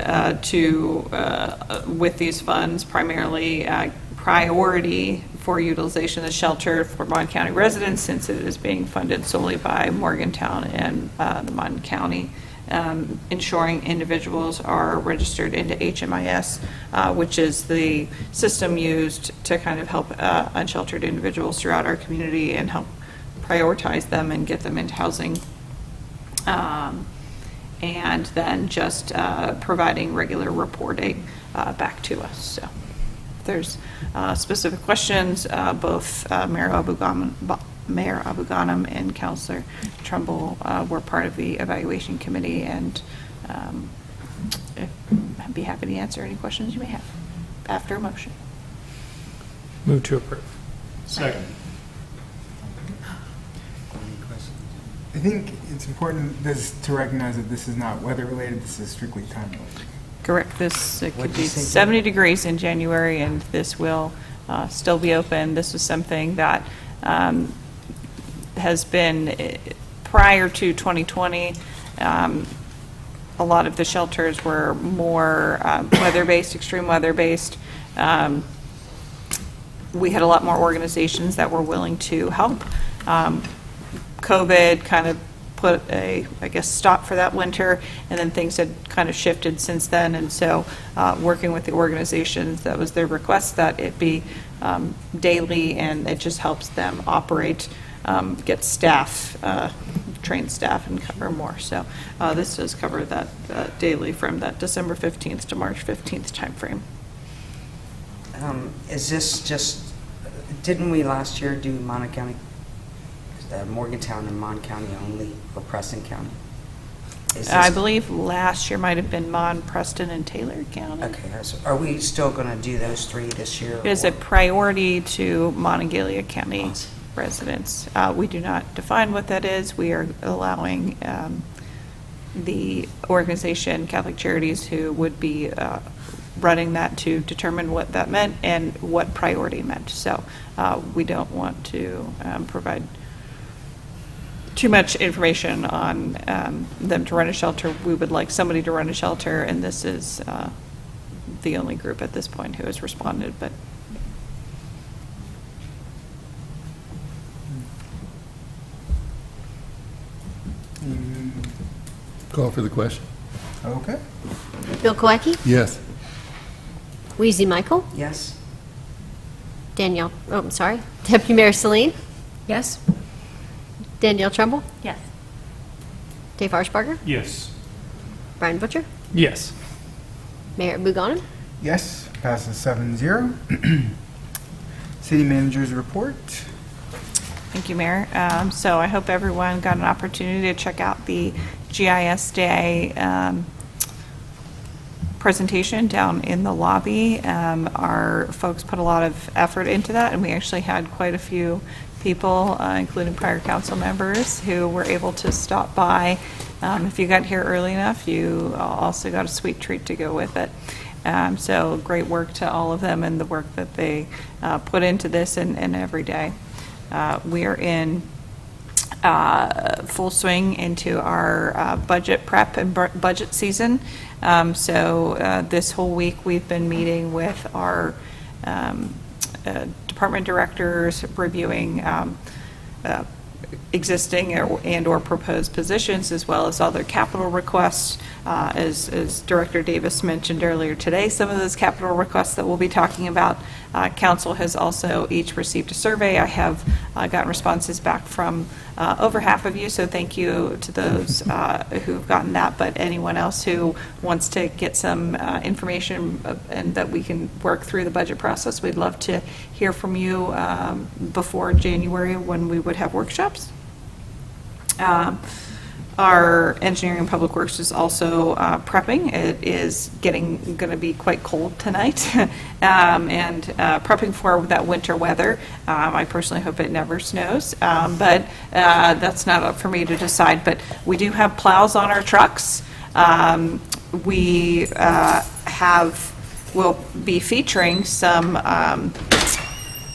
with these funds, primarily priority for utilization of the shelter for Mon County residents, since it is being funded solely by Morgantown and the Mon County, ensuring individuals are registered into HMIS, which is the system used to kind of help unsheltered individuals throughout our community and help prioritize them and get them into housing. And then just providing regular reporting back to us. So if there's specific questions, both Mayor Abuganim and Councilor Trumbull were part of the evaluation committee, and I'd be happy to answer any questions you may have after a motion. Move to approve. Second. I think it's important to recognize that this is not weather-related, this is strictly time-related. Correct. It could What'd be you say, 70 degrees in January, and this will still be open. This was something that has been, prior to 2020, a lot of the shelters were more weather-based, extreme weather-based. We had a lot more organizations that were willing to help. COVID kind of put a, I guess, stop for that winter, and then things had kind of shifted since then. And so working with the organizations, that was their request, that it be daily, and it just helps them operate, get staff, trained staff, and cover more. So this does cover that daily from that December 15th to March 15th timeframe. Is this just, didn't we last year do Morgantown and Mon County only, or Preston County? Is I this- believe last year might have been Mon, Preston, and Taylor County. Okay, so are we still going to do those three this year? It is or- a priority to Monongalia County residents. We do not define what that is. We are allowing the organization, Catholic Charities, who would be running that to determine what that meant and what priority meant. So we don't want to provide too much information on them to run a shelter. We would like somebody to run a shelter, and this is the only group at this point who has responded, but Call for the question. Okay. Bill Koecki? Yes. Weezy Michael? Yes. Danielle, oh, I'm sorry. Deputy Mayor Celine? Yes. Danielle Trumbull? Yes. Dave Harshbarger? Yes. Brian Butcher? Yes. Mayor Buganim? Yes, passes 7-0. City Manager's report. thank you, Mayor. So I hope everyone got an opportunity to check out the GIS Day presentation down in the lobby. Our folks put a lot of effort into that, and we actually had quite a few people, including prior council members, who were able to stop by. If you got here early enough, you also got a sweet treat to go with it. So great work to all of them and the work that they put into this and every day. We are in full swing into our budget prep and budget season. So this whole week we've been meeting with our department directors, reviewing existing and/or proposed positions, as well as other capital requests. As Director Davis mentioned earlier today, some of those capital requests that we'll be talking about, Council has also each received a survey. I have gotten responses back from over half of you, so thank you to those who've gotten that, but anyone else who wants to get some information and that we can work through the budget process, we'd love to hear from you before January when we would have workshops. Our engineering and public works is also prepping. It is going to be quite cold tonight, and prepping for that winter weather. I personally hope it never snows, but that's not up for me to decide. But we do have plows on our trucks. We'll be featuring some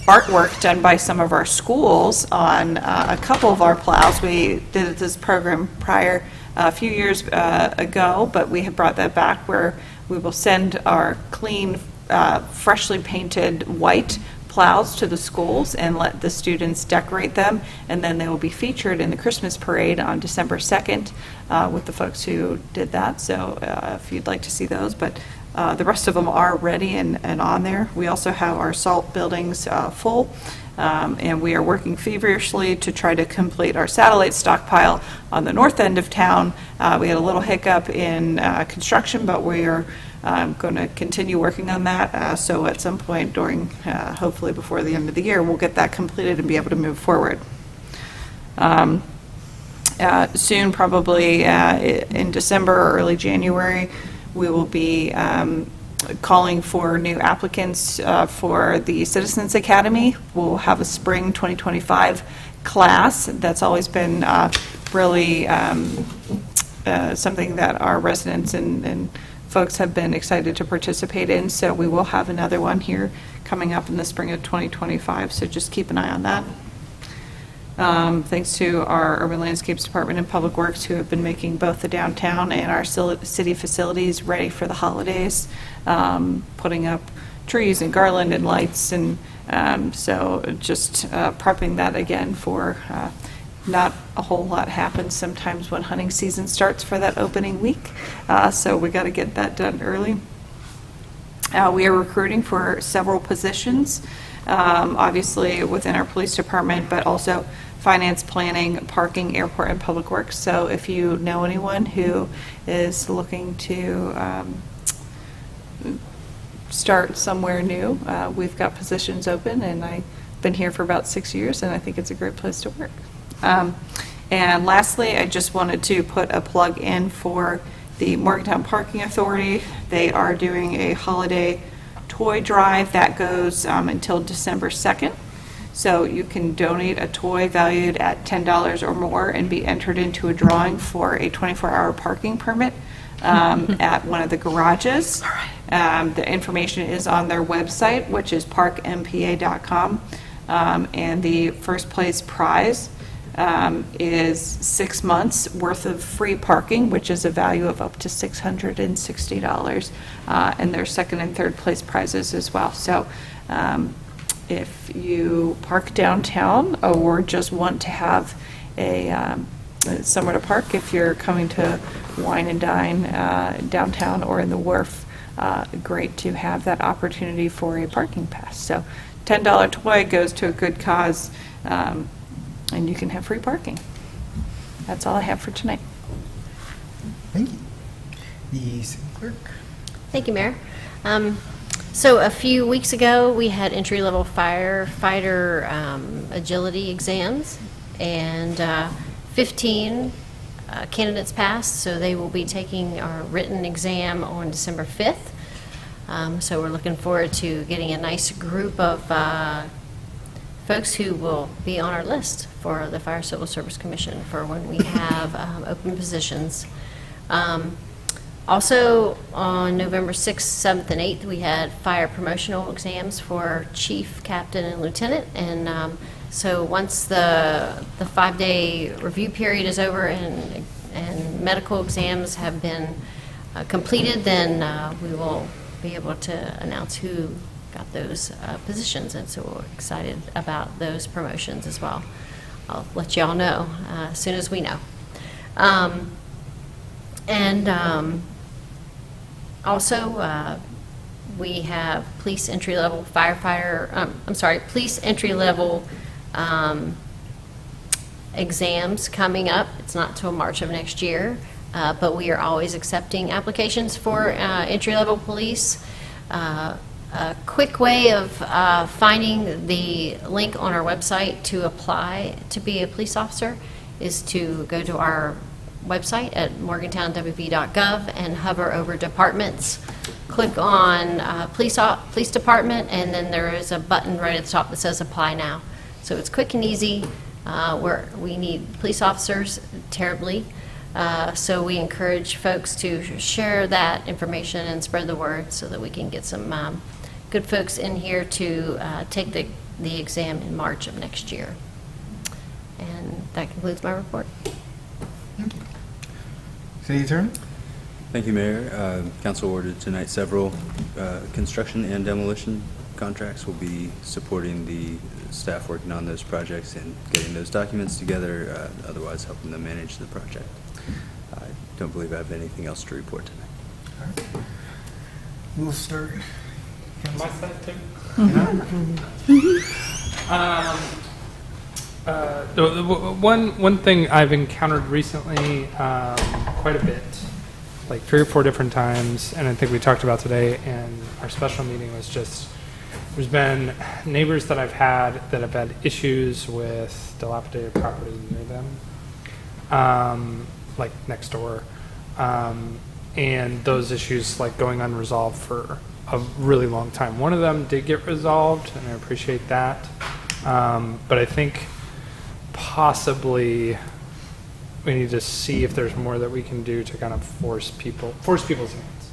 artwork done by some of our schools on a couple of our plows. We did this program prior a few years ago, but we have brought that back where we will send our clean, freshly painted white plows to the schools and let the students decorate them, and then they will be featured in the Christmas parade on December 2nd with the folks who did that. So if you'd like to see those, but the rest of them are ready and on there. We also have our salt buildings full, and we are working feverishly to try to complete our satellite stockpile on the north end of town. We had a little hiccup in construction, but we are going to continue working on that. So at some point during, hopefully before the end of the year, we'll get that completed and be able to move forward. Soon, probably in December or early January, we will be calling for new applicants for the Citizens Academy. We'll have a spring 2025 class. That's always been really something that our residents and folks have been excited to participate in. So we will have another one here coming up in the spring of 2025. So just keep an eye on that. Thanks to our Urban Landscapes Department and Public Works, who have been making both the downtown and our city facilities ready for the holidays, putting up trees and garland and lights, and so just prepping that again for not a whole lot happens sometimes when hunting season starts for that opening week, so we got to get that done early. We are recruiting for several positions, obviously within our police department, but also finance, planning, parking, airport, and public works. So if you know anyone who is looking to start somewhere new, we've got positions open, and I've been here for about 6 years, and I think it's a great place to work. And lastly, I just wanted to put a plug in for the Morgantown Parking Authority. They are doing a holiday toy drive that goes until December 2nd. So you can donate a toy valued at $10 or more and be entered into a drawing for a 24-hour parking permit at one of the garages. The information is on their website, which is parkmpa.com. And the first place prize is 6 months worth of free parking, which is a value of up to $660. And there's second and third place prizes as well. So if you park downtown or just want to have a somewhere to park, if you're coming to wine and dine downtown or in the wharf, great to have that opportunity for a parking pass. So $10 toy goes to a good cause, and you can have free parking. That's all I have for tonight. Thank you. The city clerk. Thank you, Mayor. So a few weeks ago, we had entry-level firefighter agility exams, and 15 candidates passed, so they will be taking our written exam on December 5th. So we're looking forward to getting a nice group of folks who will be on our list for the Fire Civil Service Commission for when we have open positions. Also, on November 6th, 7th, and 8th, we had fire promotional exams for chief, captain, and lieutenant. And so once the 5-day review period is over and medical exams have been completed, then we will be able to announce who got those positions. And so we're excited about those promotions as well. I'll let you all know as soon as we know. Also, we have police entry-level police entry-level exams coming up. It's not till March of next year, but we are always accepting applications for entry-level police. A quick way of finding the link on our website to apply to be a police officer is to go to our website at morgantownwv.gov and hover over departments. Click on police department, and then there is a button right at the top that says apply now. So it's quick and easy. We need police officers terribly, so we encourage folks to share that information and spread the word so that we can get some good folks in here to take the exam in March of next year. And that concludes my report. City Attorney. Thank you, Mayor. Council awarded tonight several construction and demolition contracts. We'll be supporting the staff working on those projects and getting those documents together, otherwise helping them manage the project. I don't believe I have anything else to report tonight. All right. We'll start. My side too. One thing I've encountered recently quite a bit, like 3 or 4 different times, and I think we talked about today in our special meeting, was just there's been neighbors that I've had that have had issues with dilapidated property near them, like next door, and those issues like going unresolved for a really long time. One of them did get resolved, and I appreciate that, but I think possibly we need to see if there's more that we can do to kind of force people's hands,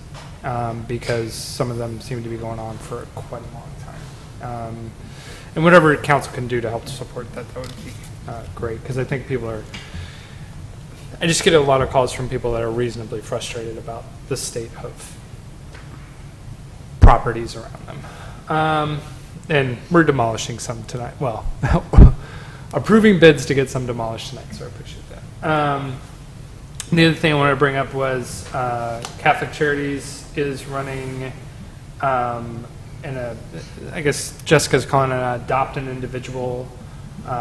because some of them seem to be going on for quite a long time. And whatever council can do to help support that, that would be great, because I think I just get a lot of calls from people that are reasonably frustrated about the state of properties around them. And we're demolishing some tonight. Well, approving bids to get some demolished tonight, so I appreciate that. The other thing I wanted to bring up was Catholic Charities is running I guess Jessica's calling it Adopt an Individual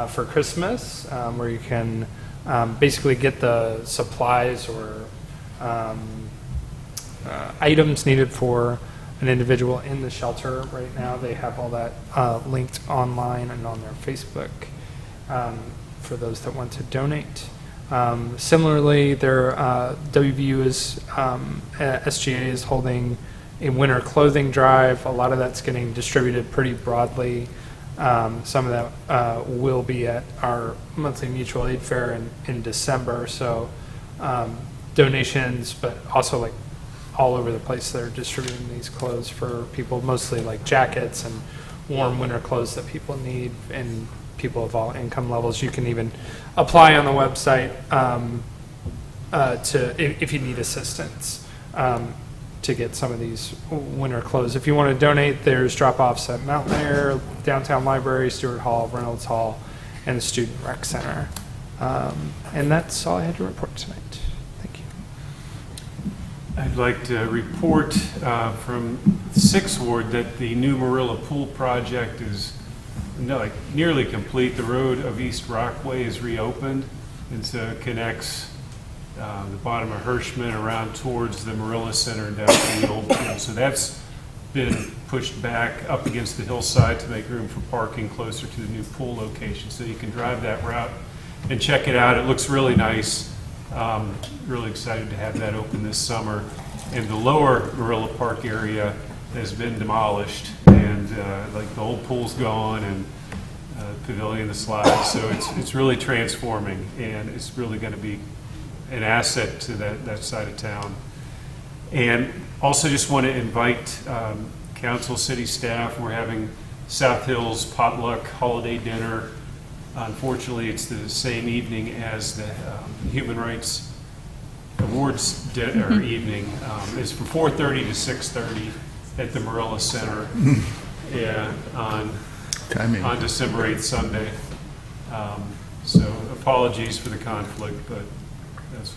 for Christmas, where you can basically get the supplies or items needed for an individual in the shelter right now. They have all that linked online and on their Facebook for those that want to donate. Similarly, WVU is, SGA is holding a winter clothing drive. A lot of that's getting distributed pretty broadly. Some of that will be at our monthly mutual aid fair in December. So donations, but also like all over the place, they're distributing these clothes for people, mostly like jackets and warm winter clothes that people need, and people of all income levels. You can even apply on the website if you need assistance to get some of these winter clothes. If you want to donate, there's drop-offs at Mountain Air, Downtown Library, Stewart Hall, Reynolds Hall, and the Student Rec Center. And that's all I had to report tonight. Thank you. I'd like to report from 6th Ward that the new Marilla Pool project is nearly complete. The road of East Rockway is reopened, and so it connects the bottom of Hirschman around towards the Marilla Center and down to the old pool. So that's been pushed back up against the hillside to make room for parking closer to the new pool location. So you can drive that route and check it out. It looks really nice. Really excited to have that open this summer. And the lower Marilla Park area has been demolished, and like the old pool's gone, and pavilion, the slides. So it's really transforming, and it's really going to be an asset to that side of town. And also just want to invite council, city staff. We're having South Hills potluck holiday dinner. Unfortunately, it's the same evening as the Human Rights Awards dinner evening. It's from 4:30 to 6:30 at the Marilla Center. Yeah, on December 8th, Sunday. So apologies for the conflict, but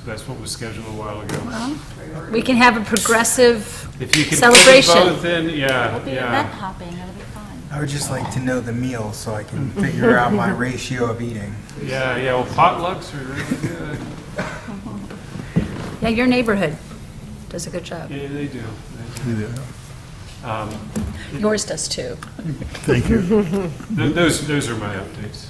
that's what was scheduled a while ago. Well, we can have a progressive If you can celebration. put both in, yeah, It'll be yeah. event hopping, it'll be fun. I would just like to know the meal so I can figure out my ratio of eating. Yeah, well, potlucks are really good. Yeah, your neighborhood does a good job. Yeah, they do. Yours does too. Thank you. Those are my updates.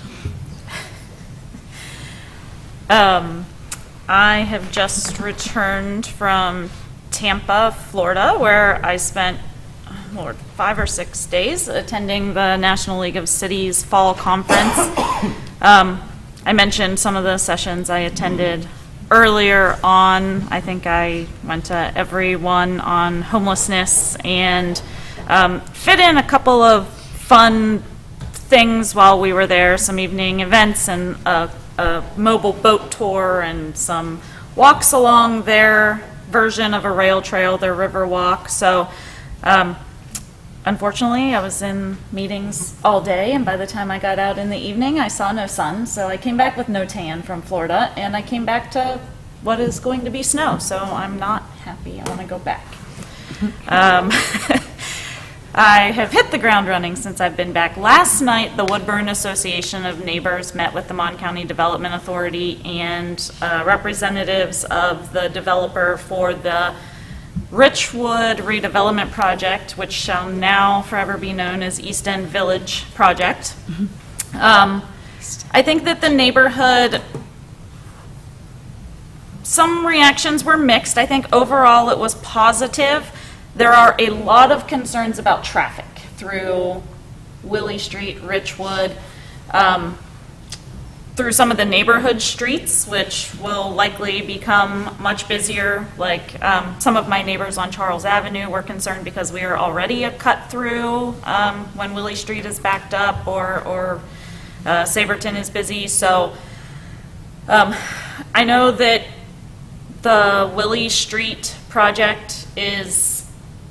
I have just returned from Tampa, Florida, where I spent 5 or 6 days attending the National League of Cities Fall Conference. I mentioned some of the sessions I attended earlier on. I think I went to every one on homelessness, and fit in a couple of fun things while we were there, some evening events and a mobile boat tour and some walks along their version of a rail trail, their river walk. So unfortunately, I was in meetings all day, and by the time I got out in the evening, I saw no sun. So I came back with no tan from Florida, and I came back to what is going to be snow. So I'm not happy. I want to go back. I have hit the ground running since I've been back. Last night, the Woodburn Association of Neighbors met with the Mon County Development Authority and representatives of the developer for the Richwood redevelopment project, which shall now forever be known as East End Village project. I think that the neighborhood, some reactions were mixed. I think overall it was positive. There are a lot of concerns about traffic through Willie Street, Richwood, through some of the neighborhood streets, which will likely become much busier. Like some of my neighbors on Charles Avenue were concerned because we are already a cut through when Willie Street is backed up or Saberton is busy. So I know that the Willie Street project is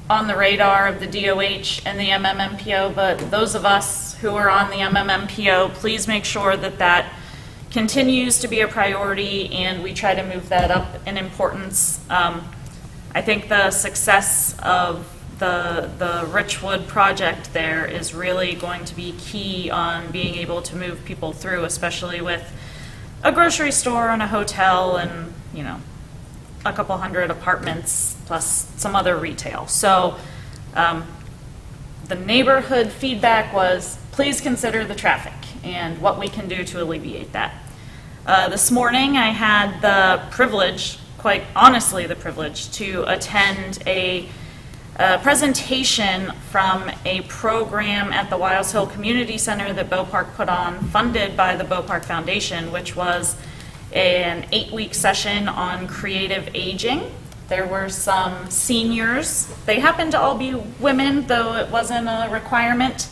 on the radar of the DOH and the MMMPO, but those of us who are on the MMMPO, please make sure that that continues to be a priority and we try to move that up in importance. I think the success of the Richwood project there is really going to be key on being able to move people through, especially with a grocery store and a hotel and, you know, a couple hundred apartments plus some other retail. So the neighborhood feedback was, please consider the traffic and what we can do to alleviate that. This morning, I had the privilege, quite honestly the privilege, to attend a presentation from a program at the Wiles Hill Community Center that Bow Park put on, funded by the Bow Park Foundation, which was an 8-week session on creative aging. There were some seniors. They happened to all be women, though it wasn't a requirement.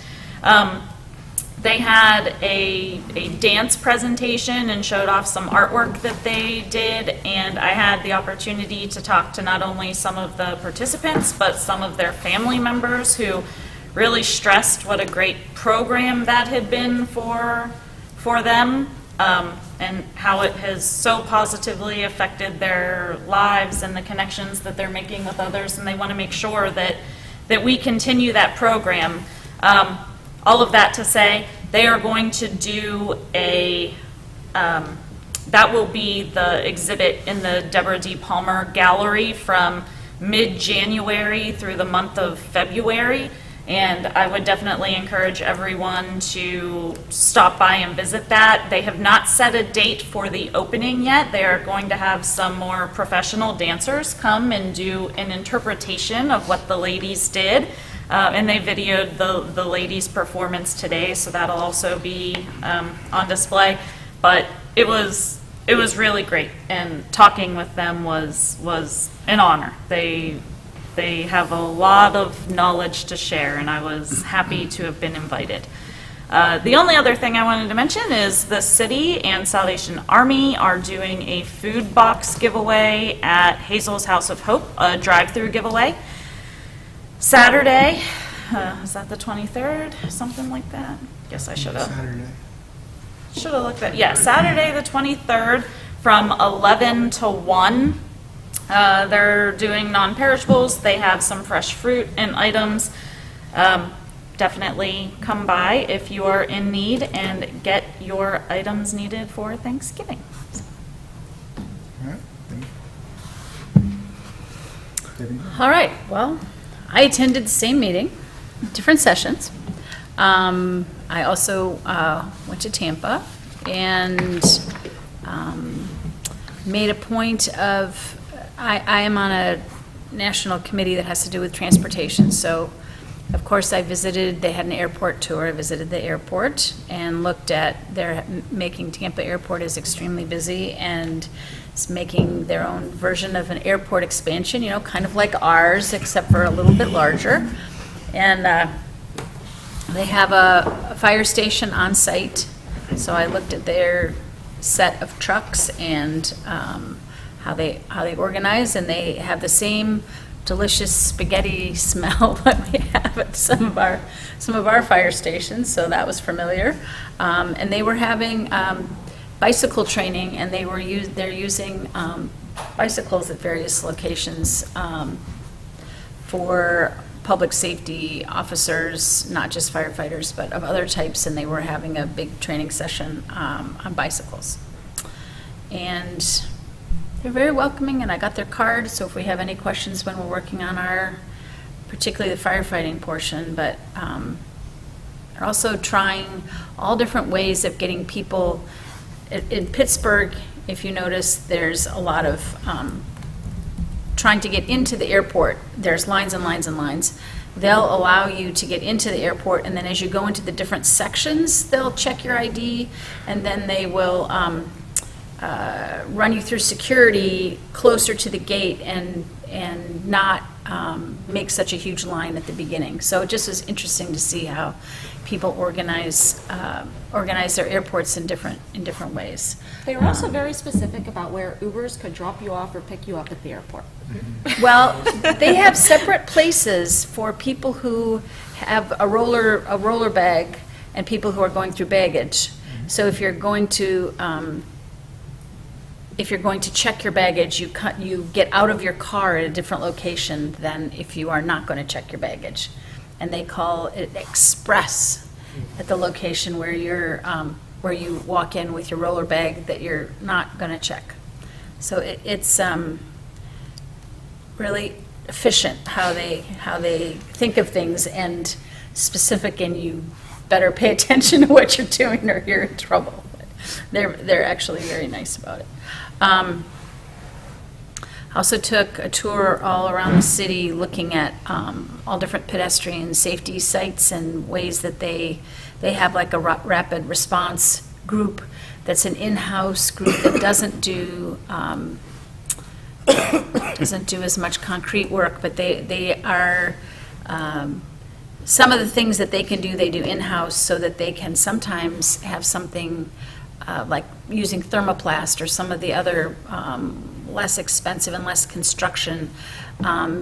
They had a dance presentation and showed off some artwork that they did, and I had the opportunity to talk to not only some of the participants, but some of their family members who really stressed what a great program that had been for them, and how it has so positively affected their lives and the connections that they're making with others, and they want to make sure that we continue that program. All of that to say, they are going to do that will be the exhibit in the Deborah D. Palmer Gallery from mid-January through the month of February. And I would definitely encourage everyone to stop by and visit that. They have not set a date for the opening yet. They are going to have some more professional dancers come and do an interpretation of what the ladies did. And they videoed the ladies' performance today, so that'll also be on display. But it was really great, and talking with them was an honor. They have a lot of knowledge to share, and I was happy to have been invited. The only other thing I wanted to mention is the city and Salvation Army are doing a food box giveaway at Hazel's House of Hope, a drive-through giveaway. Saturday, is that the 23rd? Something like that? Guess I should have. Should have looked at, yeah, Saturday the 23rd from 11 to 1. They're doing non-perishables. They have some fresh fruit and items. Definitely come by if you are in need and get your items needed for Thanksgiving. All right, well, I attended the same meeting, different sessions. I also went to Tampa and made a point of, I am on a national committee that has to do with transportation, so of course I visited, they had an airport tour, I visited the airport and looked at their, making Tampa Airport is extremely busy and is making their own version of an airport expansion, you know, kind of like ours, except for a little bit larger. And they have a fire station on site, so I looked at their set of trucks and how they organize, and they have the same delicious spaghetti smell that we have at some of our fire stations, so that was familiar. And they were having bicycle training, and they're using bicycles at various locations for public safety officers, not just firefighters, but of other types, and they were having a big training session on bicycles. And they're very welcoming, and I got their card, so if we have any questions when we're working on our, particularly the firefighting portion, but they're also trying all different ways of getting people. In Pittsburgh, if you notice, there's a lot of trying to get into the airport. There's lines and lines and lines. They'll allow you to get into the airport, and then as you go into the different sections, they'll check your ID, and then they will run you through security closer to the gate and not make such a huge line at the beginning. So it just was interesting to see how people organize their airports in different ways. They were also very specific about where Ubers could drop you off or pick you up at the airport. Well, they have separate places for people who have a roller bag and people who are going through baggage. So if you're going to check your baggage, you get out of your car at a different location than if you are not going to check your baggage. And they call it express at the location where where you walk in with your roller bag that you're not going to check. So it's really efficient how they think of things and specific, and you better pay attention to what you're doing or you're in trouble. They're actually very nice about it. Also took a tour all around the city looking at all different pedestrian safety sites and ways that they have like a rapid response group that's an in-house group that doesn't do as much concrete work, but they are some of the things that they can do, they do in-house so that they can sometimes have something like using thermoplast or some of the other less expensive and less construction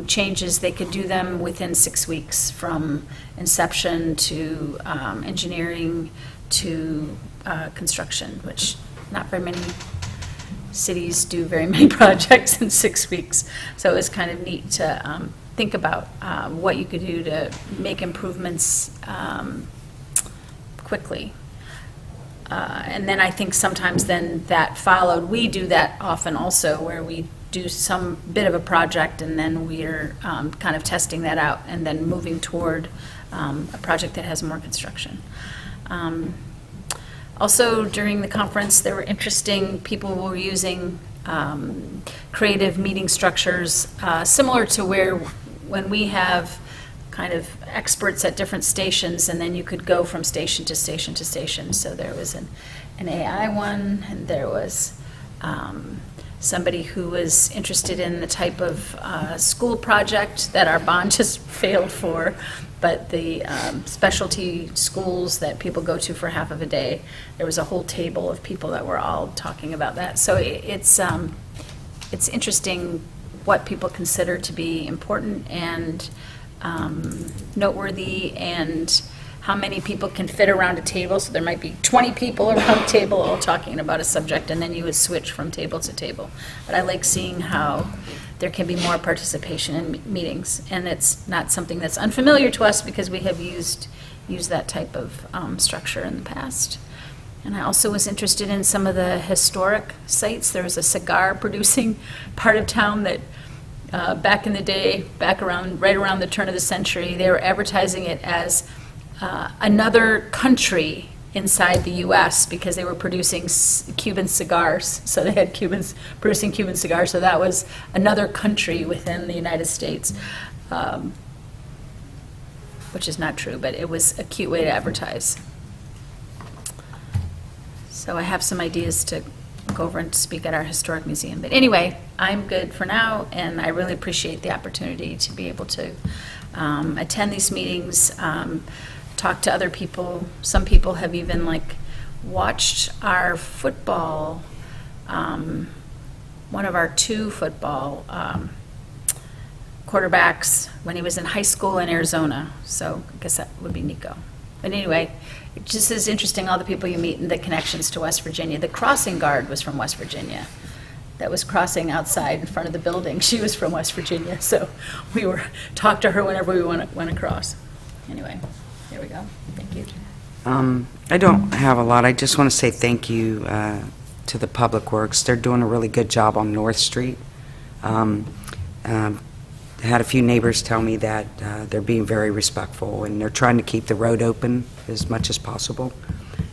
changes. They could do them within 6 weeks from inception to engineering to construction, which not very many cities do very many projects in 6 weeks. So it was kind of neat to think about what you could do to make improvements quickly. And then I think sometimes then that followed, we do that often also, where we do some bit of a project and then we're kind of testing that out and then moving toward a project that has more construction. Also during the conference, there were interesting, people were using creative meeting structures similar to when we have kind of experts at different stations, and then you could go from station to station to station. So there was an AI one, and there was somebody who was interested in the type of school project that our bond just failed for, but the specialty schools that people go to for half of a day. There was a whole table of people that were all talking about that. So it's interesting what people consider to be important and noteworthy, and how many people can fit around a table. So there might be 20 people around a table all talking about a subject, and then you would switch from table to table. But I like seeing how there can be more participation in meetings, and it's not something that's unfamiliar to us because we have used that type of structure in the past. And I also was interested in some of the historic sites. There was a cigar producing part of town that back in the day, right around the turn of the century, they were advertising it as another country inside the U.S. because they were producing Cuban cigars. So they had Cubans producing Cuban cigars. So that was another country within the United States, which is not true, but it was a cute way to advertise. So I have some ideas to go over and speak at our historic museum. But anyway, I'm good for now, and I really appreciate the opportunity to be able to attend these meetings, talk to other people. Some people have even watched our football, one of our 2 football quarterbacks when he was in high school in Arizona. So I guess that would be Nico. But anyway, it just is interesting, all the people you meet and the connections to West Virginia. The crossing guard was from West Virginia. That was crossing outside in front of the building. She was from West Virginia, so we talked to her whenever we went across. Anyway, there we go. Thank you. I don't have a lot. I just want to say thank you to the Public Works. They're doing a really good job on North Street. Had a few neighbors tell me that they're being very respectful and they're trying to keep the road open as much as possible.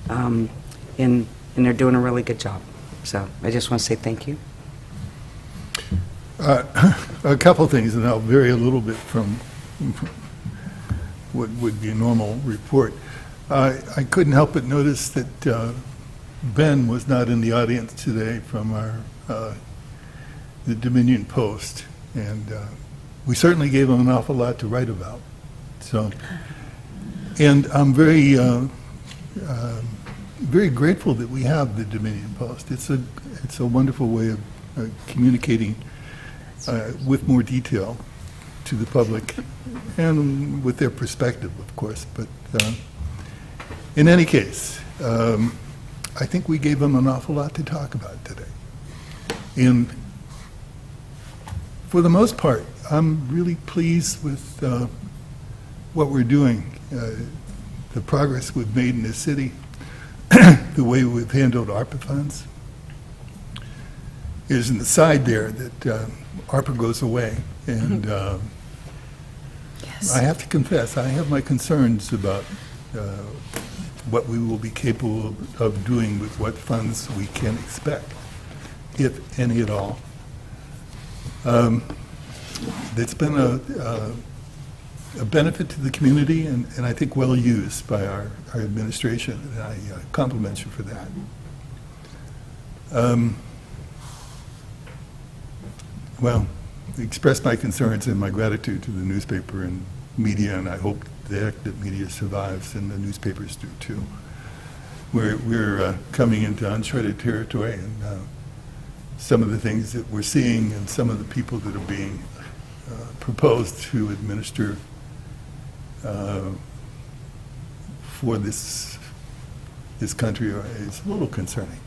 And they're doing a really good job. So I just want to say thank you. A couple things, and I'll vary a little bit from what would be a normal report. I couldn't help but notice that Ben was not in the audience today from the Dominion Post, and we certainly gave him an awful lot to write about. So, and I'm very grateful that we have the Dominion Post. It's a wonderful way of communicating with more detail to the public and with their perspective, of course. But in any case, I think we gave them an awful lot to talk about today. And for the most part, I'm really pleased with what we're doing, the progress we've made in this city, the way we've handled ARPA funds. There's an aside there that ARPA goes away, and Yes. I have to confess, I have my concerns about what we will be capable of doing with what funds we can expect, if any at all. It's been a benefit to the community, and I think well used by our administration, and I compliment you for that. Well, express my concerns and my gratitude to the newspaper and media, and I hope the active media survives, and the newspapers do too. We're coming into uncharted territory, and some of the things that we're seeing and some of the people that are being proposed to administer for this country is a little concerning.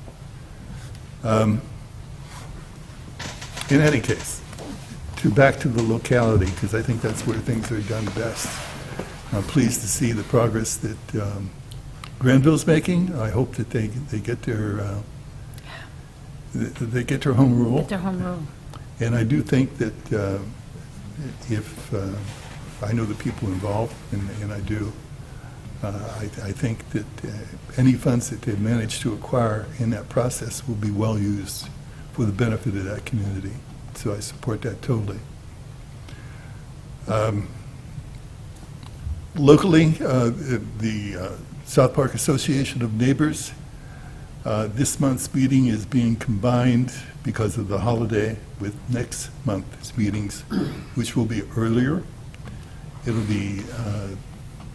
In any case, back to the locality, because I think that's where things are done best. I'm pleased to see the progress that Granville's making. I hope that they get their home rule. Get their home rule. And I do think that if I know the people involved, and I do, I think that any funds that they've managed to acquire in that process will be well used for the benefit of that community. So I support that totally. Locally, the South Park Association of Neighbors, this month's meeting is being combined because of the holiday with next month's meetings, which will be earlier. It'll be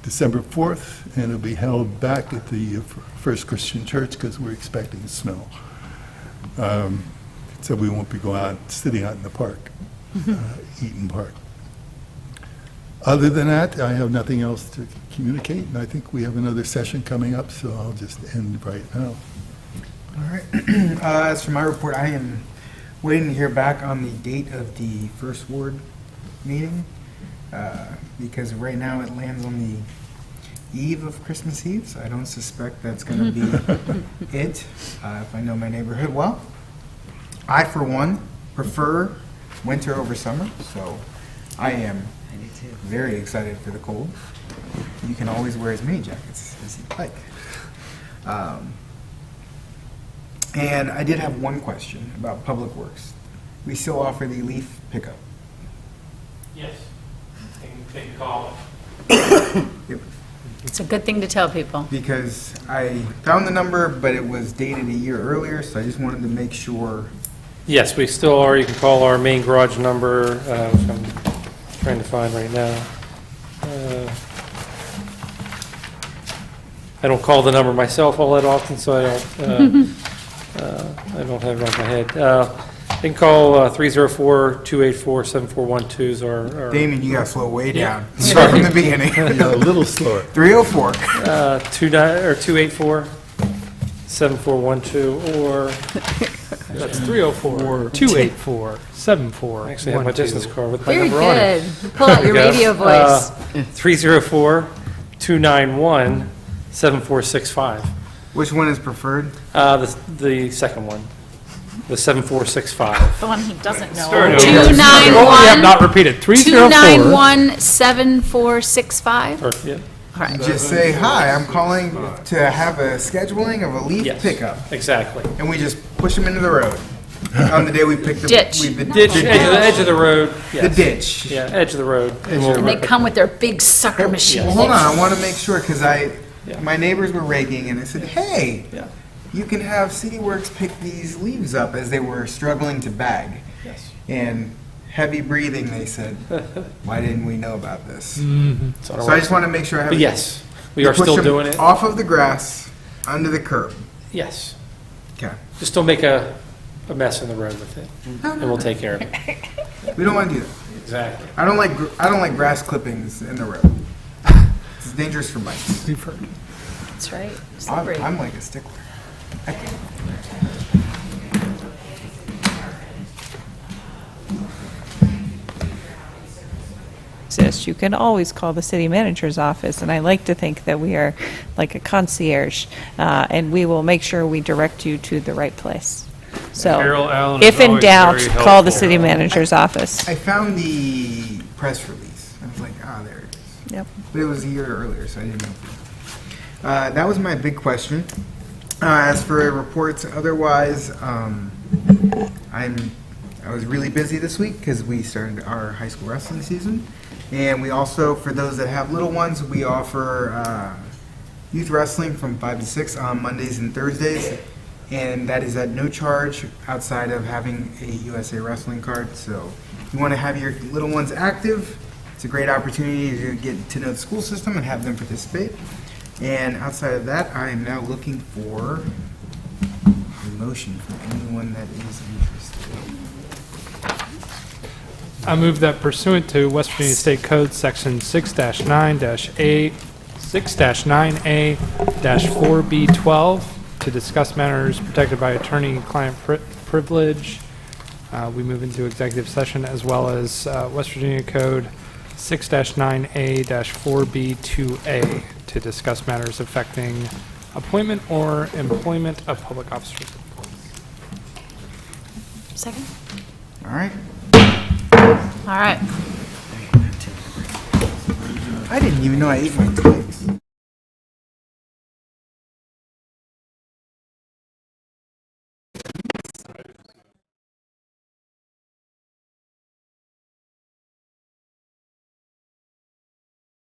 December 4th, and it'll be held back at the First Christian Church because we're expecting snow. So we won't be sitting out in the park, Eaton Park. Other than that, I have nothing else to communicate, and I think we have another session coming up, so I'll just end right now. All right. As for my report, I am waiting to hear back on the date of the First Ward meeting, because right now it lands on the eve of Christmas Eve, so I don't suspect that's going to be it, if I know my neighborhood well. I, for one, prefer winter over summer, so I am very excited for the cold. You can always wear as many jackets as you like. And I did have one question about Public Works. We still offer the leaf pickup. Yes. They can call it. Yep. It's a good thing to tell people. Because I found the number, but it was dated a year earlier, so I just wanted to make sure. Yes, we still are. You can call our main garage number, which I'm trying to find right now. I don't call the number myself all that often, so I don't have it off my head. You can call 304-284-7412 is our Damon, you got to slow way down. Sorry. From the beginning. A little slower. 304. 284-7412, or That's 304-284-7412. actually I have my business card with my Very number on it. good. Pull out your There we go. radio voice. 304-291-7465. Which one is preferred? The second one, the 7465. The one he doesn't know. Start over. 291 Oh, we have not repeated. 291-7465. Or, yeah. All right. Just say, hi, I'm calling to have a scheduling of a leaf Yes. pickup. Exactly. And we just push them into the road on the day we pick the Ditch. the Ditch, edge of the road. The Yes. ditch. Yeah, edge of the road. And they come with their big sucker machine. Well, hold on, I want to make sure because Yeah. my neighbors were raking and they said, hey, Yeah. you can have CityWorks pick these leaves up as they were struggling to bag. Yes. And heavy breathing, they said, why didn't we know about this? It's on our So I just website. want to make sure I have But it. yes, we You are push still them doing it. off of the grass, under the curb. Yes. Okay. Just don't make a mess in the road with it, and we'll take care of it. We don't want to do that. Exactly. I don't like grass clippings in the road. It's dangerous for bikes. We've heard. That's right. Slippery. I'm like a stickler. I can't. You can always call the city manager's office, and I like to think that we are like a concierge, and we will make sure we direct you to the right place. So, Carol Allen if is in always doubt, very call the helpful. city manager's office. I found the press release. I was like, there it is. Yep. But it was a year earlier, so I didn't know. That was my big question. As for reports, otherwise, I was really busy this week because we started our high school wrestling season, and we also, for those that have little ones, we offer youth wrestling from 5 to 6 on Mondays and Thursdays, and that is at no charge outside of having a USA Wrestling card. So if you want to have your little ones active, it's a great opportunity to get to know the school system and have them participate. And outside of that, I am now looking for a motion from anyone that is interested. I move that pursuant to West Virginia State Code Section 6-9A-4B12, to discuss matters protected by attorney-client privilege, we move into executive session, as well as West Virginia Code 6-9A-4B2A, to discuss matters affecting appointment or employment of public officers. Second? All right. All right. I didn't even know I ate my twigs.